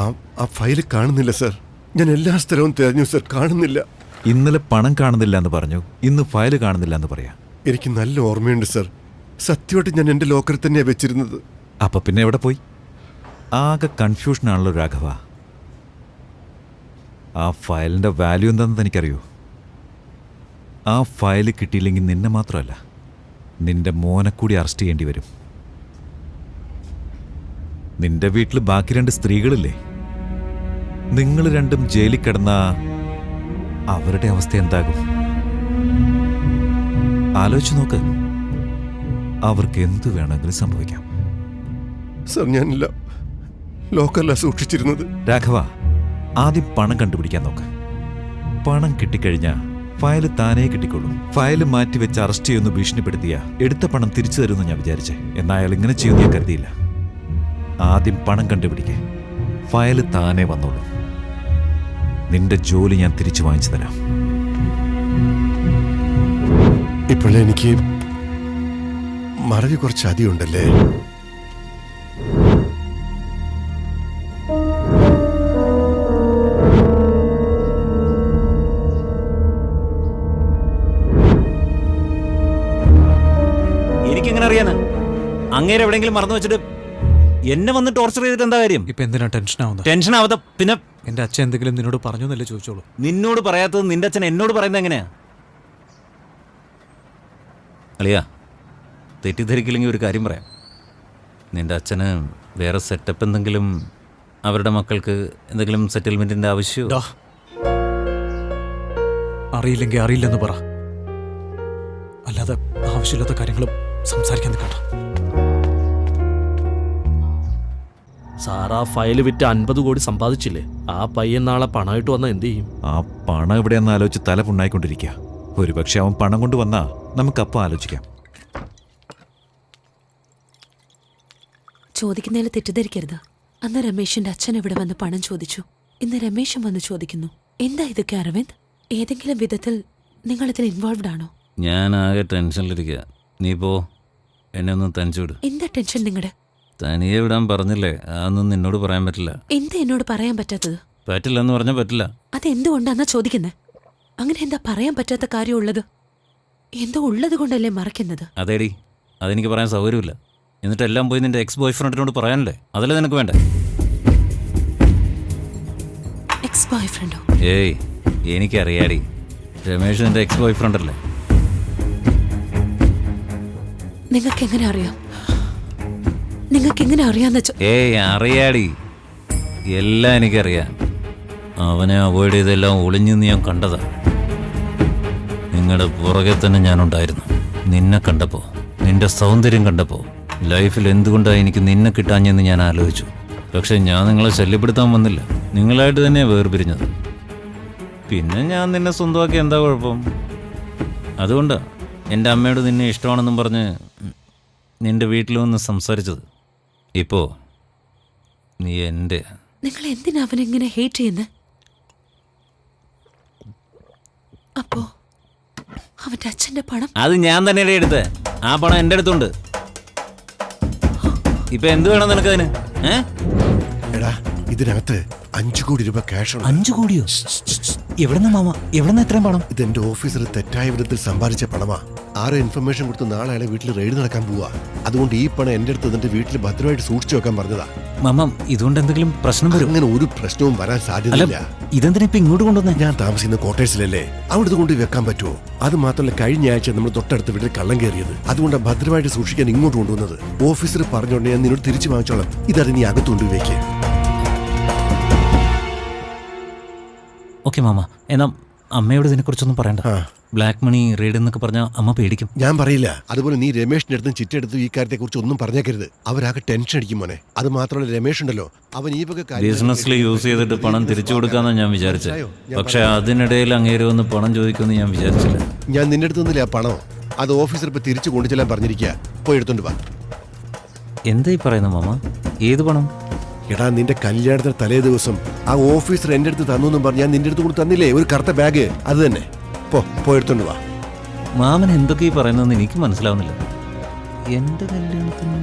Speaker 6: ആ ഫയൽ കാണുന്നില്ല സർ. ഞാൻ എല്ലാ സ്ഥലവും തിരഞ്ഞു സർ, കാണുന്നില്ല.
Speaker 11: ഇന്നലെ പണം കാണുന്നില്ല എന്ന് പറഞ്ഞു, ഇന്ന് ഫയൽ കാണുന്നില്ല എന്ന് പറയാ.
Speaker 6: എനിക്ക് നല്ല ഓർമ്മയുണ്ട് സർ. സത്യമായിട്ട് ഞാൻ എൻ്റെ ലോക്കറിൽ തന്നെയാണ് വെച്ചിരുന്നത്.
Speaker 11: അപ്പൊ പിന്നെ എവിടെ പോയി? ആകെ കൺഫ്യൂഷനാണല്ലോ രാഘവ. ആ ഫയലിന്റെ വാല്യൂ എന്താണെന്ന് എനിക്കറിയോ? ആ ഫയൽ കിട്ടിയില്ലെങ്കിൽ നിന്നെ മാത്രമല്ല, നിന്റെ മോനെ കൂടി അറസ്റ്റ് ചെയ്യേണ്ടി വരും. നിന്റെ വീട്ടിൽ ബാക്കി 2 സ്ത്രീകളില്ലേ? നിങ്ങൾ രണ്ടും ജയിലിൽ കിടന്ന അവരുടെ അവസ്ഥ എന്താകും? ആലോചിച്ച് നോക്ക്. അവർക്ക് എന്തു വേണമെങ്കിലും സംഭവിക്കാം.
Speaker 6: സർ, ഞാനില്ല ലോക്കറിലാണ് സൂക്ഷിച്ചിരുന്നത്.
Speaker 11: രാഘവ, ആദ്യം പണം കണ്ടുപിടിക്കാൻ നോക്ക്. പണം കിട്ടിക്കഴിഞ്ഞാൽ ഫയൽ താനേ കിട്ടിക്കൊള്ളും. ഫയൽ മാറ്റിവെച്ച് അറസ്റ്റ് ചെയ്യുമെന്ന് ഭീഷണിപ്പെടുത്തിയ എടുത്ത പണം തിരിച്ചു തരുമെന്ന് ഞാൻ വിചാരിച്ചേ. എന്നാൽ അയാൾ ഇങ്ങനെ ചെയ്യുമെന്ന് ഞാൻ കരുതിയില്ല. ആദ്യം പണം കണ്ടുപിടിക്കേ, ഫയൽ താനേ വന്നോളൂ. നിന്റെ ജോലി ഞാൻ തിരിച്ചു വാങ്ങിച്ചു തരാം.
Speaker 6: ഇപ്പോഴേ എനിക്ക് മറവി കുറച്ച് അധികം ഉണ്ടല്ലേ?
Speaker 3: എനിക്കെങ്ങനെ അറിയാനാ? അങ്ങേരെ എവിടെയെങ്കിലും മറന്നു വെച്ചിട്ട് എന്നെ വന്ന് ടോർച്ചർ ചെയ്തിട്ട് എന്താ കാര്യം?
Speaker 2: ഇപ്പൊ എന്തിനാ ടെൻഷൻ ആവുന്നത്?
Speaker 3: ടെൻഷൻ ആവാത്ത പിന്നെ
Speaker 2: എന്റെ അച്ഛൻ എന്തെങ്കിലും നിന്നോട് പറഞ്ഞു എന്നല്ലേ ചോദിച്ചോളൂ.
Speaker 3: നിന്നോട് പറയാത്തത് നിന്റെ അച്ഛൻ എന്നോട് പറയുന്നത് എങ്ങനെയാ? അളിയാ, തെറ്റിദ്ധരിക്കില്ലെങ്കിൽ ഒരു കാര്യം പറയാം. നിന്റെ അച്ഛന് വേറെ സെറ്റപ്പ് എന്തെങ്കിലും, അവരുടെ മക്കൾക്ക് എന്തെങ്കിലും സെറ്റിൽമെന്റിന്റെ ആവശ്യമോ?
Speaker 2: അറിയില്ലെങ്കിൽ അറിയില്ലെന്ന് പറ. അല്ലാതെ ആവശ്യമില്ലാത്ത കാര്യങ്ങളും സംസാരിക്കാൻ നിൽക്കണ്ട.
Speaker 9: സാറാ ഫയൽ വിറ്റ് 50 കോടി സമ്പാദിച്ചില്ലേ? ആ പയ്യൻ നാളെ പണമായിട്ട് വന്നാൽ എന്ത് ചെയ്യും?
Speaker 11: ആ പണം എവിടെയെന്ന് ആലോചിച്ച് തല പുണ്ണായിക്കൊണ്ടിരിക്കുക. ഒരുപക്ഷെ അവൻ പണം കൊണ്ട് വന്നാ നമുക്കപ്പം ആലോചിക്കാം.
Speaker 8: ചോദിക്കുന്നതിൽ തെറ്റിദ്ധരിക്കരുത്. അന്ന് രമേശിന്റെ അച്ഛൻ ഇവിടെ വന്ന് പണം ചോദിച്ചു. ഇന്ന് രമേശും വന്ന് ചോദിക്കുന്നു. എന്താ ഇതൊക്കെ അരവിന്ദ്? ഏതെങ്കിലും വിധത്തിൽ നിങ്ങൾ ഇതിൽ ഇൻവോൾവ്ഡ് ആണോ?
Speaker 3: ഞാൻ ആകെ ടെൻഷനിലിരിക്കുക. നീ പോ, എന്നെ ഒന്ന് തനിച്ചുവിട്.
Speaker 8: എന്താ ടെൻഷൻ നിങ്ങളുടെ?
Speaker 3: തനിയെ വിടാൻ പറഞ്ഞില്ലേ? അതൊന്നും നിന്നോട് പറയാൻ പറ്റില്ല.
Speaker 8: എന്താ എന്നോട് പറയാൻ പറ്റാത്തത്?
Speaker 3: പറ്റില്ല എന്ന് പറഞ്ഞാൽ പറ്റില്ല.
Speaker 8: അതെന്തുകൊണ്ടാന്നാ ചോദിക്കുന്നത്? അങ്ങനെ എന്താ പറയാൻ പറ്റാത്ത കാര്യമുള്ളത്? എന്തോ ഉള്ളത് കൊണ്ടല്ലേ മറക്കുന്നത്?
Speaker 3: അതേടി, അതെനിക്ക് പറയാൻ സൗകര്യമില്ല. എന്നിട്ട് എല്ലാം പോയി നിന്റെ എക്സ് ബോയ് ഫ്രണ്ടിനോട് പറയാനല്ലേ? അതല്ലേ നിനക്ക് വേണ്ടേ?
Speaker 8: എക്സ് ബോയ് ഫ്രണ്ടോ?
Speaker 3: ഏയ്, എനിക്കറിയാടി. രമേശ് നിന്റെ എക്സ് ബോയ് ഫ്രണ്ട് അല്ലേ?
Speaker 8: നിങ്ങൾക്ക് എങ്ങനെ അറിയാം? നിങ്ങൾക്ക് എങ്ങനെ അറിയാന്ന്
Speaker 3: ഏയ്, അറിയാടി. എല്ലാം എനിക്കറിയാം. അവനെ അവോയ്ഡ് ചെയ്തെല്ലാം ഒളിഞ്ഞെന്ന് ഞാൻ കണ്ടതാ. നിങ്ങളുടെ പുറകെ തന്നെ ഞാനുണ്ടായിരുന്നു. നിന്നെ കണ്ടപ്പോ, നിന്റെ സൗന്ദര്യം കണ്ടപ്പോ ലൈഫിൽ എന്തുകൊണ്ടാണ് എനിക്ക് നിന്നെ കിട്ടാഞ്ഞെന്ന് ഞാൻ ആലോചിച്ചു. പക്ഷെ ഞാൻ നിങ്ങളെ ശല്യപ്പെടുത്താൻ വന്നില്ല. നിങ്ങളായിട്ട് തന്നെയാണ് വേർപിരിഞ്ഞത്. പിന്നെ ഞാൻ നിന്നെ സ്വന്തമാക്കി എന്താ കുഴപ്പം? അതുകൊണ്ടാണ് എൻ്റെ അമ്മയോട് നിന്നെ ഇഷ്ടമാണെന്നും പറഞ്ഞ് നിന്റെ വീട്ടിൽ വന്ന് സംസാരിച്ചത്. ഇപ്പോ നീ എൻ്റെ.
Speaker 8: നിങ്ങൾ എന്തിനാ അവനെങ്ങനെ ഹേറ്റ് ചെയ്യുന്നത്? അപ്പോ അവന്റെ അച്ഛന്റെ പണം
Speaker 3: അത് ഞാൻ തന്നെയല്ലേ എടുത്തേ. ആ പണം എൻ്റെ അടുത്തുണ്ട്. ഇപ്പൊ എന്ത് വേണം നിനക്കതിന്?
Speaker 6: എടാ, ഇതിനകത്ത് 5 കോടി രൂപ ക്യാഷ് ഉണ്ട്.
Speaker 3: 5 കോടിയോ? എവിടെന്നാ മാമ? എവിടെന്നാ ഇത്രയും പണം?
Speaker 6: ഇതെന്റെ ഓഫീസർ തെറ്റായ വിധത്തിൽ സമ്പാദിച്ച പണമാ. ആരോ ഇൻഫർമേഷൻ കൊടുത്ത് നാളെ അയാളെ വീട്ടിൽ റെയ്ഡ് നടക്കാൻ പോവാ. അതുകൊണ്ട് ഈ പണം എന്റെ അടുത്ത് നിന്റെ വീട്ടിൽ ഭദ്രമായിട്ട് സൂക്ഷിച്ചു വെക്കാൻ പറഞ്ഞതാ.
Speaker 3: മാമ ഇതുകൊണ്ട് എന്തെങ്കിലും പ്രശ്നം വരും?
Speaker 6: അങ്ങനെ ഒരു പ്രശ്നവും വരാൻ
Speaker 3: അല്ല
Speaker 6: സാധ്യതയില്ല.
Speaker 3: ഇതെന്തിനാ ഇപ്പൊ ഇങ്ങോട്ട് കൊണ്ടുവന്നേ?
Speaker 6: ഞാൻ താമസിക്കുന്ന ക്വാർട്ടേഴ്സിലല്ലേ, അവിടുത്തെ കൊണ്ട് വെക്കാൻ പറ്റുമോ? അത് മാത്രമല്ല, കഴിഞ്ഞ ആഴ്ച നമ്മൾ തൊട്ടടുത്ത് വീട്ടിൽ കള്ളം കയറിയത്. അതുകൊണ്ട് ഭദ്രമായിട്ട് സൂക്ഷിക്കാൻ ഇങ്ങോട്ട് കൊണ്ടുവന്നത്. ഓഫീസർ പറഞ്ഞോണ്ട് ഞാൻ നിന്നോട് തിരിച്ചു വാങ്ങിച്ചോളാം. ഇതത് നീ അകത്തുകൊണ്ട് വെക്കേ.
Speaker 3: ഓക്കെ മാമ, എന്നാ അമ്മയോട് ഇതിനെക്കുറിച്ചൊന്നും പറയണ്ട. ബ്ലാക്ക് മണി റെയ്ഡ് എന്നൊക്കെ പറഞ്ഞാൽ അമ്മ പേടിക്കും.
Speaker 6: ഞാൻ പറയില്ല. അതുപോലെ നീ രമേഷിന്റെ അടുത്തും ചിറ്റെടുത്തും ഈ കാര്യത്തെ കുറിച്ച് ഒന്നും പറഞ്ഞേക്കരുത്. അവരാകെ ടെൻഷൻ അടിക്കും മോനെ. അത് മാത്രമല്ല, രമേഷ് ഉണ്ടല്ലോ, അവൻ ഈ വക
Speaker 3: ബിസിനസ്സിൽ യൂസ് ചെയ്തിട്ട് പണം തിരിച്ചു കൊടുക്കാന്നാണ് ഞാൻ വിചാരിച്ചത്. പക്ഷെ അതിനിടയിൽ അങ്ങേര് വന്ന് പണം ചോദിക്കുമെന്ന് ഞാൻ വിചാരിച്ചില്ല.
Speaker 6: ഞാൻ നിന്റെ അടുത്ത് നിന്നില്ല പണം. അത് ഓഫീസർ ഇപ്പൊ തിരിച്ചു കൊണ്ടുചെല്ലാൻ പറഞ്ഞിരിക്കുക. പോയി എടുത്തോണ്ട് വാ.
Speaker 3: എന്തായി പറയുന്നു മാമ? ഏത് പണം?
Speaker 6: എടാ, നിന്റെ കല്യാണത്തിന് തലേ ദിവസം ആ ഓഫീസർ എന്റെ അടുത്ത് തന്നു പറഞ്ഞ് ഞാൻ നിന്റെ അടുത്ത് കൂടെ തന്നില്ലേ, ഒരു കറുത്ത ബാഗ്? അത് തന്നെ. പോയി എടുത്തോണ്ട് വാ.
Speaker 3: മാമൻ എന്തൊക്കെ ഈ പറയുന്നതെന്ന് എനിക്ക് മനസ്സിലാവുന്നില്ല. എന്റെ കല്യാണത്തിന്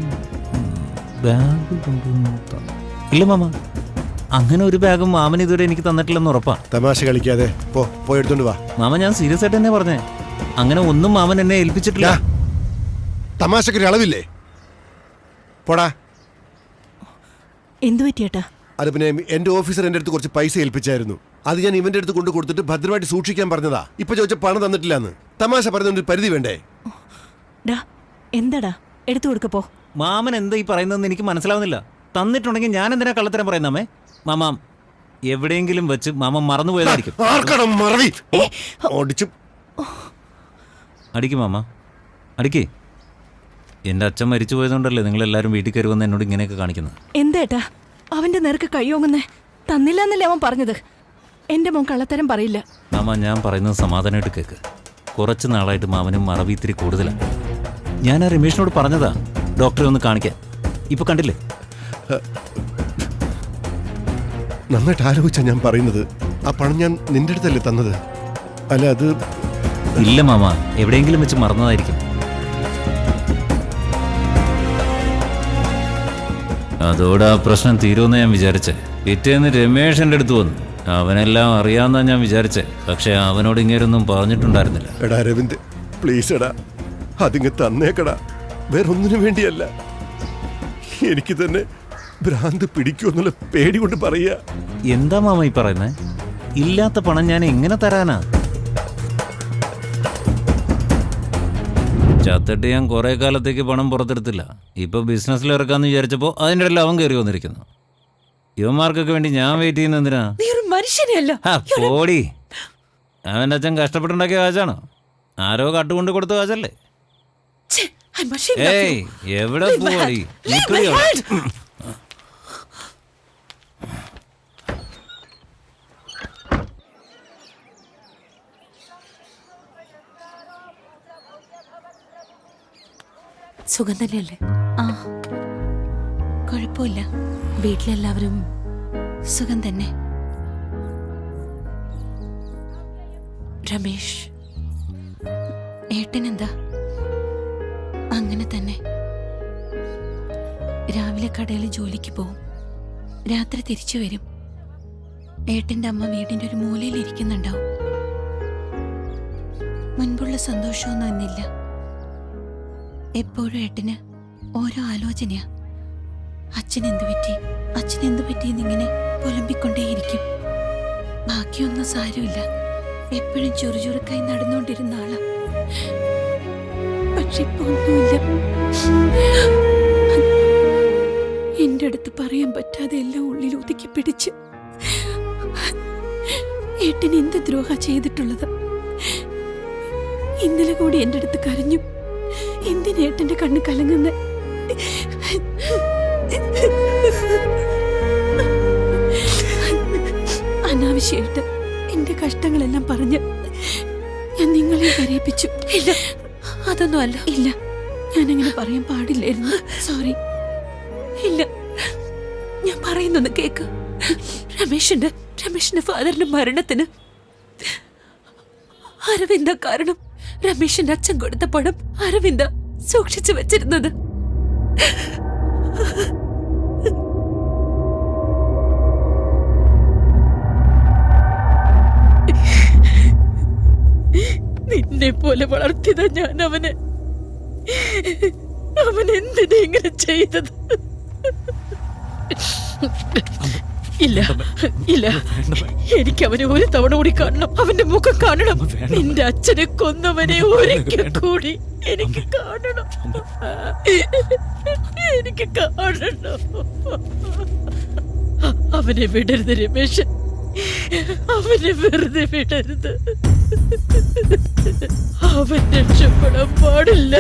Speaker 3: ബാഗ് കൊണ്ടുവന്നു? ഇല്ല മാമ, അങ്ങനെ ഒരു ബാഗും മാമൻ ഇതുവരെ എനിക്ക് തന്നിട്ടില്ലെന്ന് ഉറപ്പാ.
Speaker 6: തമാശ കളിക്കാതെ പോയി എടുത്തോണ്ട് വാ.
Speaker 3: മാമ, ഞാൻ സീരിയസ് ആയിട്ട് തന്നെ പറഞ്ഞേ. അങ്ങനെ ഒന്നും മാമൻ എന്നെ ഏൽപ്പിച്ചിട്ടില്ല.
Speaker 6: തമാശക്കൊരു അളവില്ലേ? പോടാ.
Speaker 4: എന്തു പറ്റിയേട്ടാ?
Speaker 6: അത് പിന്നെ എന്റെ ഓഫീസർ എന്റെ അടുത്ത് കുറച്ച് പൈസ ഏൽപ്പിച്ചായിരുന്നു. അത് ഞാൻ ഇവന്റെ അടുത്ത് കൊണ്ട് കൊടുത്തിട്ട് ഭദ്രമായിട്ട് സൂക്ഷിക്കാൻ പറഞ്ഞതാ. ഇപ്പൊ ചോദിച്ച പണം തന്നിട്ടില്ലാന്ന്. തമാശ പറയുന്നൊരു പരിധി വേണ്ടേ?
Speaker 4: എന്താടാ, എടുത്തു കൊടുക്കപ്പോ.
Speaker 3: മാമൻ എന്താ ഈ പറയുന്നതെന്ന് എനിക്ക് മനസ്സിലാവുന്നില്ല. തന്നിട്ടുണ്ടെങ്കിൽ ഞാൻ എന്തിനാ കള്ളത്തരം പറയുന്നമ്മേ? മാമ എവിടെയെങ്കിലും വെച്ച് മാമ മറന്നുപോയതായിരിക്കും. അടിക്കും മാമ, അടിക്കേ. എന്റെ അച്ഛൻ മരിച്ചു പോയതുകൊണ്ടല്ലേ നിങ്ങളെല്ലാരും വീട്ടിൽ കയറി വന്ന് എന്നോട് ഇങ്ങനെയൊക്കെ കാണിക്കുന്നത്.
Speaker 4: എന്തേട്ടാ അവന്റെ നേർക്ക് കയ്യോങ്ങുന്നേ? തന്നില്ല എന്നല്ലേ അവൻ പറഞ്ഞത്. എന്റെ മോൻ കള്ളത്തരം പറയില്ല.
Speaker 3: മാമ, ഞാൻ പറയുന്നത് സമാധാനമായിട്ട് കേൾക്ക്. കുറച്ച് നാളായിട്ട് മാമനും മറവി ഇത്തിരി കൂടുതലാണ്. ഞാൻ ആ രമേഷിനോട് പറഞ്ഞതാ ഡോക്ടറെ ഒന്ന് കാണിക്കാൻ. ഇപ്പൊ കണ്ടില്ലേ?
Speaker 6: നന്നായിട്ട് ആലോചിച്ചാ ഞാൻ പറയുന്നത്. ആ പണം ഞാൻ നിന്റെ അടുത്തല്ലേ തന്നത്? അല്ല, അത്
Speaker 3: ഇല്ല മാമ, എവിടെയെങ്കിലും വെച്ച് മറന്നതായിരിക്കും. അതോടെ ആ പ്രശ്നം തീരുമെന്ന് ഞാൻ വിചാരിച്ചേ. പിറ്റേന്ന് രമേഷ് എൻ്റെ അടുത്ത് വന്നു. അവനെല്ലാം അറിയാമെന്നാണ് ഞാൻ വിചാരിച്ചേ. പക്ഷെ അവനോട് ഇങ്ങേരൊന്നും പറഞ്ഞിട്ടുണ്ടായിരുന്നില്ല.
Speaker 6: എടാ രവിന്ദ്, പ്ലീസ് എടാ, അതിങ്ങ് തന്നേക്കടാ. വേറൊന്നിനു വേണ്ടിയല്ല. എനിക്ക് തന്നെ ഭ്രാന്ത് പിടിക്കുമെന്നുള്ള പേടി കൊണ്ട് പറയാ.
Speaker 3: എന്താ മാമ ഈ പറയുന്നേ? ഇല്ലാത്ത പണം ഞാൻ എങ്ങനെ തരാനാ? ചത്തിട്ട് ഞാൻ കുറെ കാലത്തേക്ക് പണം പുറത്തെടുത്തില്ല. ഇപ്പൊ ബിസിനസ്സിൽ ഇറക്കാന്ന് വിചാരിച്ചപ്പോ അതിൻ്റെ ഇടയിൽ അവൻ കയറി വന്നിരിക്കുന്നു. യുവമാർക്കൊക്കെ വേണ്ടി ഞാൻ വെയിറ്റ് ചെയ്യുന്ന എന്തിനാ? പോടി. അവൻ്റെ അച്ഛൻ കഷ്ടപ്പെട്ടുണ്ടാക്കിയ കാശാണോ? ആരോ കട്ടുകൊണ്ട് കൊടുത്ത കാശല്ലേ? ഏയ്, എവിടെ പോയി?
Speaker 8: സുഖം തന്നെയല്ലേ? ആ, കുഴപ്പമില്ല. വീട്ടിലെല്ലാവരും സുഖം തന്നെ. രമേഷ്, ഏട്ടനെന്താ? അങ്ങനെ തന്നെ. രാവിലെ കടയിൽ ജോലിക്ക് പോവും, രാത്രി തിരിച്ചു വരും. ഏട്ടൻ്റെ അമ്മ വീടിൻ്റെ ഒരു മൂലയിൽ ഇരിക്കുന്നുണ്ടാവും. മുൻപുള്ള സന്തോഷമൊന്നും എന്നില്ല. എപ്പോഴും ഏട്ടന് ഓരോ ആലോചനയാ. അച്ഛനെന്തു പറ്റി എന്നിങ്ങനെ പുലമ്പിക്കൊണ്ടേയിരിക്കും. ബാക്കിയൊന്നും സാരമില്ല. എപ്പോഴും ചുറുചുറുക്കായി നടന്നുകൊണ്ടിരുന്ന ആളാ. പക്ഷെ ഇപ്പൊ ഒന്നുമില്ല. എന്റെ അടുത്ത് പറയാൻ പറ്റാതെ എല്ലാം ഉള്ളിൽ ഒതുക്കി പിടിച്ച് ഏട്ടൻ എന്ത് ദ്രോഹ ചെയ്തിട്ടുള്ളത്. ഇന്നലെ കൂടി എന്റെ അടുത്ത് കരഞ്ഞു. എന്തിനേട്ടന്റെ കണ്ണ് കലങ്ങുന്ന? അനാവശ്യമായിട്ട് എന്റെ കഷ്ടങ്ങളെല്ലാം പറഞ്ഞ് ഞാൻ നിങ്ങളെ കരയിപ്പിച്ചു. ഇല്ല, അതൊന്നും അല്ല. ഇല്ല, ഞാനങ്ങനെ പറയാൻ പാടില്ലായിരുന്നു. സോറി. ഇല്ല, ഞാൻ പറയുന്നൊന്ന് കേക്ക്. രമേഷിന്റെ ഫാദറിന്റെ മരണത്തിന് അരവിന്ദ കാരണം. രമേഷിന്റെ അച്ഛൻ കൊടുത്ത പണം അരവിന്ദ സൂക്ഷിച്ചു വെച്ചിരുന്നത്. നിന്നെ പോലെ വളർത്തിയതാ ഞാൻ അവനെ. അവൻ എന്തിനാ ഇങ്ങനെ ചെയ്തത്?
Speaker 7: ഇല്ല ഇല്ല, എനിക്ക് അവനെ ഒരു തവണ കൂടി കാണണം. അവന്റെ മുഖം കാണണം. നിന്റെ അച്ഛനെ കൊന്നവനെ ഒരിക്കൽ കൂടി എനിക്ക് കാണണം. എനിക്ക് കാണണം. അവനെ വിടരുത് രമേശൻ, അവനെ വെറുതെ വിടരുത്. അവൻ രക്ഷപ്പെടാൻ പാടില്ല.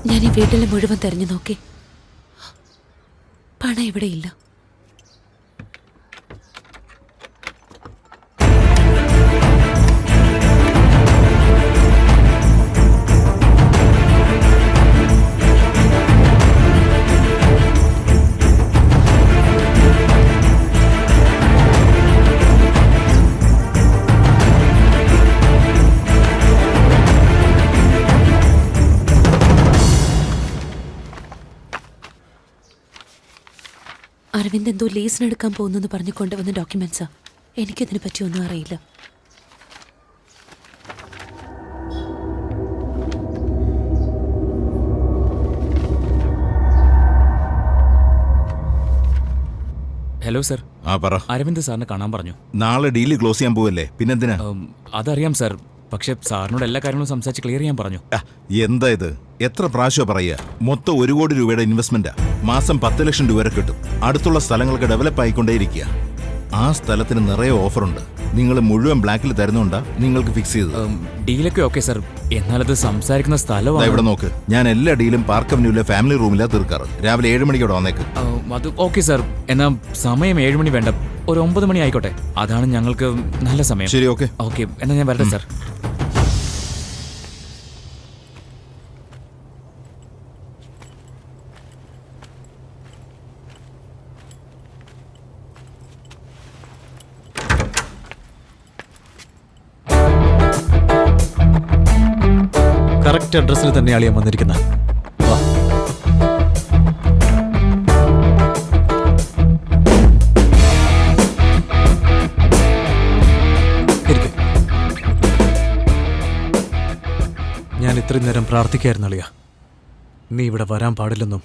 Speaker 8: ഞാൻ ഈ വീട്ടിലെ മുഴുവൻ തെരഞ്ഞു നോക്കി. പണം ഇവിടെയില്ല. അരവിന്ദ് എന്തോ ലീസിനെടുക്കാൻ പോകുന്നെന്ന് പറഞ്ഞു കൊണ്ടുവന്ന ഡോക്യുമെന്റ്സാ. എനിക്കതിനെ പറ്റി ഒന്നും അറിയില്ല.
Speaker 1: Hello sir.
Speaker 12: ആ പറ.
Speaker 1: അരവിന്ദ് സാറിനെ കാണാൻ പറഞ്ഞു.
Speaker 12: നാളെ ഡീല് ക്ലോസ് ചെയ്യാൻ പോവല്ലേ, പിന്നെന്തിനാ?
Speaker 1: അതറിയാം സർ, പക്ഷെ സാറിനോട് എല്ലാ കാര്യങ്ങളും സംസാരിച്ച് ക്ലിയർ ചെയ്യാൻ പറഞ്ഞു.
Speaker 12: എന്താ ഇത്? എത്ര പ്രാവശ്യം പറയുക? മൊത്തം 1 കോടി രൂപയുടെ ഇൻവെസ്റ്റ്മെന്റാ. മാസം 10 ലക്ഷം രൂപ വരെ കിട്ടും. അടുത്തുള്ള സ്ഥലങ്ങൾക്ക് ഡെവലപ്പ് ആയിക്കൊണ്ടേയിരിക്കുക. ആ സ്ഥലത്തിന് നിറയെ ഓഫറുണ്ട്. നിങ്ങൾ മുഴുവൻ ബ്ലാക്കിൽ തരുന്നുണ്ടാ നിങ്ങൾക്ക് ഫിക്സ് ചെയ്തത്?
Speaker 1: ഡീലൊക്കെ ഓക്കെ സർ, എന്നാലത് സംസാരിക്കുന്ന സ്ഥലമാണ്.
Speaker 12: ഇവിടെ നോക്ക്, ഞാൻ എല്ലാ ഡീലും പാർക്ക് അവന്യൂലെ ഫാമിലി റൂമിലാ തീർക്കാറ്. രാവിലെ 7 മണിക്ക് അവിടെ വന്നേക്ക്.
Speaker 1: അത് ഓക്കെ സർ, എന്നാ സമയം 7 മണി വേണ്ട, ഒരു 9 മണി ആയിക്കോട്ടെ. അതാണ് ഞങ്ങൾക്ക് നല്ല സമയം.
Speaker 12: ശരി, ഓക്കെ
Speaker 1: ഓക്കെ, എന്നാ ഞാൻ വരട്ടെ സർ.
Speaker 2: കറക്റ്റ് അഡ്രസ്സിൽ തന്നെയാണ് ഞാൻ വന്നിരിക്കുന്നത്. ഞാൻ ഇത്രയും നേരം പ്രാർത്ഥിക്കായിരുന്നു അളിയ, നീ ഇവിടെ വരാൻ പാടില്ലെന്നും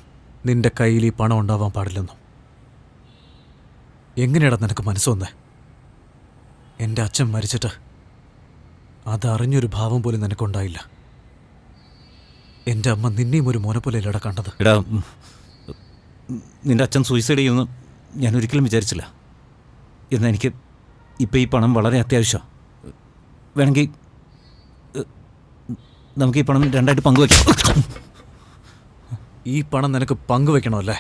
Speaker 2: നിന്റെ കയ്യിൽ ഈ പണം ഉണ്ടാവാൻ പാടില്ലെന്നും. എങ്ങനെയാടാ നിനക്ക് മനസ്സൊന്നേ? എൻ്റെ അച്ഛൻ മരിച്ചിട്ട് അതറിഞ്ഞൊരു ഭാവം പോലും നിനക്കുണ്ടായില്ല. എൻ്റെ അമ്മ നിന്നെയും ഒരു മോനെ പോലെ ഇല്ലടാ കണ്ടത്.
Speaker 3: എടാ, നിന്റെ അച്ഛൻ സൂയിസൈഡ് ചെയ്യുമെന്ന് ഞാൻ ഒരിക്കലും വിചാരിച്ചില്ല. എന്നാൽ എനിക്ക് ഇപ്പം ഈ പണം വളരെ അത്യാവശ്യമാണ്. വേണമെങ്കിൽ നമുക്ക് ഈ പണം രണ്ടായിട്ട് പങ്കുവയ്ക്കാം.
Speaker 2: ഈ പണം നിനക്ക് പങ്കുവെക്കണമല്ലേ?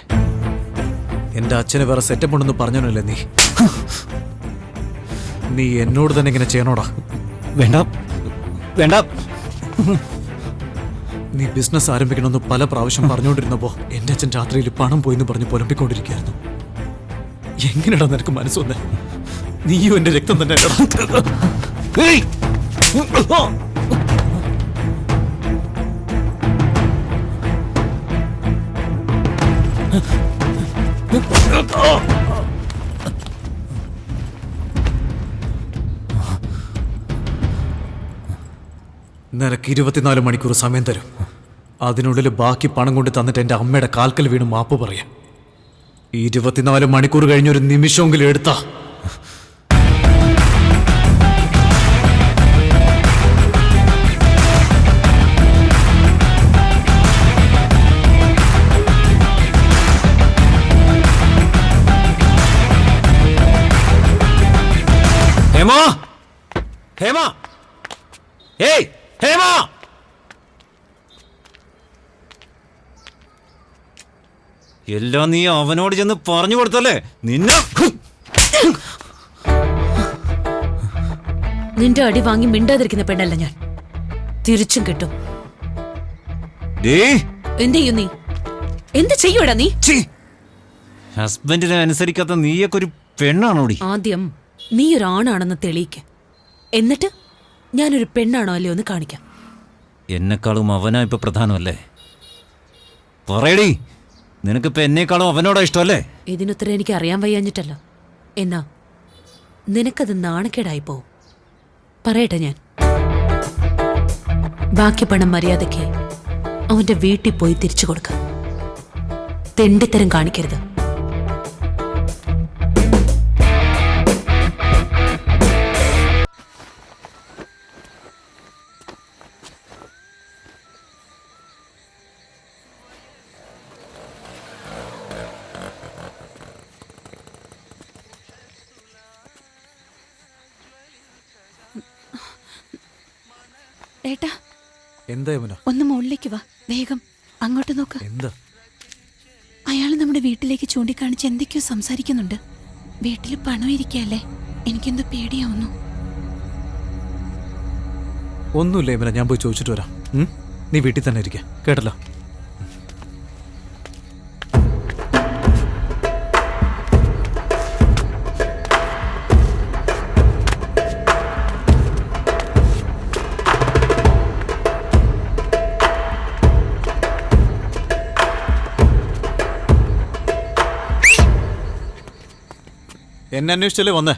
Speaker 2: എന്റെ അച്ഛന് വേറെ സെറ്റപ്പ് ഉണ്ടെന്ന് പറഞ്ഞല്ലേ നീ? നീ എന്നോട് തന്നെ ഇങ്ങനെ ചെയ്യണോടാ?
Speaker 3: വേണ്ട വേണ്ട.
Speaker 2: നീ ബിസിനസ് ആരംഭിക്കണമെന്ന് പല പ്രാവശ്യം പറഞ്ഞുകൊണ്ടിരുന്നപ്പോ എന്റെ അച്ഛൻ രാത്രിയിൽ പണം പോയിന്ന് പറഞ്ഞ് പുലമ്പിക്കൊണ്ടിരിക്കുകയായിരുന്നു. എങ്ങനെയാടാ നിനക്ക് മനസ്സ് വന്നേ? നീയും എന്റെ രക്തം തന്നെ അല്ലടാ? നിനക്ക് 24 മണിക്കൂർ സമയം തരും. അതിനുള്ളിൽ ബാക്കി പണം കൊണ്ട് തന്നിട്ട് എൻ്റെ അമ്മയുടെ കാൽക്കൽ വീണ് മാപ്പ് പറയാം. 24 മണിക്കൂർ കഴിഞ്ഞൊരു നിമിഷമെങ്കിലും എടുത്താ
Speaker 3: ഹേമ, ഹേമ, ഏയ് ഹേമ. എല്ലാം നീ അവനോട് ചെന്ന് പറഞ്ഞു കൊടുത്തല്ലേ? നിന്നെ
Speaker 8: നിന്റെ അടി വാങ്ങി മിണ്ടാതിരിക്കുന്ന പെണ്ണല്ല ഞാൻ. തിരിച്ചും കിട്ടും. എന്ത് ചെയ്യും നീ? എന്ത് ചെയ്യൂടാ നീ?
Speaker 3: ഹസ്ബൻഡിനെ അനുസരിക്കാത്ത നീയൊക്കെ ഒരു പെണ്ണാണോടി?
Speaker 8: ആദ്യം നീ ഒരു ആണാണെന്ന് തെളിയിക്ക്. എന്നിട്ട് ഞാനൊരു പെണ്ണാണോ അല്ലയോ എന്ന് കാണിക്കാം.
Speaker 3: എന്നെക്കാളും അവനാ ഇപ്പൊ പ്രധാനമല്ലേ? പറയടി, നിനക്കിപ്പോ എന്നെക്കാളും അവനോടാ ഇഷ്ടമല്ലേ?
Speaker 8: ഇതിനുത്തരം എനിക്ക് അറിയാൻ വയ്യാഞ്ഞിട്ടല്ല. എന്നാ നിനക്കത് നാണക്കേടായി പോവും. പറയട്ടെ ഞാൻ. ബാക്കി പണം മര്യാദയ്ക്ക് അവന്റെ വീട്ടിൽ പോയി തിരിച്ചു കൊടുക്ക. തെണ്ടിത്തരം കാണിക്കരുത്.
Speaker 4: ഏട്ടാ,
Speaker 2: എന്താ യമുന?
Speaker 4: ഒന്ന് മുകളിലേക്ക് വാ, വേഗം. അങ്ങോട്ട് നോക്ക്.
Speaker 2: എന്താ?
Speaker 4: അയാൾ നമ്മുടെ വീട്ടിലേക്ക് ചൂണ്ടിക്കാണിച്ച് എന്തൊക്കെയോ സംസാരിക്കുന്നുണ്ട്. വീട്ടിൽ പണം ഇരിക്കല്ലേ? എനിക്കെന്തോ പേടിയാവുന്നു.
Speaker 2: ഒന്നുമില്ല യമുന, ഞാൻ പോയി ചോദിച്ചിട്ട് വരാം. നീ വീട്ടിൽ തന്നെ ഇരിക്കുക, കേട്ടല്ലോ? എന്നെ അന്വേഷിച്ചല്ലേ വന്നേ?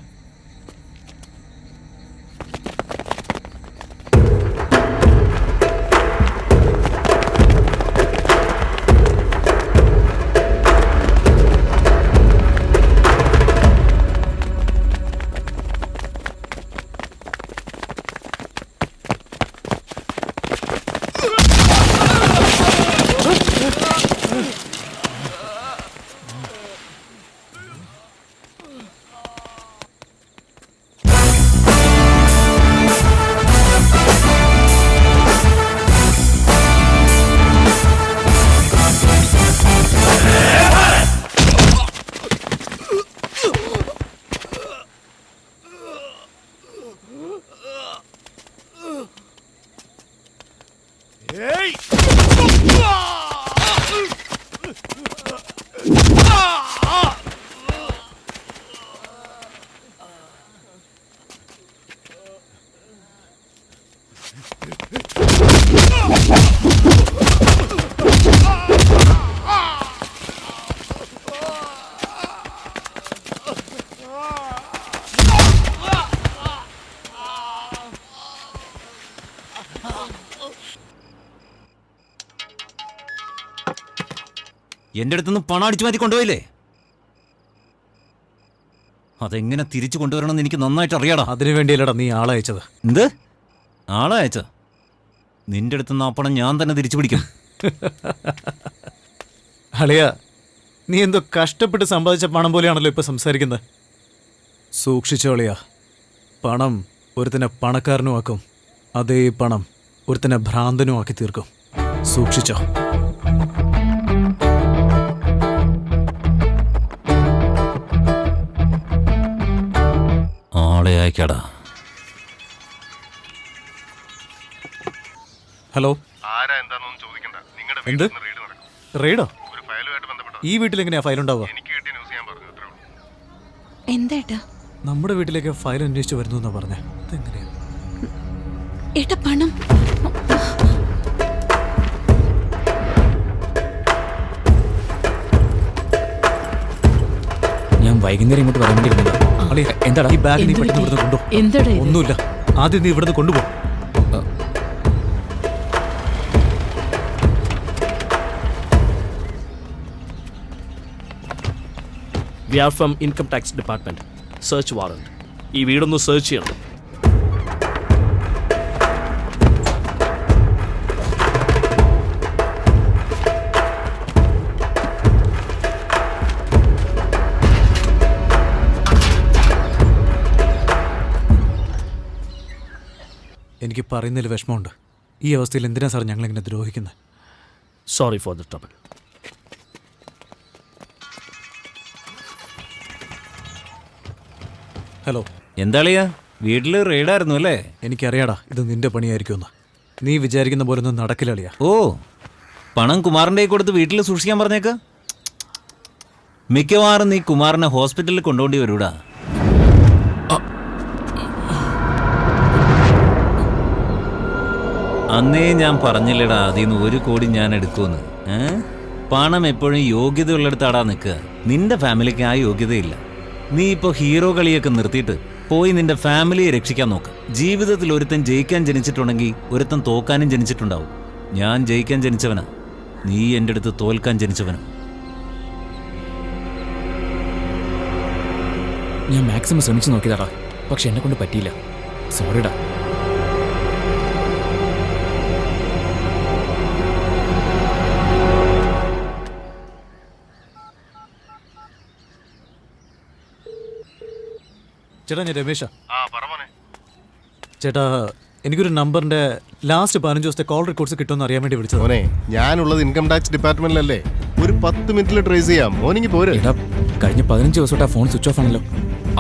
Speaker 3: എന്റെ അടുത്തുനിന്ന് പണം അടിച്ചു മാറ്റി കൊണ്ടുപോയില്ലേ? അതെങ്ങനെ തിരിച്ചു കൊണ്ടുവരണമെന്ന് എനിക്ക് നന്നായിട്ട് അറിയാടാ.
Speaker 2: അതിനു വേണ്ടിയല്ലടാ നീ ആളെ അയച്ചത്.
Speaker 3: എന്ത് ആളെ അയച്ച? നിന്റെ അടുത്തുനിന്ന് ആ പണം ഞാൻ തന്നെ തിരിച്ചു പിടിക്കും.
Speaker 2: അളിയ, നീ എന്തോ കഷ്ടപ്പെട്ട് സമ്പാദിച്ച പണം പോലെയാണല്ലോ ഇപ്പൊ സംസാരിക്കുന്നത്. സൂക്ഷിച്ചോളിയാ, പണം ഒരുത്തിനെ പണക്കാരനുമാക്കും. അതേ പണം ഒരുത്തനെ ഭ്രാന്തനും ആക്കി തീർക്കും. സൂക്ഷിച്ചോ.
Speaker 3: ആളെ അയക്കാടാ.
Speaker 2: ഹലോ. എന്ത് റെയ്ഡോ? ഈ വീട്ടിൽ എങ്ങനെയാ ഫയൽ ഉണ്ടാവുക?
Speaker 8: എന്താ
Speaker 2: നമ്മുടെ വീട്ടിലേക്ക് ഫയൽ അന്വേഷിച്ച് വരുന്നു എന്നാ പറഞ്ഞേ. അതെങ്ങനെയാ
Speaker 8: ഏട്ടാ? പണം
Speaker 1: ഞാൻ വൈകുന്നേരം ഇങ്ങോട്ട് വരാൻ വേണ്ടി ഇരുന്നതാ. എന്താടാ
Speaker 2: ഈ ബാഗ് നീ പെട്ടെന്ന് ഇവിടുന്ന് കൊണ്ടുപോ.
Speaker 7: എന്താടാ ഇത്?
Speaker 2: ഒന്നുമില്ല, ആദ്യം നീ ഇവിടുന്ന് കൊണ്ടുപോ.
Speaker 9: We are from income tax department. Search warrant. ഈ വീടൊന്ന് സെർച്ച് ചെയ്യണം.
Speaker 2: എനിക്ക് പറയുന്നതിൽ വിഷമമുണ്ട്. ഈ അവസ്ഥയിൽ എന്തിനാ സാർ ഞങ്ങളിങ്ങനെ ദ്രോഹിക്കുന്നത്?
Speaker 9: Sorry for the trouble.
Speaker 2: Hello.
Speaker 3: എന്താളിയാ, വീട്ടിൽ റെയ്ഡായിരുന്നു അല്ലേ?
Speaker 2: എനിക്കറിയാടാ ഇത് നിന്റെ പണിയായിരിക്കുമെന്ന്. നീ വിചാരിക്കുന്ന പോലെ ഒന്നും നടക്കില്ലളിയാ.
Speaker 3: ഓ, പണം കുമാറിൻ്റെ കൊടുത്ത് വീട്ടിൽ സൂക്ഷിക്കാൻ പറഞ്ഞേക്ക. മിക്കവാറും നീ കുമാറിനെ ഹോസ്പിറ്റലിൽ കൊണ്ടുപോണ്ടി വരൂടാ. അന്നേ ഞാൻ പറഞ്ഞില്ലടാ അതിൽ നിന്ന് 1 കോടി ഞാൻ എടുക്കുമെന്ന്. പണം എപ്പോഴും യോഗ്യതയുള്ളിടത്താടാ നിൽക്കുക. നിന്റെ ഫാമിലിക്ക് ആ യോഗ്യതയില്ല. നീ ഇപ്പോൾ ഹീറോ കളിയൊക്കെ നിർത്തിയിട്ട് പോയി നിന്റെ ഫാമിലിയെ രക്ഷിക്കാൻ നോക്ക്. ജീവിതത്തിൽ ഒരുത്തൻ ജയിക്കാൻ ജനിച്ചിട്ടുണ്ടെങ്കിൽ ഒരുത്തൻ തോക്കാനും ജനിച്ചിട്ടുണ്ടാവും. ഞാൻ ജയിക്കാൻ ജനിച്ചവനാ, നീ എൻ്റെ അടുത്ത് തോൽക്കാൻ ജനിച്ചവനാ.
Speaker 1: ഞാൻ മാക്സിമം ശ്രമിച്ചു നോക്കിയതാടാ, പക്ഷെ എന്നെ കൊണ്ട് പറ്റിയില്ല. സോറിടാ.
Speaker 2: ചേട്ടാ, ഞാൻ രമേശാ. ചേട്ടാ, എനിക്കൊരു നമ്പറിന്റെ ലാസ്റ്റ് 15 ദിവസത്തെ കോൾ റെക്കോർഡ്സ് കിട്ടുമെന്ന് അറിയാൻ വേണ്ടി വിളിച്ചത്.
Speaker 6: മോനെ, ഞാനുള്ളത് ഇൻകം ടാക്സ് ഡിപ്പാർട്ട്മെന്റിലല്ലേ. ഒരു 10 മിനിറ്റിൽ ട്രേസ് ചെയ്യാം. മോനിക്ക് പോരെ.
Speaker 1: എടാ, കഴിഞ്ഞ 15 ദിവസമായിട്ട് ആ ഫോൺ സ്വിച്ച് ഓഫ് ആണല്ലോ.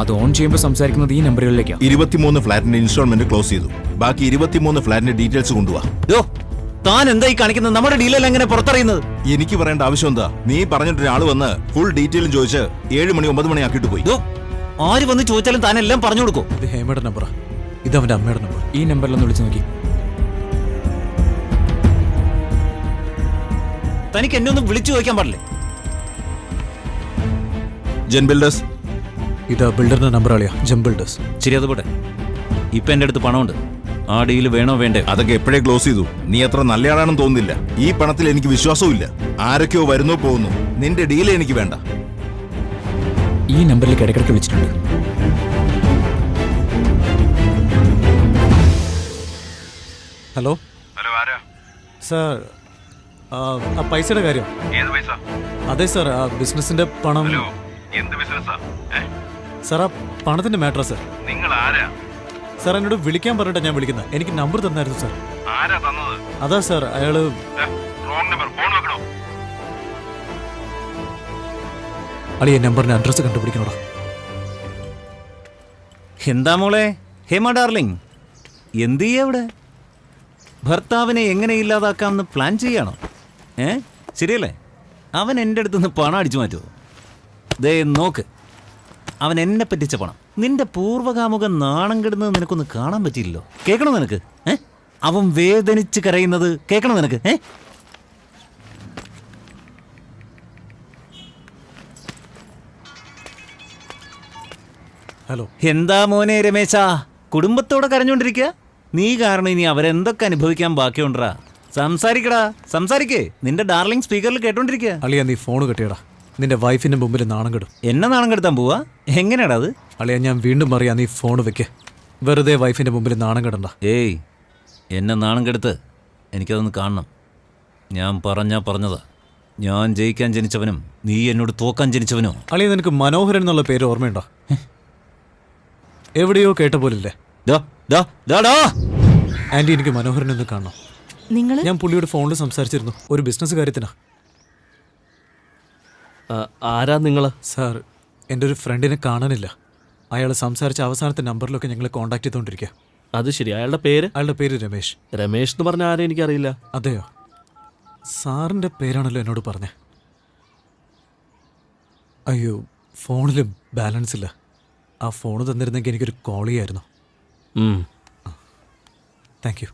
Speaker 1: അത് ഓൺ ചെയ്യുമ്പോൾ സംസാരിക്കുന്നത് ഈ നമ്പറുകളിലേക്കാണ്.
Speaker 12: 23 ഫ്ലാറ്റിന്റെ ഇൻസ്റ്റാൾമെന്റ് ക്ലോസ് ചെയ്തു. ബാക്കി 23 ഫ്ലാറ്റിന്റെ ഡീറ്റെയിൽസ് കൊണ്ടുപോവാ.
Speaker 3: താൻ എന്തായി കാണിക്കുന്നത്? നമ്മുടെ ഡീലർ എങ്ങനെ പുറത്തറിയുന്നത്?
Speaker 12: എനിക്ക് പറയേണ്ട ആവശ്യം എന്താ? നീ പറഞ്ഞിട്ട് ഒരാൾ വന്ന് ഫുൾ ഡീറ്റെയിലും ചോദിച്ച് 7 മണി 9 മണി ആക്കിയിട്ട് പോയി.
Speaker 3: ആര് വന്ന് ചോദിച്ചാലും താൻ എല്ലാം പറഞ്ഞു കൊടുക്കും.
Speaker 2: ഇത് ഹേമയുടെ നമ്പറാ. ഇത് അവന്റെ അമ്മയുടെ നമ്പർ.
Speaker 1: ഈ നമ്പറിലൊന്ന് വിളിച്ചു നോക്കി.
Speaker 3: തനിക്ക് എന്നെ ഒന്നും വിളിച്ചു ചോദിക്കാൻ പാടില്ലേ?
Speaker 12: Gen builders.
Speaker 2: ഇതാ ബിൽഡറിന്റെ നമ്പർ അളിയാ. Gen builders.
Speaker 3: ശരി, അത് പോട്ടെ. ഇപ്പൊ എന്റെ അടുത്ത് പണമുണ്ട്. ആ ഡീല് വേണോ വേണ്ടേ?
Speaker 12: അതൊക്കെ എപ്പോഴേ ക്ലോസ് ചെയ്തു. നീ അത്ര നല്ലയാളാണെന്ന് തോന്നുന്നില്ല. ഈ പണത്തിൽ എനിക്ക് വിശ്വാസവും ഇല്ല. ആരൊക്കെയോ വരുന്നോ പോകുന്നു. നിന്റെ ഡീല് എനിക്ക് വേണ്ട.
Speaker 1: ഈ നമ്പറിലേക്ക് ഇടയ്ക്കിടയ്ക്ക് വിളിച്ചിട്ടുണ്ട്.
Speaker 2: ഹലോ. ഹലോ, ആരാ? സാർ, ആ പൈസയുടെ കാര്യം. അതെ സാർ, ആ ബിസിനസിന്റെ പണം. സാർ, ആ പണത്തിന്റെ മാറ്ററാ സാർ. സാർ, എന്നോട് വിളിക്കാൻ പറഞ്ഞിട്ടാ ഞാൻ വിളിക്കുന്നത്. എനിക്ക് നമ്പർ തന്നായിരുന്നു സാർ. അതാ സാർ, അയാള്. അളിയ നമ്പറിന്റെ അഡ്രസ് കണ്ടുപിടിക്കണോടാ.
Speaker 3: എന്താ മോളെ ഹേമ ഡാർലിംഗ്, എന്ത് ചെയ്യാ ഇവിടെ? ഭർത്താവിനെ എങ്ങനെ ഇല്ലാതാക്കാമെന്ന് പ്ലാൻ ചെയ്യണോ? ശരിയല്ലേ? അവൻ എൻ്റെ അടുത്തുനിന്ന് പണം അടിച്ചു മാറ്റുമോ? ദേ നോക്ക്, അവൻ എന്നെ പറ്റിച്ച പണം. നിന്റെ പൂർവ്വകാമുക നാണം കെടുന്നത് നിനക്കൊന്ന് കാണാൻ പറ്റിയില്ലല്ലോ. കേൾക്കണോ നിനക്ക്? അവൻ വേദനിച്ച് കരയുന്നത് കേൾക്കണോ നിനക്ക്?
Speaker 2: ഹലോ.
Speaker 3: എന്താ മോനെ രമേശാ, കുടുംബത്തോടെ കരഞ്ഞോണ്ടിരിക്കുക? നീ കാരണം ഇനി അവരെന്തൊക്കെ അനുഭവിക്കാൻ ബാക്കിയുണ്ടാ? സംസാരിക്കടാ, സംസാരിക്കേ. നിന്റെ ഡാർലിംഗ് സ്പീക്കറിൽ കേട്ടോണ്ടിരിക്കുക.
Speaker 2: അളിയ, നീ ഫോൺ കെട്ടിയടാ. നിന്റെ വൈഫിന്റെ മുമ്പിൽ നാണം കെടും.
Speaker 3: എന്നെ നാണം കെടുത്താൻ പോവാ? എങ്ങനെയാടാ അത്?
Speaker 2: അളിയ, ഞാൻ വീണ്ടും പറയാ, നീ ഫോൺ വെക്കേ. വെറുതെ വൈഫിന്റെ മുമ്പിൽ നാണം കെടണ്ട.
Speaker 3: ഏയ്, എന്നെ നാണം കെടുത്ത് എനിക്കതൊന്ന് കാണണം. ഞാൻ പറഞ്ഞതാ. ഞാൻ ജയിക്കാൻ ജനിച്ചവനും നീ എന്നോട് തോക്കാൻ ജനിച്ചവനോ?
Speaker 2: അളിയ, നിനക്ക് മനോഹരൻ എന്നുള്ള പേര് ഓർമ്മയുണ്ടോ? എവിടെയോ കേട്ട പോലില്ലേ? ആൻറ്റി എനിക്ക് മനോഹരനെ ഒന്ന് കാണണം.
Speaker 4: നിങ്ങൾ
Speaker 2: ഞാൻ പുള്ളിയോട് ഫോണിൽ സംസാരിച്ചിരുന്നു, ഒരു ബിസിനസ് കാര്യത്തിനാ.
Speaker 9: ആരാ നിങ്ങള്?
Speaker 2: സാർ, എൻ്റെ ഒരു ഫ്രണ്ടിനെ കാണാനില്ല. അയാൾ സംസാരിച്ച അവസാനത്തെ നമ്പറിലൊക്കെ ഞങ്ങൾ കോൺടാക്ട് ചെയ്തുകൊണ്ടിരിക്കുക.
Speaker 9: അത് ശരി. അയാളുടെ പേര്?
Speaker 2: അയാളുടെ പേര് രമേശ്.
Speaker 9: രമേശ് എന്ന് പറഞ്ഞ ആരും എനിക്കറിയില്ല.
Speaker 2: അതെയോ? സാറിൻ്റെ പേരാണല്ലോ എന്നോട് പറഞ്ഞേ. അയ്യോ, ഫോണിലും ബാലൻസ് ഇല്ല. ആ ഫോൺ തന്നിരുന്നെങ്കിൽ എനിക്കൊരു കോൾ ചെയ്യായിരുന്നു. Thank you.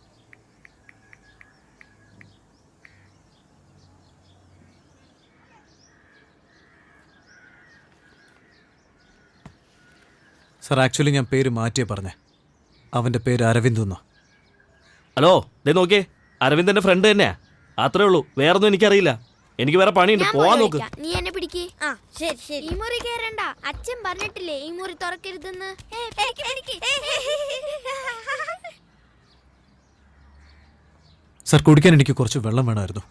Speaker 2: സാർ, ആക്ച്വലി ഞാൻ പേര് മാറ്റിയേ പറഞ്ഞേ. അവൻ്റെ പേര് അരവിന്ദ് എന്നാ.
Speaker 9: ഹലോ, ദേ നോക്കിയേ, അരവിന്ദന്റെ ഫ്രണ്ട് തന്നെയാ. അത്രേ ഉള്ളൂ, വേറൊന്നും എനിക്കറിയില്ല. എനിക്ക് വേറെ പണിയുണ്ട്, പോവാൻ നോക്ക്.
Speaker 10: നീ എന്നെ പിടിക്ക്. ആ ശരി ശരി. ഈ മുറി കേറണ്ട, അച്ഛൻ പറഞ്ഞിട്ടില്ലേ ഈ മുറി തുറക്കരുതെന്ന്.
Speaker 2: സാർ, കുടിക്കാൻ എനിക്ക് കുറച്ച് വെള്ളം വേണമായിരുന്നു.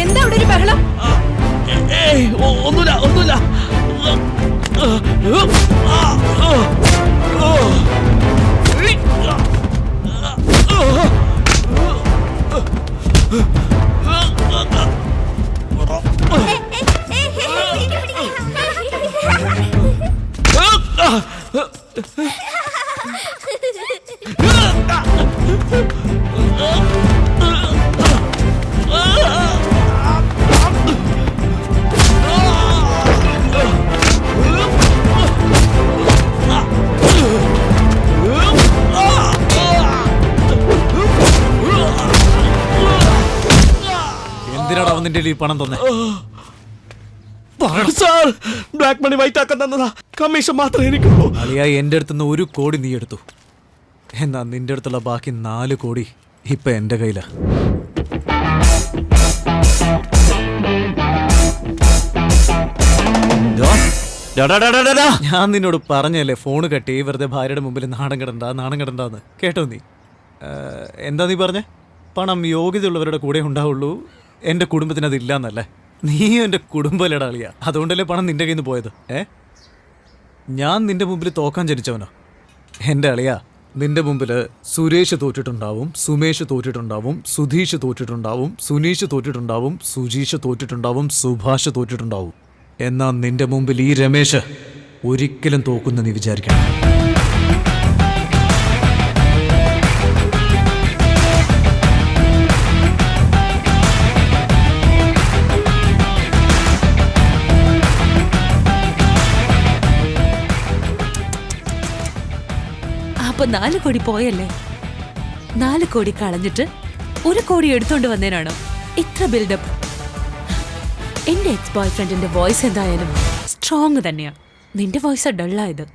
Speaker 4: എന്താ അവിടെ ഒരു ബഹളം?
Speaker 9: ഒന്നുമില്ല ഒന്നുമില്ല.
Speaker 2: എന്തിനാണ് അവൻ നിന്റെ ഈ പണം തന്നെ?
Speaker 9: സാർ, ബ്ലാക്ക് മണി വൈറ്റ് ആക്കാൻ തന്നതാ. കമ്മീഷൻ മാത്രമേ എനിക്കുള്ളൂ.
Speaker 2: അളിയാ, എൻ്റെ അടുത്തുനിന്ന് 1 കോടി നീ എടുത്തു. എന്നാ നിന്റെ അടുത്തുള്ള ബാക്കി 4 കോടി ഇപ്പൊ എൻ്റെ കയ്യിലാ. ഞാൻ നിന്നോട് പറഞ്ഞല്ലേ, ഫോണ് കട്ടി വെറുതെ ഭാര്യയുടെ മുമ്പിൽ നാണം കിടണ്ടാന്ന്. കേട്ടോ നീ? എന്താ നീ പറഞ്ഞേ? പണം യോഗ്യതയുള്ളവരുടെ കൂടെ ഉണ്ടാവുള്ളൂ, എൻ്റെ കുടുംബത്തിന് അതില്ല എന്നല്ലേ? നീയും എൻ്റെ കുടുംബമല്ലേടാ അളിയാ. അതുകൊണ്ടല്ലേ പണം നിന്റെ കയ്യിൽ നിന്ന് പോയത്. ഞാൻ നിന്റെ മുമ്പിൽ തോക്കാൻ ജനിച്ചവനോ? എൻ്റെ അളിയാ, നിന്റെ മുമ്പിൽ സുരേഷ് തോറ്റിട്ടുണ്ടാവും, സുമേഷ് തോറ്റിട്ടുണ്ടാവും, സുധീഷ് തോറ്റിട്ടുണ്ടാവും, സുനീഷ് തോറ്റിട്ടുണ്ടാവും, സുജീഷ് തോറ്റിട്ടുണ്ടാവും, സുഭാഷ് തോറ്റിട്ടുണ്ടാവും. എന്നാൽ നിന്റെ മുമ്പിൽ ഈ രമേശ് ഒരിക്കലും തോക്കുന്ന നീ വിചാരിക്കണം.
Speaker 8: അപ്പൊ 4 കോടി പോയല്ലേ? 4 കോടി കളഞ്ഞിട്ട് 1 കോടി എടുത്തോണ്ട് വന്നേനാണോ ഇത്ര ബിൽഡപ്പ്? എന്റെ എക്സ് ബോയ് ഫ്രണ്ടിന്റെ വോയിസ് എന്തായാലും സ്ട്രോങ് തന്നെയാ. നിന്റെ വോയിസ് ഡള്ളായത്.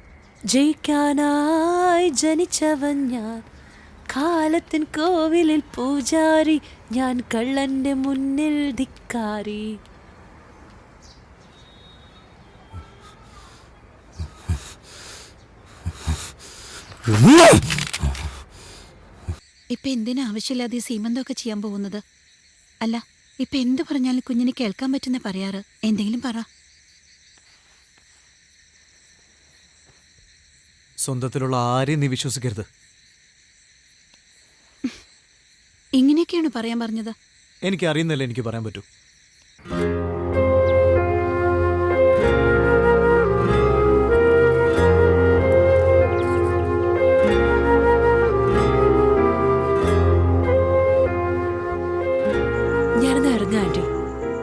Speaker 8: ജയിക്കാനായി ജനിച്ചവൻ ഞാൻ, കാലത്തിൻ കോവിലിൽ പൂജാരി, ഞാൻ കള്ളന്റെ മുന്നിൽ ധിക്കാരി.
Speaker 4: ഇപ്പൊ എന്തിനാ ആവശ്യമില്ലാതെ സീമന്തമൊക്കെ ചെയ്യാൻ പോകുന്നത്? അല്ല, ഇപ്പൊ എന്ത് പറഞ്ഞാലും കുഞ്ഞിന് കേൾക്കാൻ പറ്റുന്ന പറയാറ്. എന്തെങ്കിലും പറ.
Speaker 2: സ്വന്തത്തിലുള്ള ആരെയും നീ വിശ്വസിക്കരുത്.
Speaker 4: ഇങ്ങനെയൊക്കെയാണ് പറയാൻ പറഞ്ഞത്?
Speaker 2: എനിക്ക് അറിയുന്നല്ലേ എനിക്ക് പറയാൻ പറ്റൂ.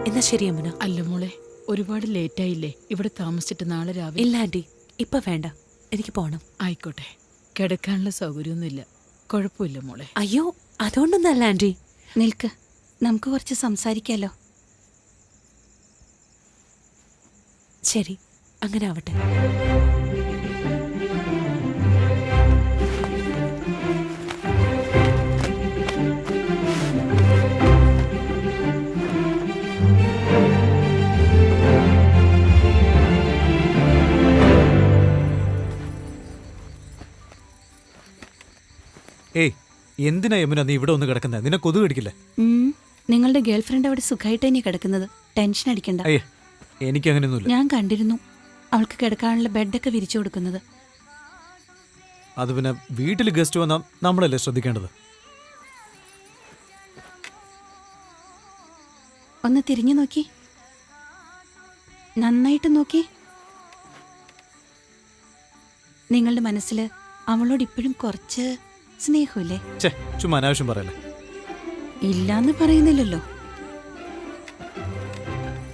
Speaker 8: എന്നാ ശരി അമ്മന.
Speaker 7: അല്ല മോളെ, ഒരുപാട് ലേറ്റായില്ലേ? ഇവിടെ താമസിച്ചിട്ട് നാളെ രാവിലെ.
Speaker 8: ഇല്ല ആന്റി, ഇപ്പൊ വേണ്ട, എനിക്ക് പോണം.
Speaker 7: ആയിക്കോട്ടെ, കിടക്കാനുള്ള സൗകര്യമൊന്നുമില്ല. കുഴപ്പമില്ല മോളെ.
Speaker 8: അയ്യോ, അതുകൊണ്ടൊന്നല്ല ആന്റി.
Speaker 4: നിൽക്ക്, നമുക്ക് കുറച്ച് സംസാരിക്കാലോ.
Speaker 8: ശരി, അങ്ങനെ ആവട്ടെ.
Speaker 2: ഏയ് എന്തിനാ യമുന നീ ഇവിടെ ഒന്ന് കിടക്കുന്നത്? നിന്നെ കൊതു കടിക്കില്ലേ?
Speaker 8: നിങ്ങളുടെ ഗേൾഫ്രണ്ട് അവിടെ സുഖമായിട്ട് തന്നെ കിടക്കുന്നത്. ടെൻഷൻ അടിക്കണ്ട.
Speaker 2: അയ്യേ എനിക്കങ്ങനെയൊന്നുമില്ല.
Speaker 8: ഞാൻ കണ്ടിരുന്നു അവൾക്ക് കിടക്കാനുള്ള ബെഡൊക്കെ വിരിച്ചു കൊടുക്കുന്നത്.
Speaker 2: അത് പിന്നെ വീട്ടിൽ ഗസ്റ്റ് വന്നാൽ നമ്മളല്ലേ ശ്രദ്ധിക്കേണ്ടത്.
Speaker 8: ഒന്ന് തിരിഞ്ഞു നോക്കി, നന്നായിട്ട് നോക്കി. നിങ്ങളുടെ മനസ്സിൽ അവളോട് ഇപ്പോഴും കുറച്ച് സ്നേഹമില്ലേ?
Speaker 2: ചുമ്മാ അനാവശ്യം പറയല്ലേ.
Speaker 8: ഇല്ലാന്ന് പറയുന്നില്ലല്ലോ.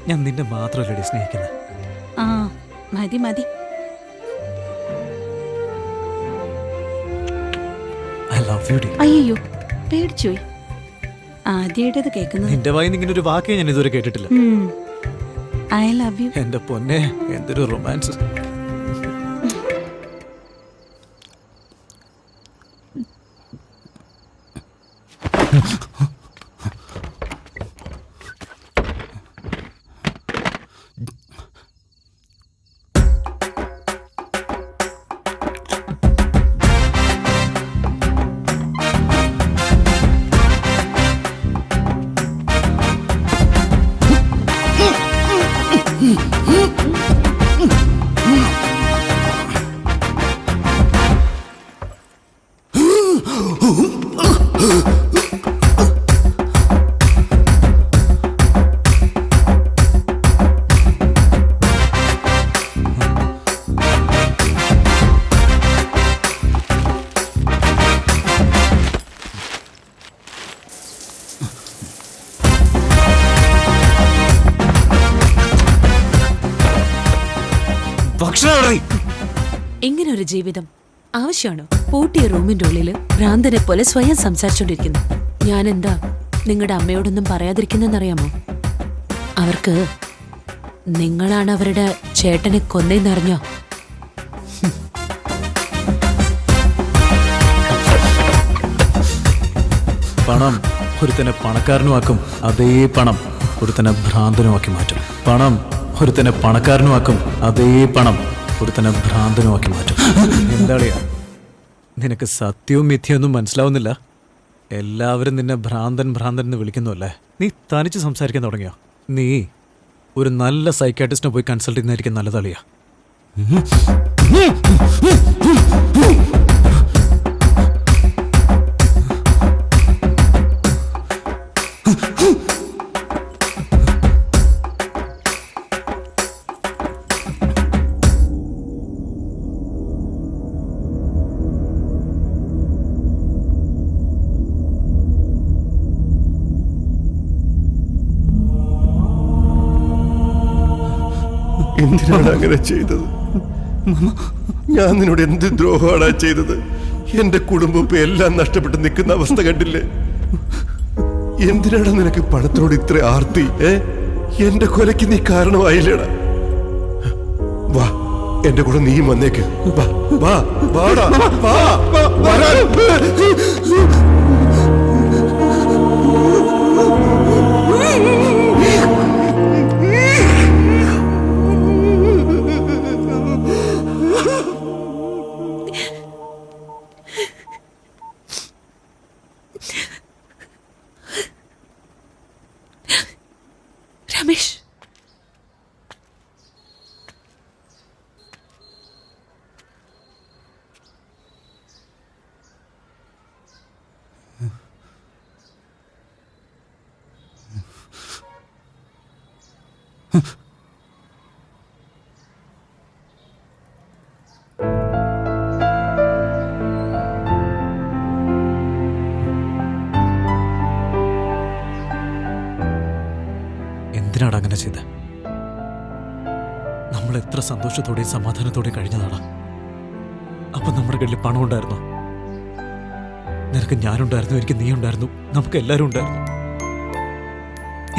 Speaker 2: ഞാൻ നിന്നെ മാത്രമല്ലേ സ്നേഹിക്കുന്നത്.
Speaker 8: ആ മതി മതി.
Speaker 2: I love you, dear.
Speaker 8: അയ്യോ പേടിച്ചോയി. ആദ്യമായിട്ടത് കേൾക്കുന്നത്.
Speaker 2: നിന്റെ വായിന്ന് ഇങ്ങനെ ഒരു വാക്കേ ഞാൻ ഇതുവരെ കേട്ടിട്ടില്ല.
Speaker 8: I love you.
Speaker 2: എന്റെ പൊന്നെ, എന്തൊരു റൊമാൻസ്.
Speaker 8: ഇങ്ങനെ ഒരു ജീവിതം ആവശ്യമാണോ? പൂട്ടിയ റൂമിന്റെ ഉള്ളില് ഭ്രാന്തനെ പോലെ സ്വയം സംസാരിച്ചോണ്ടിരിക്കുന്നു. ഞാൻ എന്താ നിങ്ങളുടെ അമ്മയോടൊന്നും പറയാതിരിക്കുന്നെന്നറിയാമോ? അവർക്ക് നിങ്ങളാണ് അവരുടെ ചേട്ടനെ കൊന്നേന്നറിഞ്ഞോ?
Speaker 2: പണം ഒരുത്തനെ പണക്കാരനുമാക്കും, അതേ പണം ഒരുത്തനെ ഭ്രാന്തനുമാക്കി മാറ്റും. പണം ഒരുത്തനെ പണക്കാരനുമാക്കും, അതേ പണം ഒരുത്തനെ ഭ്രാന്തനുമാക്കി മാറ്റും. എന്താളിയാ നിനക്ക് സത്യവും മിഥ്യൊന്നും മനസ്സിലാവുന്നില്ല? എല്ലാവരും നിന്നെ ഭ്രാന്തൻ ഭ്രാന്തൻ എന്ന് വിളിക്കുന്നു അല്ലേ? നീ തനിച്ച് സംസാരിക്കാൻ തുടങ്ങിയോ? നീ ഒരു നല്ല സൈക്കാട്രിസ്റ്റിനെ പോയി കൺസൾട്ട് ചെയ്യുന്നതായിരിക്കും നല്ലതളിയാ.
Speaker 6: എന്തിനാണ് അങ്ങനെ ചെയ്തത്? ഞാൻ നിന്നോട് എന്ത് ദ്രോഹമാണ് ചെയ്തത്? എന്റെ കുടുംബം ഇപ്പൊ എല്ലാം നഷ്ടപ്പെട്ട് നിൽക്കുന്ന അവസ്ഥ കണ്ടില്ലേ? എന്തിനാണ് നിനക്ക് പണത്തോട് ഇത്ര ആർത്തി? എന്റെ കൊലയ്ക്ക് നീ കാരണമായില്ലേടാ? വാ, എന്റെ കൂടെ നീയും വന്നേക്ക്. വാ വാ വാടാ വാ വരാൻ.
Speaker 8: രമേശ്,
Speaker 2: എന്തിനാണ് അങ്ങനെ ചെയ്ത? നമ്മൾ എത്ര സന്തോഷത്തോടെയും സമാധാനത്തോടെയും കഴിഞ്ഞതാണ്. അപ്പൊ നമ്മുടെ കയ്യിൽ പണം ഉണ്ടായിരുന്നു. നിനക്ക് ഞാനുണ്ടായിരുന്നു, എനിക്ക് നീ ഉണ്ടായിരുന്നു, നമുക്ക് എല്ലാവരും ഉണ്ടായിരുന്നു.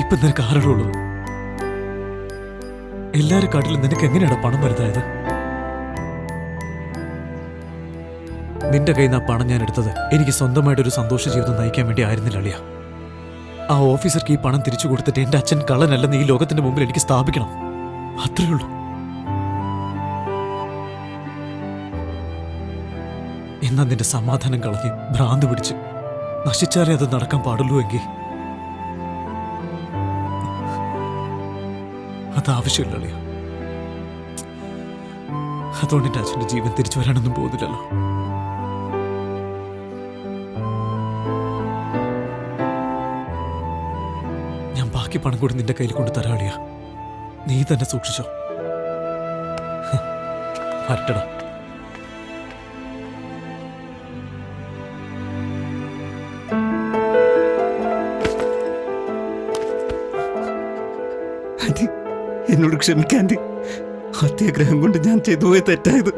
Speaker 2: ഇപ്പൊ നിനക്ക് ആരുടെ ഉള്ളത്? എല്ലാവരും കാട്ടിലും നിനക്ക് എങ്ങനെയാണ് പണം വലുതായത്? നിന്റെ കയ്യിൽ നിന്ന് ആ പണം ഞാൻ എടുത്തത് എനിക്ക് സ്വന്തമായിട്ടൊരു സന്തോഷ ജീവിതം നയിക്കാൻ വേണ്ടി ആയിരുന്നില്ല അളിയ. ആ ഓഫീസർക്ക് ഈ പണം തിരിച്ചു കൊടുത്തിട്ട് എന്റെ അച്ഛൻ കള്ളനല്ലെന്ന് ഈ ലോകത്തിന്റെ മുമ്പിൽ എനിക്ക് സ്ഥാപിക്കണം. അത്രേ ഉള്ളൂ. എന്നാ നിന്റെ സമാധാനം കളഞ്ഞ് ഭ്രാന്ത് പിടിച്ച് നശിച്ചാലേ അത് നടക്കാൻ പാടുള്ളൂ എങ്കിൽ അതാവശ്യമില്ല അളിയ. അതുകൊണ്ട് എൻ്റെ അച്ഛൻ്റെ ജീവൻ തിരിച്ചു വരാനൊന്നും പോകുന്നില്ലല്ലോ. ഞാൻ ബാക്കി പണം കൂടി നിന്റെ കയ്യിൽ കൊണ്ട് തരാളിയ. നീ തന്നെ സൂക്ഷിച്ചോ. വരട്ടടാ.
Speaker 11: എന്നോട് ക്ഷമിക്കാണ്ട് അത്യാഗ്രഹം കൊണ്ട് ഞാൻ ചെയ്തു പോയ തെറ്റായത്.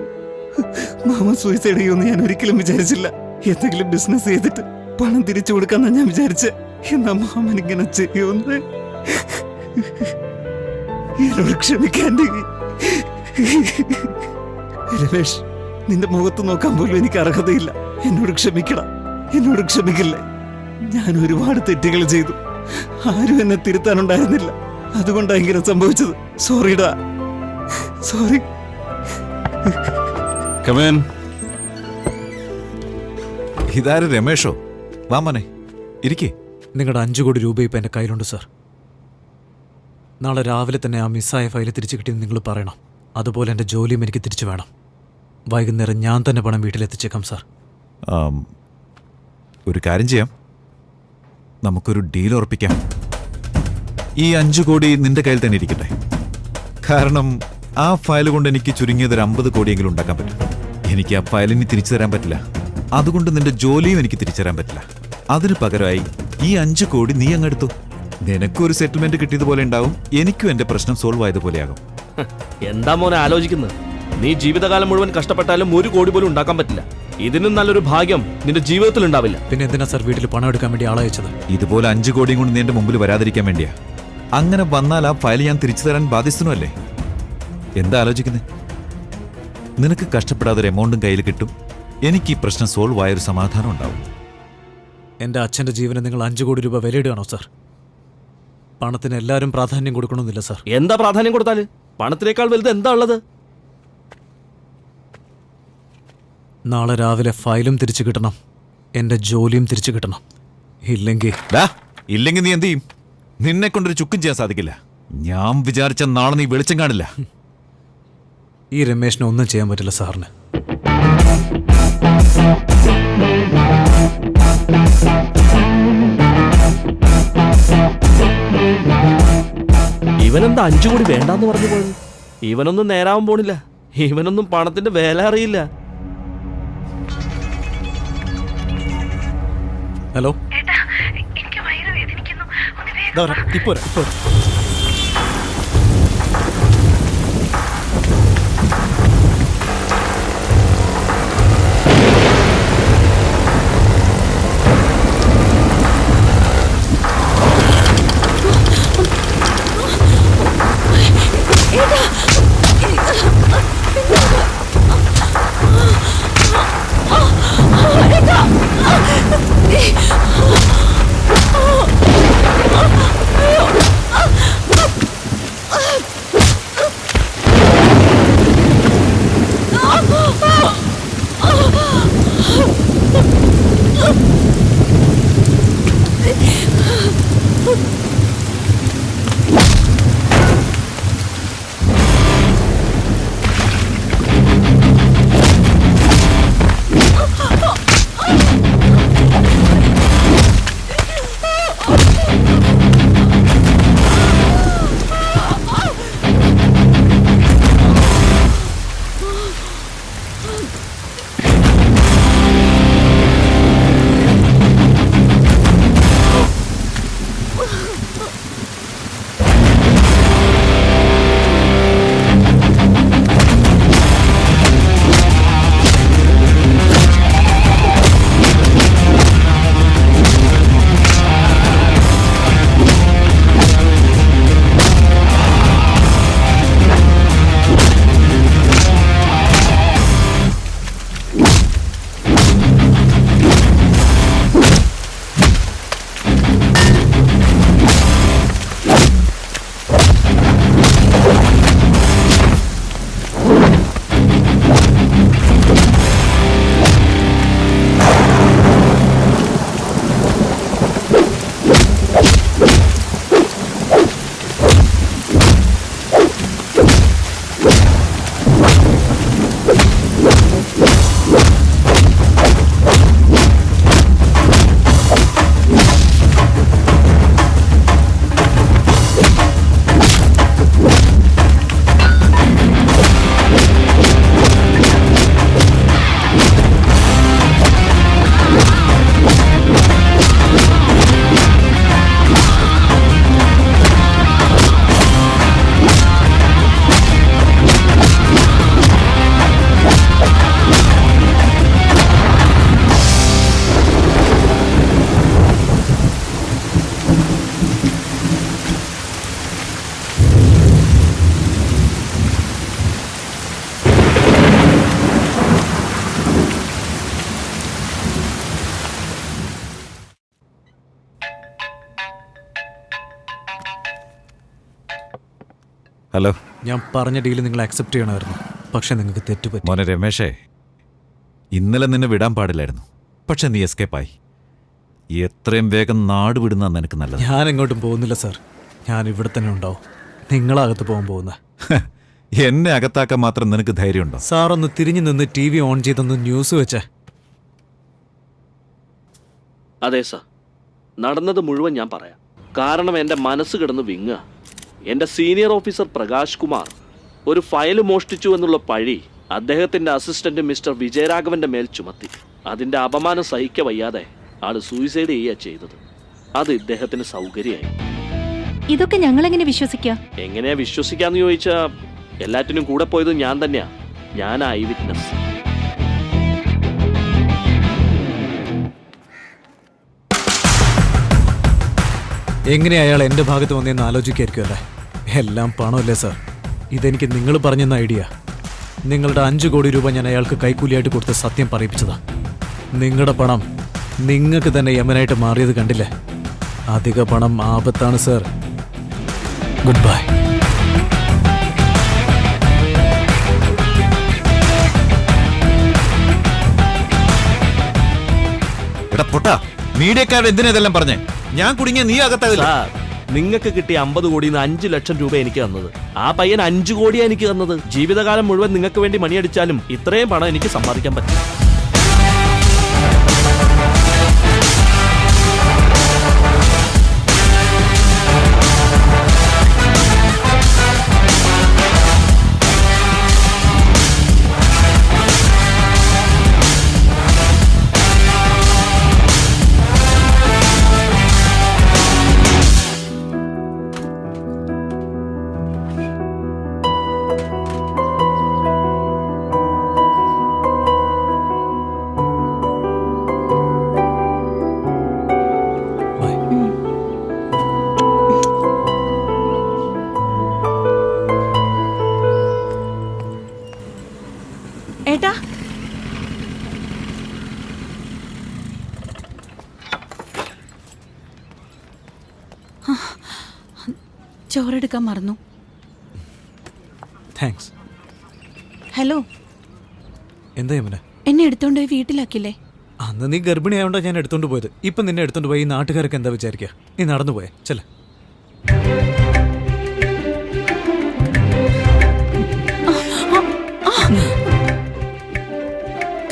Speaker 11: മാമ സൂയിസൈഡ് ചെയ്യുമെന്ന് ഞാൻ ഒരിക്കലും വിചാരിച്ചില്ല. എന്തെങ്കിലും ബിസിനസ് ചെയ്തിട്ട് പണം തിരിച്ചു കൊടുക്കാന്നാ ഞാൻ വിചാരിച്ചേ. എന്നാ മാമൻ ഇങ്ങനെ ചെയ്യുമെന്ന് എന്നോട് ക്ഷമിക്കാണ്ട്. രമേഷ്, നിന്റെ മുഖത്ത് നോക്കാൻ പോലും എനിക്ക് അർഹതയില്ല. എന്നോട് ക്ഷമിക്കണം, എന്നോട് ക്ഷമിക്കില്ലേ. ഞാൻ ഒരുപാട് തെറ്റുകൾ ചെയ്തു. ആരും എന്നെ തിരുത്താനുണ്ടായിരുന്നില്ല. അതുകൊണ്ടാണ് ഇങ്ങനെ സംഭവിച്ചത്. സോറിടാ, സോറി.
Speaker 12: ഇതാര് രമേഷോ? വാ മോനെ, ഇരിക്കേ.
Speaker 2: നിങ്ങളുടെ 5 കോടി രൂപ ഇപ്പം എൻ്റെ കയ്യിലുണ്ട് സാർ. നാളെ രാവിലെ തന്നെ ആ മിസ്സായ ഫയൽ തിരിച്ചു കിട്ടിയെന്ന് നിങ്ങൾ പറയണം. അതുപോലെ എൻ്റെ ജോലിയും എനിക്ക് തിരിച്ചു വേണം. വൈകുന്നേരം ഞാൻ തന്നെ പണം വീട്ടിലെത്തിച്ചേക്കാം സാർ.
Speaker 11: ഒരു കാര്യം ചെയ്യാം, നമുക്കൊരു ഡീൽ ഉറപ്പിക്കാം. ഈ 5 കോടി നിന്റെ കയ്യിൽ തന്നെ ഇരിക്കട്ടെ. കാരണം ആ ഫയൽ കൊണ്ട് എനിക്ക് ചുരുങ്ങിയത് ഒരു 50 കോടിയെങ്കിലും ഉണ്ടാക്കാൻ പറ്റും. എനിക്ക് ആ ഫയലിന് തിരിച്ചു തരാൻ പറ്റില്ല. അതുകൊണ്ട് നിന്റെ ജോലിയും എനിക്ക് തിരിച്ചു തരാൻ പറ്റില്ല. അതിന് പകരമായി ഈ 5 കോടി നീ അങ്ങെടുത്തു. നിനക്കും ഒരു സെറ്റിൽമെന്റ് കിട്ടിയതുപോലെ ഉണ്ടാവും, എനിക്കും എന്റെ പ്രശ്നം സോൾവ് ആയതുപോലെയാകും.
Speaker 9: എന്താ മോനെ ആലോചിക്കുന്നത്? നീ ജീവിതകാലം മുഴുവൻ കഷ്ടപ്പെട്ടാലും 1 കോടി പോലും ഉണ്ടാക്കാൻ പറ്റില്ല. ഇതിനും നല്ലൊരു ഭാഗ്യം നിന്റെ ജീവിതത്തിൽ ഉണ്ടാവില്ല.
Speaker 2: പിന്നെ എന്തിനാ സാർ വീട്ടിൽ പണം എടുക്കാൻ വേണ്ടി ആളയച്ചത്?
Speaker 11: ഇതുപോലെ 5 കോടിയും കൊണ്ട് നീ എന്റെ മുമ്പിൽ വരാതിരിക്കാൻ വേണ്ടിയാ. അങ്ങനെ വന്നാൽ ആ ഫയൽ ഞാൻ തിരിച്ചു തരാൻ ബാധ്യസ്ഥനുമല്ലേ. എന്താ ആലോചിക്കുന്നത്? നിനക്ക് കഷ്ടപ്പെടാതൊരു എമൗണ്ടും കയ്യിൽ കിട്ടും. എനിക്ക് ഈ പ്രശ്നം സോൾവ് ആയൊരു സമാധാനം ഉണ്ടാവും.
Speaker 2: എൻ്റെ അച്ഛൻ്റെ ജീവന് നിങ്ങൾ 5 കോടി രൂപ വിലയിടുകയാണോ സാർ? പണത്തിന് എല്ലാവരും പ്രാധാന്യം കൊടുക്കണമെന്നില്ല സാർ.
Speaker 9: എന്താ പ്രാധാന്യം കൊടുത്താല്? പണത്തിനേക്കാൾ വലുത് എന്താ ഉള്ളത്?
Speaker 2: നാളെ രാവിലെ ഫയലും തിരിച്ചു കിട്ടണം, എൻ്റെ ജോലിയും തിരിച്ചു കിട്ടണം. ഇല്ലെങ്കിൽ
Speaker 11: നീ എന്ത് ചെയ്യും? നിന്നെ കൊണ്ടൊരു ചുക്കും ചെയ്യാൻ സാധിക്കില്ല. ഞാൻ വിചാരിച്ച നാളെ നീ വെളിച്ചം കാണില്ല.
Speaker 2: ഈ രമേശിനെ ഒന്നും ചെയ്യാൻ പറ്റില്ല സാറിന്.
Speaker 9: ഇവനെന്താ 5 കോടി വേണ്ടാന്ന് പറഞ്ഞു പോയത്? ഇവനൊന്നും നേരാവാൻ പോണില്ല. ഇവനൊന്നും പണത്തിന്റെ വില അറിയില്ല.
Speaker 2: ഹലോ, ഇപ്പോ
Speaker 11: ഹലോ.
Speaker 2: ഞാൻ പറഞ്ഞ ഡീല് നിങ്ങൾ അക്സെപ്റ്റ് ചെയ്യണമായിരുന്നു, പക്ഷെ നിങ്ങൾക്ക് തെറ്റുപറ്റി.
Speaker 11: മോനെ രമേശേ, ഇന്നലെ നിന്നെ വിടാൻ പാടില്ലായിരുന്നു, പക്ഷെ നീ എസ്കേപ്പായി. എത്രയും വേഗം നാട് വിടുന്ന നിനക്ക് നല്ലത്.
Speaker 2: ഞാൻ എങ്ങോട്ടും പോകുന്നില്ല സാർ, ഞാൻ ഇവിടെ തന്നെ ഉണ്ടാവും. നിങ്ങളകത്ത് പോകാൻ പോകുന്ന
Speaker 11: എന്നെ അകത്താക്കാൻ മാത്രം നിനക്ക് ധൈര്യമുണ്ടോ?
Speaker 2: സാർ ഒന്ന് തിരിഞ്ഞു നിന്ന് TV ഓൺ ചെയ്തൊന്ന് ന്യൂസ് വെച്ചേ.
Speaker 9: അതെ സാർ, നടന്നത് മുഴുവൻ ഞാൻ പറയാം. കാരണം എൻ്റെ മനസ്സ് കിടന്ന് വിങ്ങുക. എൻ്റെ സീനിയർ ഓഫീസർ പ്രകാശ് കുമാർ ഒരു ഫയൽ മോഷ്ടിച്ചു എന്നുള്ള പഴി അദ്ദേഹത്തിൻ്റെ അസിസ്റ്റന്റ് മിസ്റ്റർ വിജയരാഘവന്റെ മേൽ ചുമത്തി. അതിൻ്റെ അപമാനം സഹിക്ക വയ്യാതെ ആള് സൂയിസൈഡ് ചെയ്യുക ചെയ്തത്. അത് ഇദ്ദേഹത്തിന് സൗകര്യമായി.
Speaker 4: ഇതൊക്കെ ഞങ്ങളെങ്ങനെ വിശ്വസിക്കാം?
Speaker 9: എങ്ങനെയാ വിശ്വസിക്കാന്ന് ചോദിച്ചാ, എല്ലാറ്റിനും കൂടെ പോയത് ഞാൻ തന്നെയാ. ഞാൻ ഐ വിറ്റ്നസ്.
Speaker 2: എങ്ങനെ അയാൾ എൻ്റെ ഭാഗത്ത് വന്നേന്ന് ആലോചിക്കായിരിക്കുമല്ലേ? എല്ലാം പണമല്ലേ സാർ? ഇതെനിക്ക് നിങ്ങൾ പറഞ്ഞെന്ന ഐഡിയ. നിങ്ങളുടെ 5 കോടി രൂപ ഞാൻ അയാൾക്ക് കൈക്കൂലിയായിട്ട് കൊടുത്ത് സത്യം പറയിപ്പിച്ചതാ. നിങ്ങളുടെ പണം നിങ്ങൾക്ക് തന്നെ യമനായിട്ട് മാറിയത് കണ്ടില്ലേ? അധിക പണം ആപത്താണ് സാർ. Good bye.
Speaker 11: എടാ പൊട്ടാ, മീഡിയക്കാരുടെ എന്തിനാ ഇതെല്ലാം പറഞ്ഞേ? ഞാൻ കുടുങ്ങിയ നീ അകത്താവില്ല.
Speaker 9: സാർ, നിങ്ങൾക്ക് കിട്ടിയ 50 കോടിയിൽ നിന്ന് 5 ലക്ഷം രൂപ എനിക്ക് തന്നത്. ആ പയ്യൻ 5 കോടിയാ എനിക്ക് തന്നത്. ജീവിതകാലം മുഴുവൻ നിങ്ങൾക്ക് വേണ്ടി മണിയടിച്ചാലും ഇത്രയും പണം എനിക്ക് സമ്പാദിക്കാൻ പറ്റും.
Speaker 4: ഏട്ടാ, ചോറെടുക്കാൻ മറന്നു.
Speaker 2: താങ്ക്സ്.
Speaker 4: ഹലോ,
Speaker 2: എന്താ യമന?
Speaker 4: എന്നെ എടുത്തോണ്ട് പോയി വീട്ടിലാക്കില്ലേ?
Speaker 2: അന്ന് നീ ഗർഭിണിയായോണ്ടാ ഞാൻ എടുത്തോണ്ട് പോയത്. ഇപ്പം നിന്നെ എടുത്തോണ്ട് പോയി ഈ നാട്ടുകാരൊക്കെ എന്താ വിചാരിക്കുക? നീ നടന്നു പോയേ. ചെല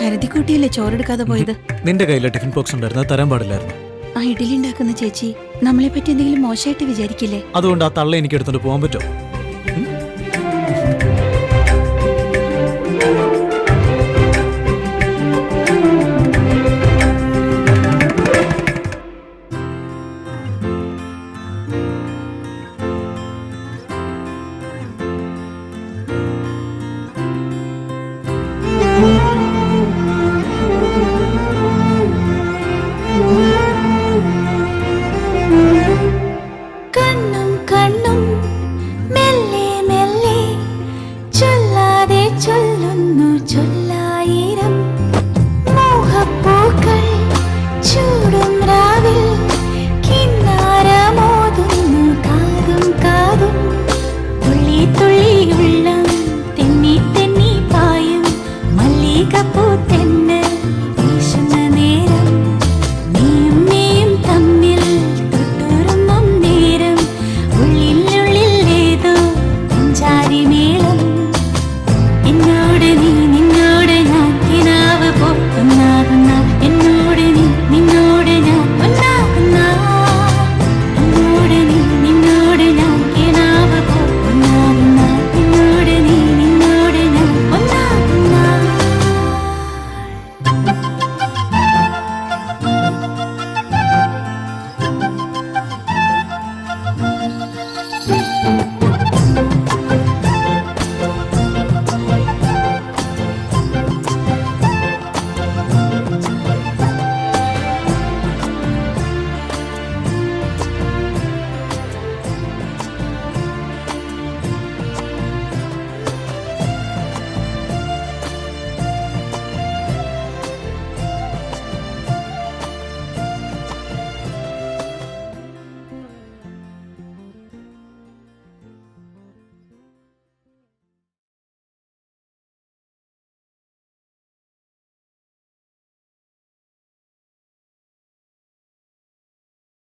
Speaker 4: കരുതിക്കൂട്ടിയല്ലേ ചോറെടുക്കാതെ പോയത്?
Speaker 2: നിന്റെ കയ്യിലെ ടിഫിൻ ബോക്സ് ഉണ്ടായിരുന്നു, അത് തരാൻ പാടില്ലായിരുന്നു.
Speaker 4: ആ ഇഡലി ഉണ്ടാക്കുന്ന ചേച്ചി നമ്മളെ പറ്റി എന്തെങ്കിലും മോശമായിട്ട് വിചാരിക്കില്ലേ?
Speaker 2: അതുകൊണ്ട് ആ തള്ള എനിക്ക് എടുത്തോണ്ട് പോകാൻ പറ്റുമോ?
Speaker 10: കണ്ണും കണ്ണും മെല്ലെ മെല്ലെ ചൊല്ലാതെ ചൊല്ലുന്നു ചൊല്ല